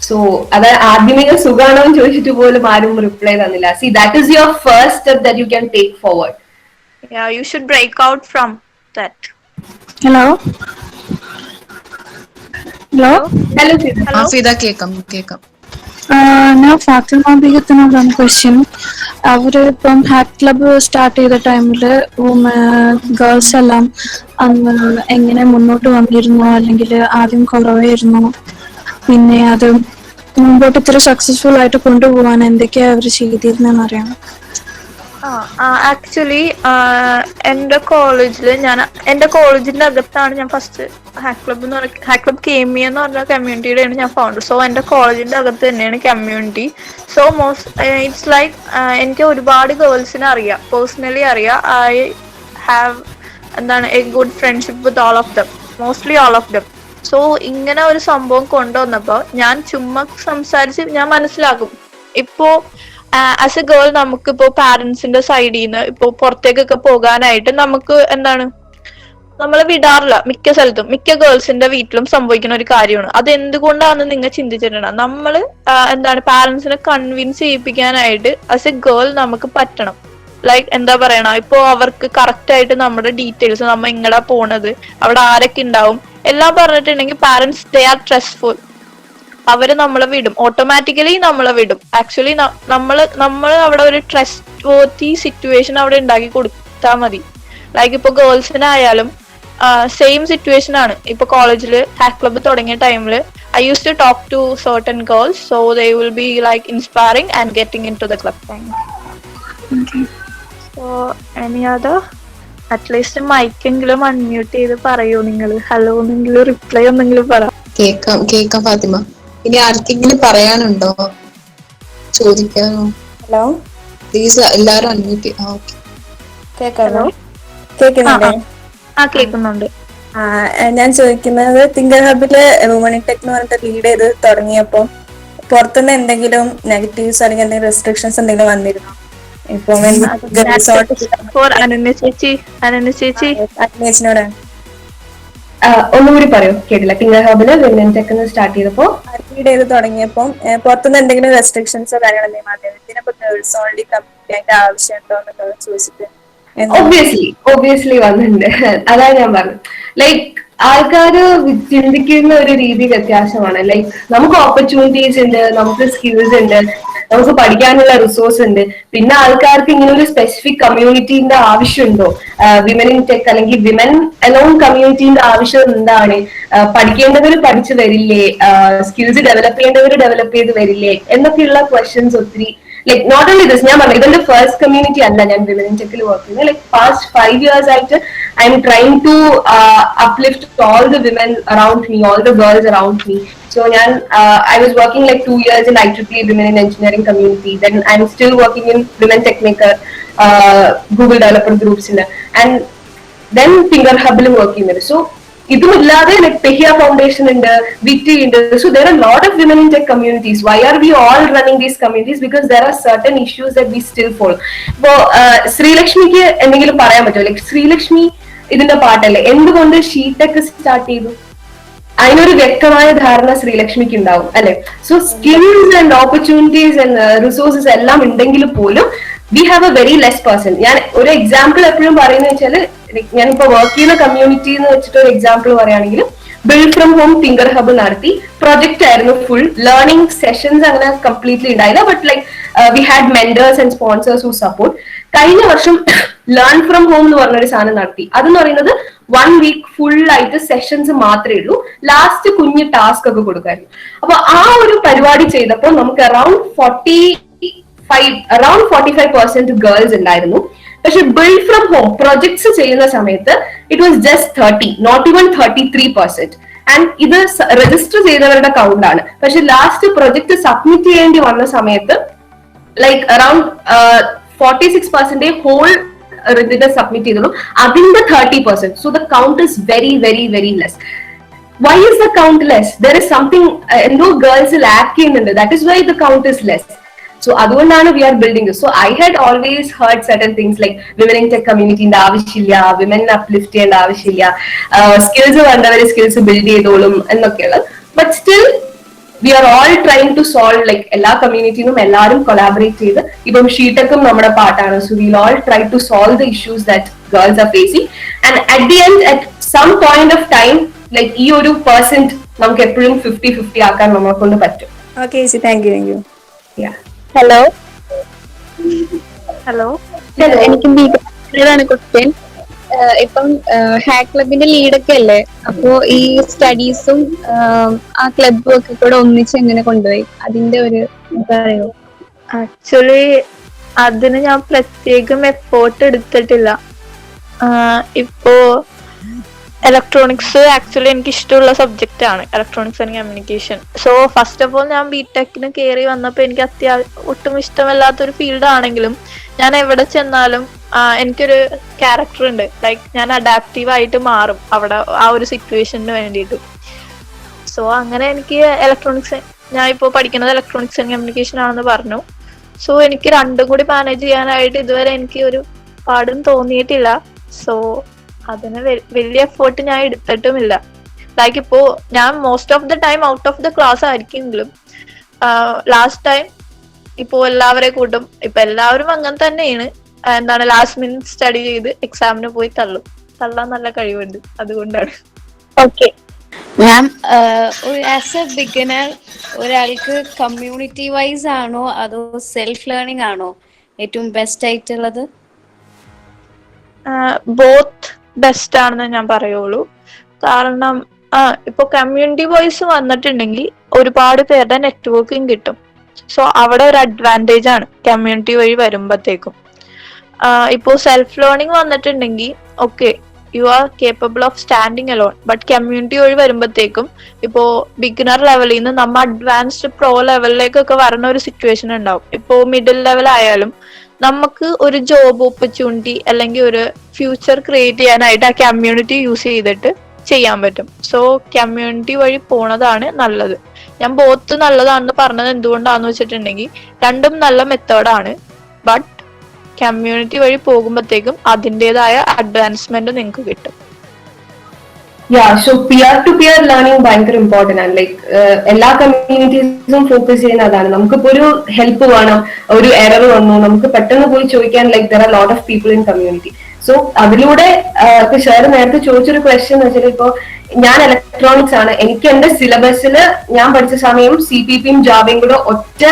So അത് ആദ്യമേ സുഖാണോ എന്ന് ചോദിച്ചിട്ട് പോലും ആരും റിപ്ലൈ തന്നില്ല. See that is your first step that you can take forward. Yeah, you should break out from that. Hello. Fida, കേക്കാം. ഞാൻ ഫാത്തിമ ബീഗത്തിനോടാണ് ക്വസ്റ്റ്യൻ. അവര് ഇപ്പം ഹാക്ക് ക്ലബ് സ്റ്റാർട്ട് ചെയ്ത ടൈമില് ഗേൾസ് എല്ലാം എങ്ങനെ മുന്നോട്ട് വന്നിരുന്നു, അല്ലെങ്കിൽ ആദ്യം കുറവായിരുന്നു, പിന്നെ അത് മുമ്പോട്ട് ഇത്ര സക്സസ്ഫുൾ ആയിട്ട് കൊണ്ടുപോകാൻ എന്തൊക്കെയാ അവർ ചെയ്തിരുന്നെന്ന് അറിയാം. ആക്ച്വലി എന്റെ കോളേജിന്റെ അകത്താണ് ഞാൻ ഫസ്റ്റ് ഹാക്ക് ക്ലബ് KME എന്ന് പറഞ്ഞ കമ്മ്യൂണിറ്റിയുടെയാണ് ഞാൻ ഫൗണ്ടർ. സോ എന്റെ കോളേജിന്റെ അകത്ത് തന്നെയാണ് കമ്മ്യൂണിറ്റി. സോ ഇറ്റ്സ് ലൈക്ക് എനിക്ക് ഒരുപാട് ഗേൾസിനെ അറിയാം, പേഴ്സണലി അറിയാം. I have A good friendship with all of them, mostly all of them. So ഇങ്ങനെ ഒരു സംഭവം കൊണ്ടുവന്നപ്പോ ഞാൻ ചുമ്മാ സംസാരിച്ച് ഞാൻ മനസ്സിലാക്കും. ഇപ്പോ ആസ് എ ഗേൾ നമുക്കിപ്പോ പാരന്റ്സിന്റെ സൈഡിൽ നിന്ന് ഇപ്പോ പുറത്തേക്കൊക്കെ പോകാനായിട്ട് നമുക്ക് നമ്മൾ വിടാറില്ല. മിക്ക സ്ഥലത്തും മിക്ക ഗേൾസിന്റെ വീട്ടിലും സംഭവിക്കുന്ന ഒരു കാര്യമാണ്. അത് എന്തുകൊണ്ടാണെന്ന് നിങ്ങൾ ചിന്തിച്ചിട്ടുണ്ട്? നമ്മള് പാരന്റ്സിനെ കൺവിൻസ് ചെയ്യിപ്പിക്കാനായിട്ട് ആസ് എ ഗേൾ നമുക്ക് പറ്റണം. ലൈക്ക് എന്താ പറയണ, ഇപ്പോ അവർക്ക് കറക്റ്റ് ആയിട്ട് നമ്മുടെ ഡീറ്റെയിൽസ്, നമ്മ എങ്ങടാ പോണത്, അവിടെ ആരൊക്കെ ഉണ്ടാവും എല്ലാം പറഞ്ഞിട്ടുണ്ടെങ്കിൽ പാരന്റ്സ് ദേ ആർ ട്രസ്റ്റ്ഫുൾ. അവര് നമ്മളെ വിടും, ഓട്ടോമാറ്റിക്കലി നമ്മളെ വിടും. ആക്ച്വലി നമ്മൾ അവിടെ ഒരു ട്രസ്റ്റ് വർത്തി സിറ്റുവേഷൻ അവിടെ ഉണ്ടാക്കി കൊടുത്താൽ മതി. ലൈക്ക് ഇപ്പൊ ഗേൾസിനായാലും സെയിം സിറ്റുവേഷൻ ആണ്. ഇപ്പൊ കോളേജില് ഹാക്ക് ക്ലബ് തുടങ്ങിയ ടൈമില് I use to talk to certain girls, so they will be like inspiring and getting into the club. So any other, at least മൈക്കെങ്കിലും അൺമ്യൂട്ട് ചെയ്ത് പറയൂ നിങ്ങൾ. ഹലോ എന്നെങ്കിലും റിപ്ലൈ ഒന്നെങ്കിലും പറ. കേക്കാം ഫാത്തിമ. ഇനി ആർക്കെങ്കിലും പറയാനുണ്ടോ, ചോദിക്കാനോ? ഹലോ, പ്ലീസ് എല്ലാരും അൺമ്യൂട്ട്. കേൾക്കാമോ? കേൾക്കുന്നുണ്ട്. ഞാൻ ചോദിക്കുന്നത് തിങ്കർ ഹബില് വുമൺ ടെക് എന്ന് പറഞ്ഞിട്ട് ലീഡ് ചെയ്ത് തുടങ്ങിയപ്പോൾ പുറത്തുനിന്ന് എന്തെങ്കിലും നെഗറ്റീവ്സ് അല്ലെങ്കിൽ എന്തെങ്കിലും റെസ്ട്രിക്ഷൻസ് എന്തെങ്കിലും വന്നിരുന്നോ? ഇപ്പൊ ഫോർ അനന്യ ചേച്ചി ചേച്ചിനോട് ഒന്നുകൂടി പറയൂ, കേട്ടില്ല. തിങ്കർ ഹബില് വിമൻ ടെക് സ്റ്റാർട്ട് ചെയ്തപ്പോ ലീഡ് ചെയ്ത് തുടങ്ങിയപ്പോൾ പുറത്തുനിന്ന് എന്തെങ്കിലും റെസ്ട്രിക്ഷൻസോ കാര്യങ്ങളോ എന്തെങ്കിലും വന്നിരുന്നു? ഇതിനപ്പോ ഗേൾസ് ഓൺലി കമ്മ്യൂണിറ്റി അതിന്റെ ആവശ്യമുണ്ടോ എന്നൊക്കെ ചോദിച്ചിട്ട് ഒബ്വിയസ്ലി വന്നിട്ടുണ്ട്. അതാണ് ഞാൻ പറഞ്ഞത്. ലൈക്ക് ആൾക്കാര് ചിന്തിക്കുന്ന ഒരു രീതി വ്യത്യാസമാണ്. ലൈക്ക് നമുക്ക് ഓപ്പർച്യൂണിറ്റീസ് ഉണ്ട്, നമുക്ക് സ്കിൽസ് ഉണ്ട്, നമുക്ക് പഠിക്കാനുള്ള റിസോഴ്സ് ഉണ്ട്. പിന്നെ ആൾക്കാർക്ക് ഇങ്ങനെ ഒരു സ്പെസിഫിക് കമ്മ്യൂണിറ്റീന്റെ ആവശ്യമുണ്ടോ? വിമൻ ഇൻ ടെക് അല്ലെങ്കിൽ വിമൻ അലോൺ കമ്മ്യൂണിറ്റീന്റെ ആവശ്യം എന്താണ്? പഠിക്കേണ്ടവർ പഠിച്ചു വരില്ലേ? സ്കിൽസ് ഡെവലപ്പ് ചെയ്യേണ്ടവർ ഡെവലപ്പ് ചെയ്ത് വരില്ലേ എന്നൊക്കെയുള്ള ക്വസ്റ്റ്യൻസ് ഒത്തിരി. ലൈക് നോട്ട് ഓൺലി ദിസ്, ഞാൻ പറഞ്ഞു ഇതിന്റെ ഫസ്റ്റ് കമ്മ്യൂണിറ്റി അല്ല ഞാൻ വിമൻ ഇൻ ടെക്കിൽ വർക്ക് ചെയ്യുന്നത്. ലൈക് പാസ്റ്റ് 5 years ആയിട്ട് I am trying to uplift all the women around me, all the girls around me. So I was working like 2 years in IEEE Women in Engineering community. Then I'm still working in Women Techmaker, Google developer groups and then Finger Hub working there. So ഇതുമില്ലാതെ like Pehia foundation ഉണ്ട്, വിറ്റി ഉണ്ട്. So there are lot of women in tech communities. Why are we all running these communities? Because there are certain issues that we still follow. ഇപ്പോ ശ്രീലക്ഷ്മിക്ക് എന്തെങ്കിലും പറയാൻ പറ്റുമോ? Like Sreelakshmi ഇതിന്റെ പാട്ടല്ലേ, എന്തുകൊണ്ട് ഷീടെക് സ്റ്റാർട്ട് ചെയ്തു? അതിനൊരു വ്യക്തമായ ധാരണ ശ്രീലക്ഷ്മിക്ക് ഉണ്ടാവും അല്ലെ? So skills and opportunities and resources എല്ലാം ഉണ്ടെങ്കിൽ പോലും we have A very less person. ഞാൻ ഒരു എക്സാമ്പിൾ എപ്പോഴും പറയുന്നത് വെച്ചാൽ, ഞാനിപ്പോ വർക്ക് ചെയ്യുന്ന കമ്മ്യൂണിറ്റി എന്ന് വെച്ചിട്ട് ഒരു എക്സാമ്പിൾ പറയുകയാണെങ്കിൽ, build from home thinker hub നടത്തി. പ്രൊജക്ട് ആയിരുന്നു, ഫുൾ ലേണിംഗ് സെഷൻസ് അങ്ങനെ കംപ്ലീറ്റ്ലി ഉണ്ടായില്ല. But like we had mentors and sponsors who support. കഴിഞ്ഞ വർഷം ലേൺ ഫ്രം ഹോം എന്ന് പറഞ്ഞൊരു സാധനം നടത്തി. അതെന്ന് പറയുന്നത് 1 week ഫുൾ ആയിട്ട് സെഷൻസ് മാത്രമേ ഉള്ളൂ. ലാസ്റ്റ് കുഞ്ഞ് ടാസ്ക് ഒക്കെ കൊടുക്കായിരുന്നു. അപ്പൊ ആ ഒരു പരിപാടി ചെയ്തപ്പോൾ നമുക്ക് അറൌണ്ട് 45% ഗേൾസ് ഉണ്ടായിരുന്നു. പക്ഷെ ബിൽഡ് ഫ്രം ഹോം പ്രൊജക്ട്സ് ചെയ്യുന്ന സമയത്ത് it was just 30, not even 33%. And ഇത് രജിസ്റ്റർ ചെയ്തവരുടെ കൗണ്ട് ആണ്. പക്ഷെ ലാസ്റ്റ് പ്രൊജക്ട് സബ്മിറ്റ് ചെയ്യേണ്ടി വന്ന സമയത്ത് ലൈക്ക് അറൌണ്ട് 46% ഹോൾ ഇതിന്റെ സബ്മിറ്റ് ചെയ്തുള്ളൂ. അതിന്റെ 30%. So the count is very very very less. Why is the count less? There is something എന്തോ ഗേൾസ് ലാക്ക് ചെയ്യുന്നുണ്ട്. That is why the count is less. So അതുകൊണ്ടാണ് we are building this. So I had always heard certain things like women in tech കമ്മ്യൂണിറ്റിന്റെ ആവശ്യമില്ല, women uplift ചെയ്യേണ്ട ആവശ്യമില്ല, skills വേണ്ടവർ skills build ചെയ്തോളും എന്നൊക്കെയുള്ളത്. But still we are all trying to solve. Like എല്ലാ കമ്മ്യൂണിറ്റിന്നും എല്ലാവരും കൊളാബറേറ്റ് ചെയ്ത്, ഇപ്പം ഷീടെക്കും നമ്മുടെ പാർട്ടാണ്. So will all try to solve the issues that girls are facing. And at the end at some point of time like ഈ ഒരു പെർസെന്റ് നമുക്ക് എപ്പോഴും 50-50 ആക്കാൻ നമ്മളെ കൊണ്ട് പറ്റും. ഓക്കെ ചേച്ചി, താങ്ക് യു. ഹലോ എനിക്ക് ബിഗാണ് ക്വസ്റ്റ്യൻ. ഇപ്പം ഹാക്ക് ക്ലബിന്റെ ലീഡൊക്കെ അല്ലേ, അപ്പോ ഈ സ്റ്റഡീസും ആ ക്ലബും ഒക്കെ കൂടെ ഒന്നിച്ച് എങ്ങനെ കൊണ്ടുപോയി? അതിന്റെ ഒരു പറയോ? ആക്ച്വലി അതിന് ഞാൻ പ്രത്യേകം എഫോർട്ട് എടുത്തിട്ടില്ല. ഇപ്പോ ഇലക്ട്രോണിക്സ് ആക്ച്വലി എനിക്ക് ഇഷ്ടമുള്ള സബ്ജക്റ്റ് ആണ്, electronics and communication. So first of all ഞാൻ ബിടെക്കിന് കയറി വന്നപ്പോൾ എനിക്ക് ഒട്ടും ഇഷ്ടമല്ലാത്തൊരു ഫീൽഡ് ആണെങ്കിലും ഞാൻ എവിടെ ചെന്നാലും എനിക്കൊരു ക്യാരക്ടർ ഉണ്ട്. ലൈക്ക് ഞാൻ അഡാപ്റ്റീവ് ആയിട്ട് മാറും അവിടെ ആ ഒരു സിറ്റുവേഷന് വേണ്ടിയിട്ട്. സോ അങ്ങനെ എനിക്ക് ഇലക്ട്രോണിക്സ്, ഞാൻ ഇപ്പോൾ പഠിക്കുന്നത് ഇലക്ട്രോണിക്സ് ആൻഡ് കമ്മ്യൂണിക്കേഷൻ ആണെന്ന് പറഞ്ഞു. സോ എനിക്ക് രണ്ടും കൂടി മാനേജ് ചെയ്യാനായിട്ട് ഇതുവരെ എനിക്ക് ഒരു പാടും തോന്നിയിട്ടില്ല. സോ അതിന് വലിയ എഫേർട്ട് ഞാൻ എടുത്തിട്ടുമില്ല. ലൈക്ക് ഇപ്പോ ഞാൻ most of the time out of the class ആയിരിക്കുമെങ്കിലും ലാസ്റ്റ് ടൈം ഇപ്പോ എല്ലാവരെ കൂട്ടും. ഇപ്പൊ എല്ലാവരും അങ്ങനെ തന്നെയാണ്. എന്താണ് ലാസ്റ്റ് മിനിറ്റ് സ്റ്റഡി ചെയ്ത് എക്സാമിന് പോയി തള്ളാൻ നല്ല കഴിവുണ്ട്, അതുകൊണ്ടാണ്. Okay ma'am, as A beginner ഒരാൾക്ക് കമ്മ്യൂണിറ്റി വൈസ് ആണോ അതോ സെൽഫ് ലേണിംഗ് ആണോ ഏറ്റവും ബെസ്റ്റ് ആയിട്ടുള്ളത്? ബോത്ത് ബെസ്റ്റ് ആണെന്ന് ഞാൻ പറയുള്ളൂ. കാരണം ഇപ്പൊ കമ്മ്യൂണിറ്റി വൈസ് വന്നിട്ടുണ്ടെങ്കിൽ ഒരുപാട് പേരുടെ നെറ്റ്വർക്കിംഗ് കിട്ടും. സോ അവിടെ ഒരു അഡ്വാൻറ്റേജ് ആണ് കമ്മ്യൂണിറ്റി വഴി വരുമ്പോഴത്തേക്കും. ഇപ്പോ സെൽഫ് ലേണിംഗ് വന്നിട്ടുണ്ടെങ്കിൽ okay, you are capable of standing alone. But community വഴി വരുമ്പോഴത്തേക്കും ഇപ്പോ ബിഗിനർ ലെവലിൽ നിന്ന് നമ്മ അഡ്വാൻസ്ഡ് പ്രോ ലെവലിലേക്കൊക്കെ വരുന്ന ഒരു സിറ്റുവേഷൻ ഉണ്ടാവും. ഇപ്പോ മിഡിൽ ലെവൽ ആയാലും നമുക്ക് ഒരു ജോബ് ഓപ്പർച്യൂണിറ്റി അല്ലെങ്കിൽ ഒരു ഫ്യൂച്ചർ ക്രിയേറ്റ് ചെയ്യാനായിട്ട് ആ കമ്മ്യൂണിറ്റി യൂസ് ചെയ്തിട്ട് ചെയ്യാൻ പറ്റും. സോ കമ്മ്യൂണിറ്റി വഴി പോണതാണ് നല്ലത്. ഞാൻ ബോത്ത് നല്ലതാണെന്ന് പറഞ്ഞത് എന്തുകൊണ്ടാന്ന് വെച്ചിട്ടുണ്ടെങ്കിൽ രണ്ടും നല്ല മെത്തേഡാണ്. ബട്ട് കമ്മ്യൂണിറ്റി വഴി പോകുമ്പോഴത്തേക്കും അതിൻ്റെതായ അഡ്വാൻസ്മെന്റ് നിങ്ങൾക്ക് കിട്ടും. So peer to peer learning ഭയങ്കര ഇമ്പോർട്ടന്റ് ആണ്. ലൈക്ക് എല്ലാ കമ്മ്യൂണിറ്റീസും ഫോക്കസ് ചെയ്യുന്ന അതാണ്. നമുക്കിപ്പോ ഒരു ഹെൽപ്പ് വേണം, ഒരു എറർ വന്നു, നമുക്ക് പെട്ടെന്ന് പോയി ചോദിക്കാൻ like there are lot of people in community. So അതിലൂടെ ഇപ്പൊ ഷെയർ നേരത്തെ ചോദിച്ചൊരു ക്വസ്റ്റ്യൻ എന്ന് വെച്ചാൽ, ഇപ്പൊ ഞാൻ ഇലക്ട്രോണിക്സ് ആണ്, എനിക്ക് എന്റെ സിലബസിൽ ഞാൻ പഠിച്ച സമയം CPP-യും ജാവയും കൂടെ ഒറ്റ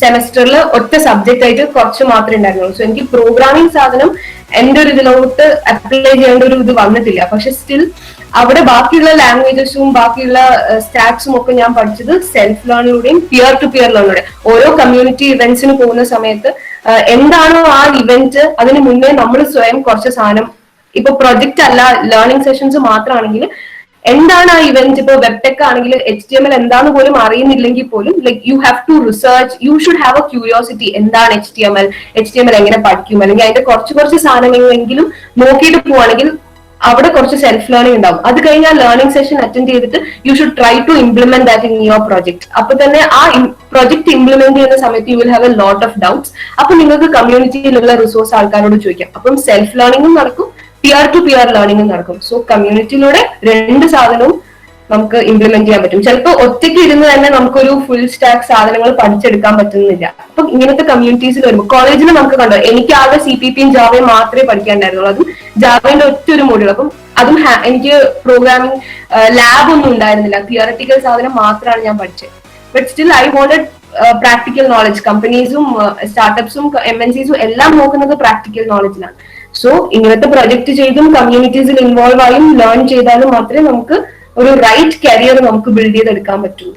സെമസ്റ്ററിൽ ഒറ്റ സബ്ജക്റ്റ് ആയിട്ട് കുറച്ച് മാത്രമേ ഉണ്ടായിരുന്നുള്ളൂ. സോ എനിക്ക് പ്രോഗ്രാമിംഗ് സാധനം എന്റെ ഒരു ഇതിലോട്ട് അപ്ലൈ ചെയ്യേണ്ട ഒരു ഇത് വന്നിട്ടില്ല. പക്ഷെ സ്റ്റിൽ അവിടെ ബാക്കിയുള്ള ലാംഗ്വേജസും ബാക്കിയുള്ള സ്റ്റാക്സും ഒക്കെ ഞാൻ പഠിച്ചത് സെൽഫ് ലേണിലൂടെയും പിയർ ടു പിയർ ലേണിലൂടെയും. ഓരോ കമ്മ്യൂണിറ്റി ഇവന്റ്സിന് പോകുന്ന സമയത്ത് എന്താണോ ആ ഇവന്റ്, അതിന് മുന്നേ നമ്മൾ സ്വയം കുറച്ച് സാധനം, ഇപ്പൊ പ്രൊജക്ട് അല്ല ലേണിംഗ് സെഷൻസ് മാത്രമാണെങ്കിൽ എന്താണ് ആ ഇവന്റ്, ഇപ്പൊ വെബ്ടെക് ആണെങ്കിൽ HTML എന്താന്ന് പോലും അറിയുന്നില്ലെങ്കിൽ പോലും like you have to research, you should have a curiosity. എന്താണ് HTML എങ്ങനെ പഠിക്കും, അല്ലെങ്കിൽ അതിന്റെ കുറച്ച് സാധനങ്ങളെങ്കിലും നോക്കിയിട്ട് പോവാണെങ്കിൽ അവിടെ കുറച്ച് സെൽഫ് ലേണിംഗ് ഉണ്ടാവും. അത് കഴിഞ്ഞാൽ ലേണിംഗ് സെഷൻ അറ്റൻഡ് ചെയ്തിട്ട് you should try to implement that in your project. അപ്പൊ തന്നെ ആ പ്രൊജക്ട് ഇംപ്ലിമെന്റ് ചെയ്യുന്ന സമയത്ത് you will have a lot of doubts. അപ്പൊ നിങ്ങൾക്ക് കമ്മ്യൂണിറ്റിയിലുള്ള റിസോഴ്സ് ആൾക്കാരോട് ചോദിക്കാം. അപ്പം സെൽഫ് ലേണിംഗും നടക്കും, പിയർ ടു പിയർ ലേണിംഗും നടക്കും. സോ കമ്മ്യൂണിറ്റിയിലൂടെ രണ്ട് സാധനവും നമുക്ക് ഇംപ്ലിമെന്റ് ചെയ്യാൻ പറ്റും. ചിലപ്പോൾ ഒറ്റയ്ക്ക് ഇരുന്ന് തന്നെ നമുക്കൊരു ഫുൾ സ്റ്റാക്ക് സാധനങ്ങൾ പഠിച്ചെടുക്കാൻ പറ്റുന്നില്ല. അപ്പൊ ഇങ്ങനത്തെ കമ്മ്യൂണിറ്റീസിൽ വരുമ്പോൾ കോളേജിൽ നമുക്ക് കണ്ടോ, എനിക്ക് ആകെ CPP-യും ജാവയും മാത്രമേ പഠിക്കാനുണ്ടായിരുന്നുള്ളൂ. അതും ജാവയുടെ ഒറ്റൊരു മോഡ്യൂൾ. അപ്പം അതും എനിക്ക് പ്രോഗ്രാമിംഗ് ലാബ് ഒന്നും ഉണ്ടായിരുന്നില്ല, തിയററ്റിക്കൽ സാധനം മാത്രമാണ് ഞാൻ പഠിച്ചത്. But still I wanted practical knowledge. കമ്പനീസും സ്റ്റാർട്ടപ്സും MNCസും എല്ലാം നോക്കുന്നത് പ്രാക്ടിക്കൽ നോളജിലാണ്. സോ ഇങ്ങനത്തെ പ്രൊജക്ട് ചെയ്തും കമ്മ്യൂണിറ്റീസിൽ ഇൻവോൾവ് ആയും ലേൺ ചെയ്താലും മാത്രമേ നമുക്ക് ഒരു റൈറ്റ് കരിയർ നമുക്ക് ബിൽഡ് ചെയ്തെടുക്കാൻ പറ്റൂ.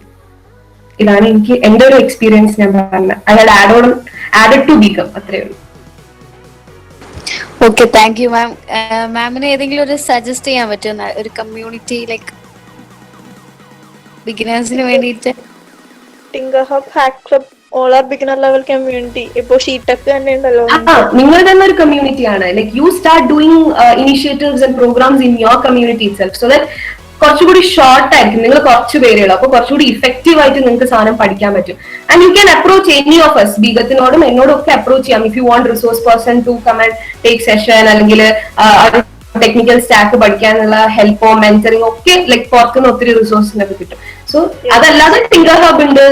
ഇതാണ് എനിക്ക് എന്റെ ഒരു എക്സ്പീരിയൻസ് ഞാൻ പറഞ്ഞത്. അതായത് ആഡഡ് ടു ബിക്കം, അത്രയേ ഉള്ളൂ. Okay, thank you ma'am. മാമിന് ഏതെങ്കിലും ഒരു സജസ്റ്റ് ചെയ്യാൻ പറ്റുന്ന ഒരു കമ്മ്യൂണിറ്റി ലൈക്ക് ബിഗിനേഴ്സിന് വേണ്ടിയിട്ട്? Tinker hub, hack club, all are beginner level community. ഇപ്പൊ ഷീടെക് തന്നെ ഉണ്ടല്ലോ. നിങ്ങൾ തന്നെ ഒരു കമ്മ്യൂണിറ്റി ആണ്. Like you start doing initiatives and programs in your community itself. So that കുറച്ചുകൂടി ഷോർട്ട് ആയിരിക്കും, നിങ്ങൾ കുറച്ച് പേരുള്ളൂ, അപ്പൊ കുറച്ചുകൂടി ഇഫക്റ്റീവ് ആയിട്ട് നിങ്ങൾക്ക് സാധനം പഠിക്കാൻ പറ്റും. And you can approach any of us, ബീഗത്തിനോടും എന്നോടും ഒക്കെ അപ്രോച്ച് ചെയ്യാം. If you want resource person to come and take session, അല്ലെങ്കിൽ ടെക്നിക്കൽ സ്റ്റാക്ക് പഠിക്കാനുള്ള ഹെൽപ്പോ മെന്ററിംഗ് ഒക്കെ ലൈക്ക് പുറത്തുനിന്ന് ഒത്തിരി റിസോഴ്സിനൊക്കെ കിട്ടും. സോ അതല്ലാതെ ടിങ്കർ ഹബ് ഉണ്ട്,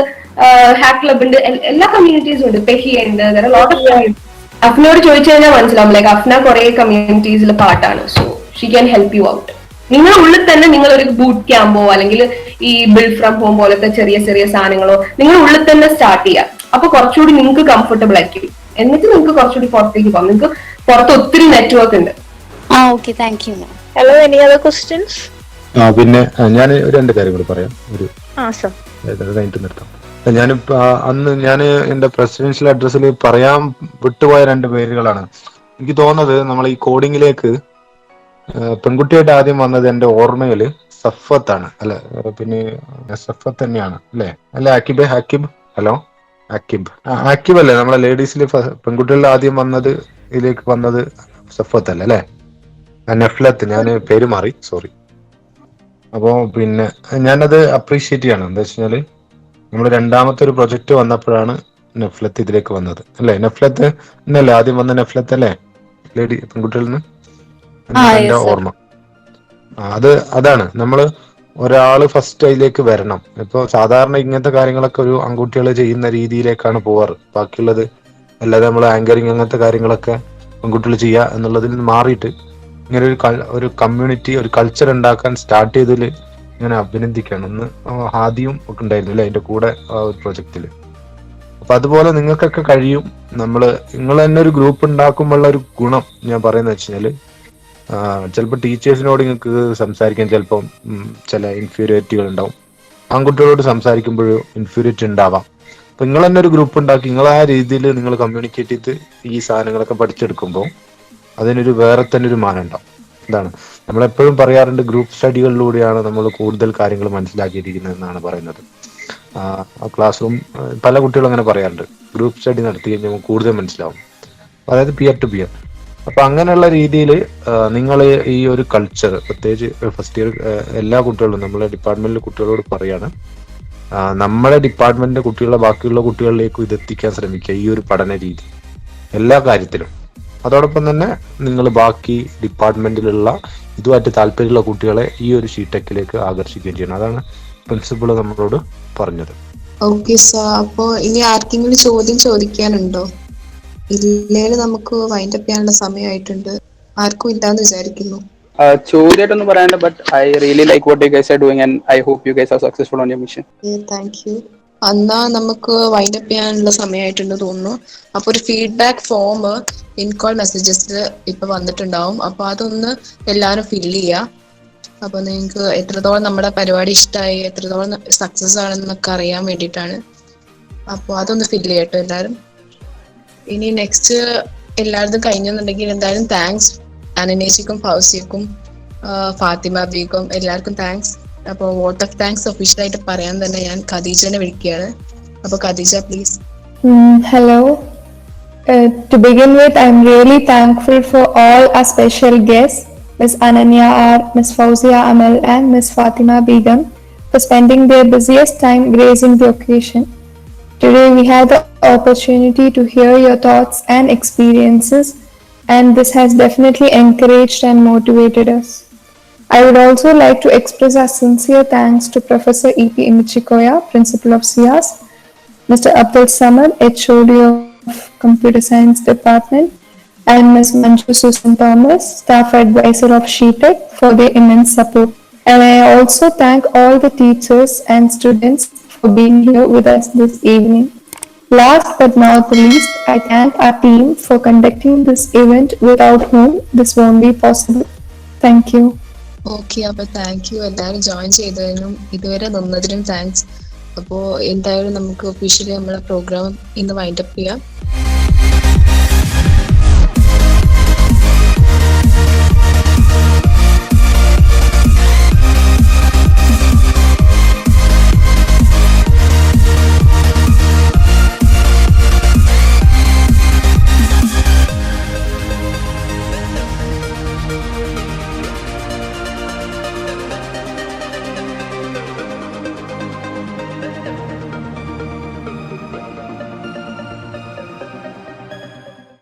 ഹാക്ക് ക്ലബ് ഉണ്ട്, എല്ലാ കമ്മ്യൂണിറ്റീസും ഉണ്ട്, പെഹിയ ഉണ്ട്. Lot of community. അഫ്നോട് ചോദിച്ചു കഴിഞ്ഞാൽ മനസ്സിലാവും. ലൈക്ക് അഫ്ന കുറെ കമ്മ്യൂണിറ്റീസിൽ പാർട്ടാണ്. So she can help you out. നിങ്ങളുടെ ഉള്ളിൽ തന്നെ നിങ്ങൾ ഒരു ബൂട്ട് ക്യാമ്പോ അല്ലെങ്കിൽ ഈ ബിൽഡ് ഫ്രം ഹോം പോലത്തെ ചെറിയ ചെറിയ സാധനങ്ങളോ നിങ്ങളുടെ ഉള്ളിൽ തന്നെ സ്റ്റാർട്ട് ചെയ്യാം. അപ്പൊ കുറച്ചുകൂടി നിങ്ങൾക്ക് കംഫർട്ടബിൾ ആയിരിക്കും. എന്നിട്ട് നിങ്ങൾക്ക് കുറച്ചുകൂടി പുറത്തേക്ക് പോകാം. നിങ്ങൾക്ക് പുറത്ത് ഒത്തിരി നെറ്റ്വർക്ക് ഉണ്ട്. Okay, thank you ma'am. Hello, any other questions? പിന്നെ ഞാൻ ഒരു രണ്ട് കാര്യം കൂടി പറയാം. സർ കഴിഞ്ഞിട്ട് നിർത്താം. ഞാനിപ്പോ അന്ന് ഞാൻ എന്റെ പ്രസിഡൻഷ്യൽ അഡ്രസ്സിൽ പറയാൻ വിട്ടുപോയ രണ്ട് പേരുകളാണ്. എനിക്ക് തോന്നുന്നത് നമ്മൾ ഈ കോഡിങ്ങിലേക്ക് പെൺകുട്ടിയായിട്ട് ആദ്യം വന്നത് എന്റെ ഓർമ്മയില് സഫത്താണ്. അല്ലെ, പിന്നെ സഫത്ത് തന്നെയാണ് അല്ലെ? അല്ലെ ഹക്കിബ് ഹലോ ആക്കിബ് അല്ലേ? നമ്മളെ ലേഡീസിൽ പെൺകുട്ടികളിൽ ആദ്യം വന്നത് ഇതിലേക്ക് വന്നത് സഫത്ത് അല്ലേ? അല്ലെ, നെഫ്ലത്ത്. ഞാൻ പേര് മാറി, സോറി. അപ്പോ പിന്നെ ഞാനത് അപ്രീഷിയേറ്റ് ചെയ്യണം. എന്താ വെച്ചാല് നമ്മൾ രണ്ടാമത്തെ ഒരു പ്രൊജക്ട് വന്നപ്പോഴാണ് നെഫ്ലത്ത് ഇതിലേക്ക് വന്നത് അല്ലെ? നെഫ്ലത്ത് എന്നല്ലേ ആദ്യം വന്ന നെഫ്ലത്ത് അല്ലേ, ലേഡി പെൺകുട്ടികളിൽ നിന്ന്? എന്റെ ഓർമ്മ അതാണ്. നമ്മള് ഒരാള് ഫസ്റ്റ് അതിലേക്ക് വരണം. ഇപ്പൊ സാധാരണ ഇങ്ങനത്തെ കാര്യങ്ങളൊക്കെ ഒരു ആൺകുട്ടികൾ ചെയ്യുന്ന രീതിയിലേക്കാണ് പോവാറ്. ബാക്കിയുള്ളത് അല്ലാതെ നമ്മൾ ആങ്കറിങ് അങ്ങനത്തെ കാര്യങ്ങളൊക്കെ പെൺകുട്ടികൾ ചെയ്യുക എന്നുള്ളതിൽ നിന്ന് മാറിയിട്ട് ഇങ്ങനെ ഒരു കമ്മ്യൂണിറ്റി, ഒരു കൾച്ചർ ഉണ്ടാക്കാൻ സ്റ്റാർട്ട് ചെയ്തതിൽ ഇങ്ങനെ അഭിനന്ദിക്കുകയാണ്. ഒന്ന് ആദ്യം ഒക്കെ ഉണ്ടായിരുന്നു അല്ലെ അതിന്റെ കൂടെ ആ ഒരു പ്രൊജക്റ്റില്. അപ്പൊ അതുപോലെ നിങ്ങൾക്കൊക്കെ കഴിയും. നിങ്ങൾ തന്നെ ഒരു ഗ്രൂപ്പ് ഉണ്ടാക്കുമ്പോഴുള്ള ഒരു ഗുണം ഞാൻ പറയുന്നത് വെച്ചാല്, ചിലപ്പോൾ ടീച്ചേഴ്സിനോട് നിങ്ങൾക്ക് സംസാരിക്കാൻ ചിലപ്പം ചില ഇൻഫീരിയോറിറ്റികൾ ഉണ്ടാവും. ആൺകുട്ടികളോട് സംസാരിക്കുമ്പോഴും ഇൻഫീരിയോറിറ്റി ഉണ്ടാവാം. അപ്പൊ നിങ്ങൾ തന്നെ ഒരു ഗ്രൂപ്പ് ഉണ്ടാക്കി നിങ്ങൾ ആ രീതിയിൽ നിങ്ങൾ കമ്മ്യൂണിക്കേറ്റ് ചെയ്ത് ഈ സാധനങ്ങളൊക്കെ പഠിച്ചെടുക്കുമ്പോൾ അതിനൊരു വേറെ തന്നെ ഒരു മാനം ഉണ്ടാവും. ഇതാണ് നമ്മളെപ്പോഴും പറയാറുണ്ട്, ഗ്രൂപ്പ് സ്റ്റഡികളിലൂടെയാണ് നമ്മൾ കൂടുതൽ കാര്യങ്ങൾ മനസ്സിലാക്കിയിരിക്കുന്നത് എന്നാണ് പറയുന്നത്. ക്ലാസ് റൂം പല കുട്ടികളും അങ്ങനെ പറയാറുണ്ട്, ഗ്രൂപ്പ് സ്റ്റഡി നടത്തി കഴിഞ്ഞാൽ കൂടുതൽ മനസ്സിലാവും. അതായത് പിയർ ടു പിയർ. അപ്പൊ അങ്ങനെയുള്ള രീതിയിൽ നിങ്ങൾ ഈ ഒരു കൾച്ചർ, പ്രത്യേകിച്ച് ഫസ്റ്റ് ഇയർ എല്ലാ കുട്ടികളും നമ്മളെ ഡിപ്പാർട്ട്മെന്റിലെ കുട്ടികളോട് പറയാണ്, നമ്മുടെ ഡിപ്പാർട്ട്മെന്റിന്റെ കുട്ടികളെ ബാക്കിയുള്ള കുട്ടികളിലേക്കും ഇതെത്തിക്കാൻ ശ്രമിക്കുക, ഈ ഒരു പഠന രീതി എല്ലാ കാര്യത്തിലും. അതോടൊപ്പം തന്നെ നിങ്ങൾ ബാക്കി ഡിപ്പാർട്ട്മെന്റിലുള്ള ഇതുമായിട്ട് താല്പര്യമുള്ള കുട്ടികളെ ഈ ഒരു ഷീടെക്കിലേക്ക് ആകർഷിക്കുകയും ചെയ്യണം. അതാണ് പ്രിൻസിപ്പൾ നമ്മളോട് പറഞ്ഞത്. Okay sir. അപ്പോ ഇനി ആർക്കെങ്കിലും ചോദ്യം ചോദിക്കാനുണ്ടോ? ഇല്ലെങ്കിൽ നമുക്ക് വൈൻഡപ്പ് ചെയ്യാനുള്ള സമയമായിട്ടുണ്ട്. ആർക്കും ഇല്ലാന്ന് വിചാരിക്കുന്നു. ചോദ്യമായിട്ടൊന്നും പറയാനുണ്ട്, but I really like what you guys are doing and I hope you guys are successful on your mission. Thank you. എന്നാ നമുക്ക് വൈൻഡപ്പ് ചെയ്യാനുള്ള സമയമായിട്ടുണ്ട് തോന്നുന്നു. അപ്പൊ ഒരു ഫീഡ്ബാക്ക് ഫോം ഇൻകോൾ മെസ്സേജസിൽ ഇപ്പൊ വന്നിട്ടുണ്ടാവും. അപ്പൊ അതൊന്ന് എല്ലാവരും ഫില്ല് ചെയ്യുക. അപ്പൊ നിങ്ങൾക്ക് എത്രത്തോളം നമ്മുടെ പരിപാടി ഇഷ്ടമായി, എത്രത്തോളം സക്സസ് ആണെന്നൊക്കെ അറിയാൻ വേണ്ടിയിട്ടാണ്. അപ്പോൾ അതൊന്ന് ഫില്ല് ചെയ്യട്ടോ എല്ലാവരും. ഇനി നെക്സ്റ്റ് എല്ലായിടത്തും കഴിഞ്ഞെന്നുണ്ടെങ്കിൽ എന്തായാലും താങ്ക്സ് അനനേച്ചിക്കും ഫൗസിയക്കും ഫാത്തിമ ബീക്കും എല്ലാവർക്കും താങ്ക്സ്. അപ്പോൾ വോട്ട് ഓഫ് താങ്ക്സ് ഒഫീഷ്യലായിട്ട് പറയാൻ തന്നെ ഞാൻ ഖദീജനെ വിളിക്കുകയാണ്. അപ്പോൾ Khadeeja please. Hello. To begin with, I'm really thankful for all our special guests, Ms. Ananya R, Ms. Fauzia Amal and Ms. Fatima Begum, for spending their busiest time gracing the occasion. Today we had the opportunity to hear your thoughts and experiences, and this has definitely encouraged and motivated us. I would also like to express our sincere thanks to Professor E.P. Imichikoya, Principal of SIAS, Mr. Abdul Samad, HOD of Computer Science Department, and Ms. Manju Susan Thomas, Staff Advisor of SheTech, for their immense support. And I also thank all the teachers and students for being here with us this evening. Last but not the least, I thank our team for conducting this event, without whom this won't be possible. Thank you. Okay. അപ്പോൾ thank you എല്ലാവരും join ചെയ്തതിനും ഇതുവരെ നിന്നതിനും thanks. അപ്പോൾ എന്തായാലും നമുക്ക് officially നമ്മളെ programme ഇന്ന് wind up ചെയ്യാം.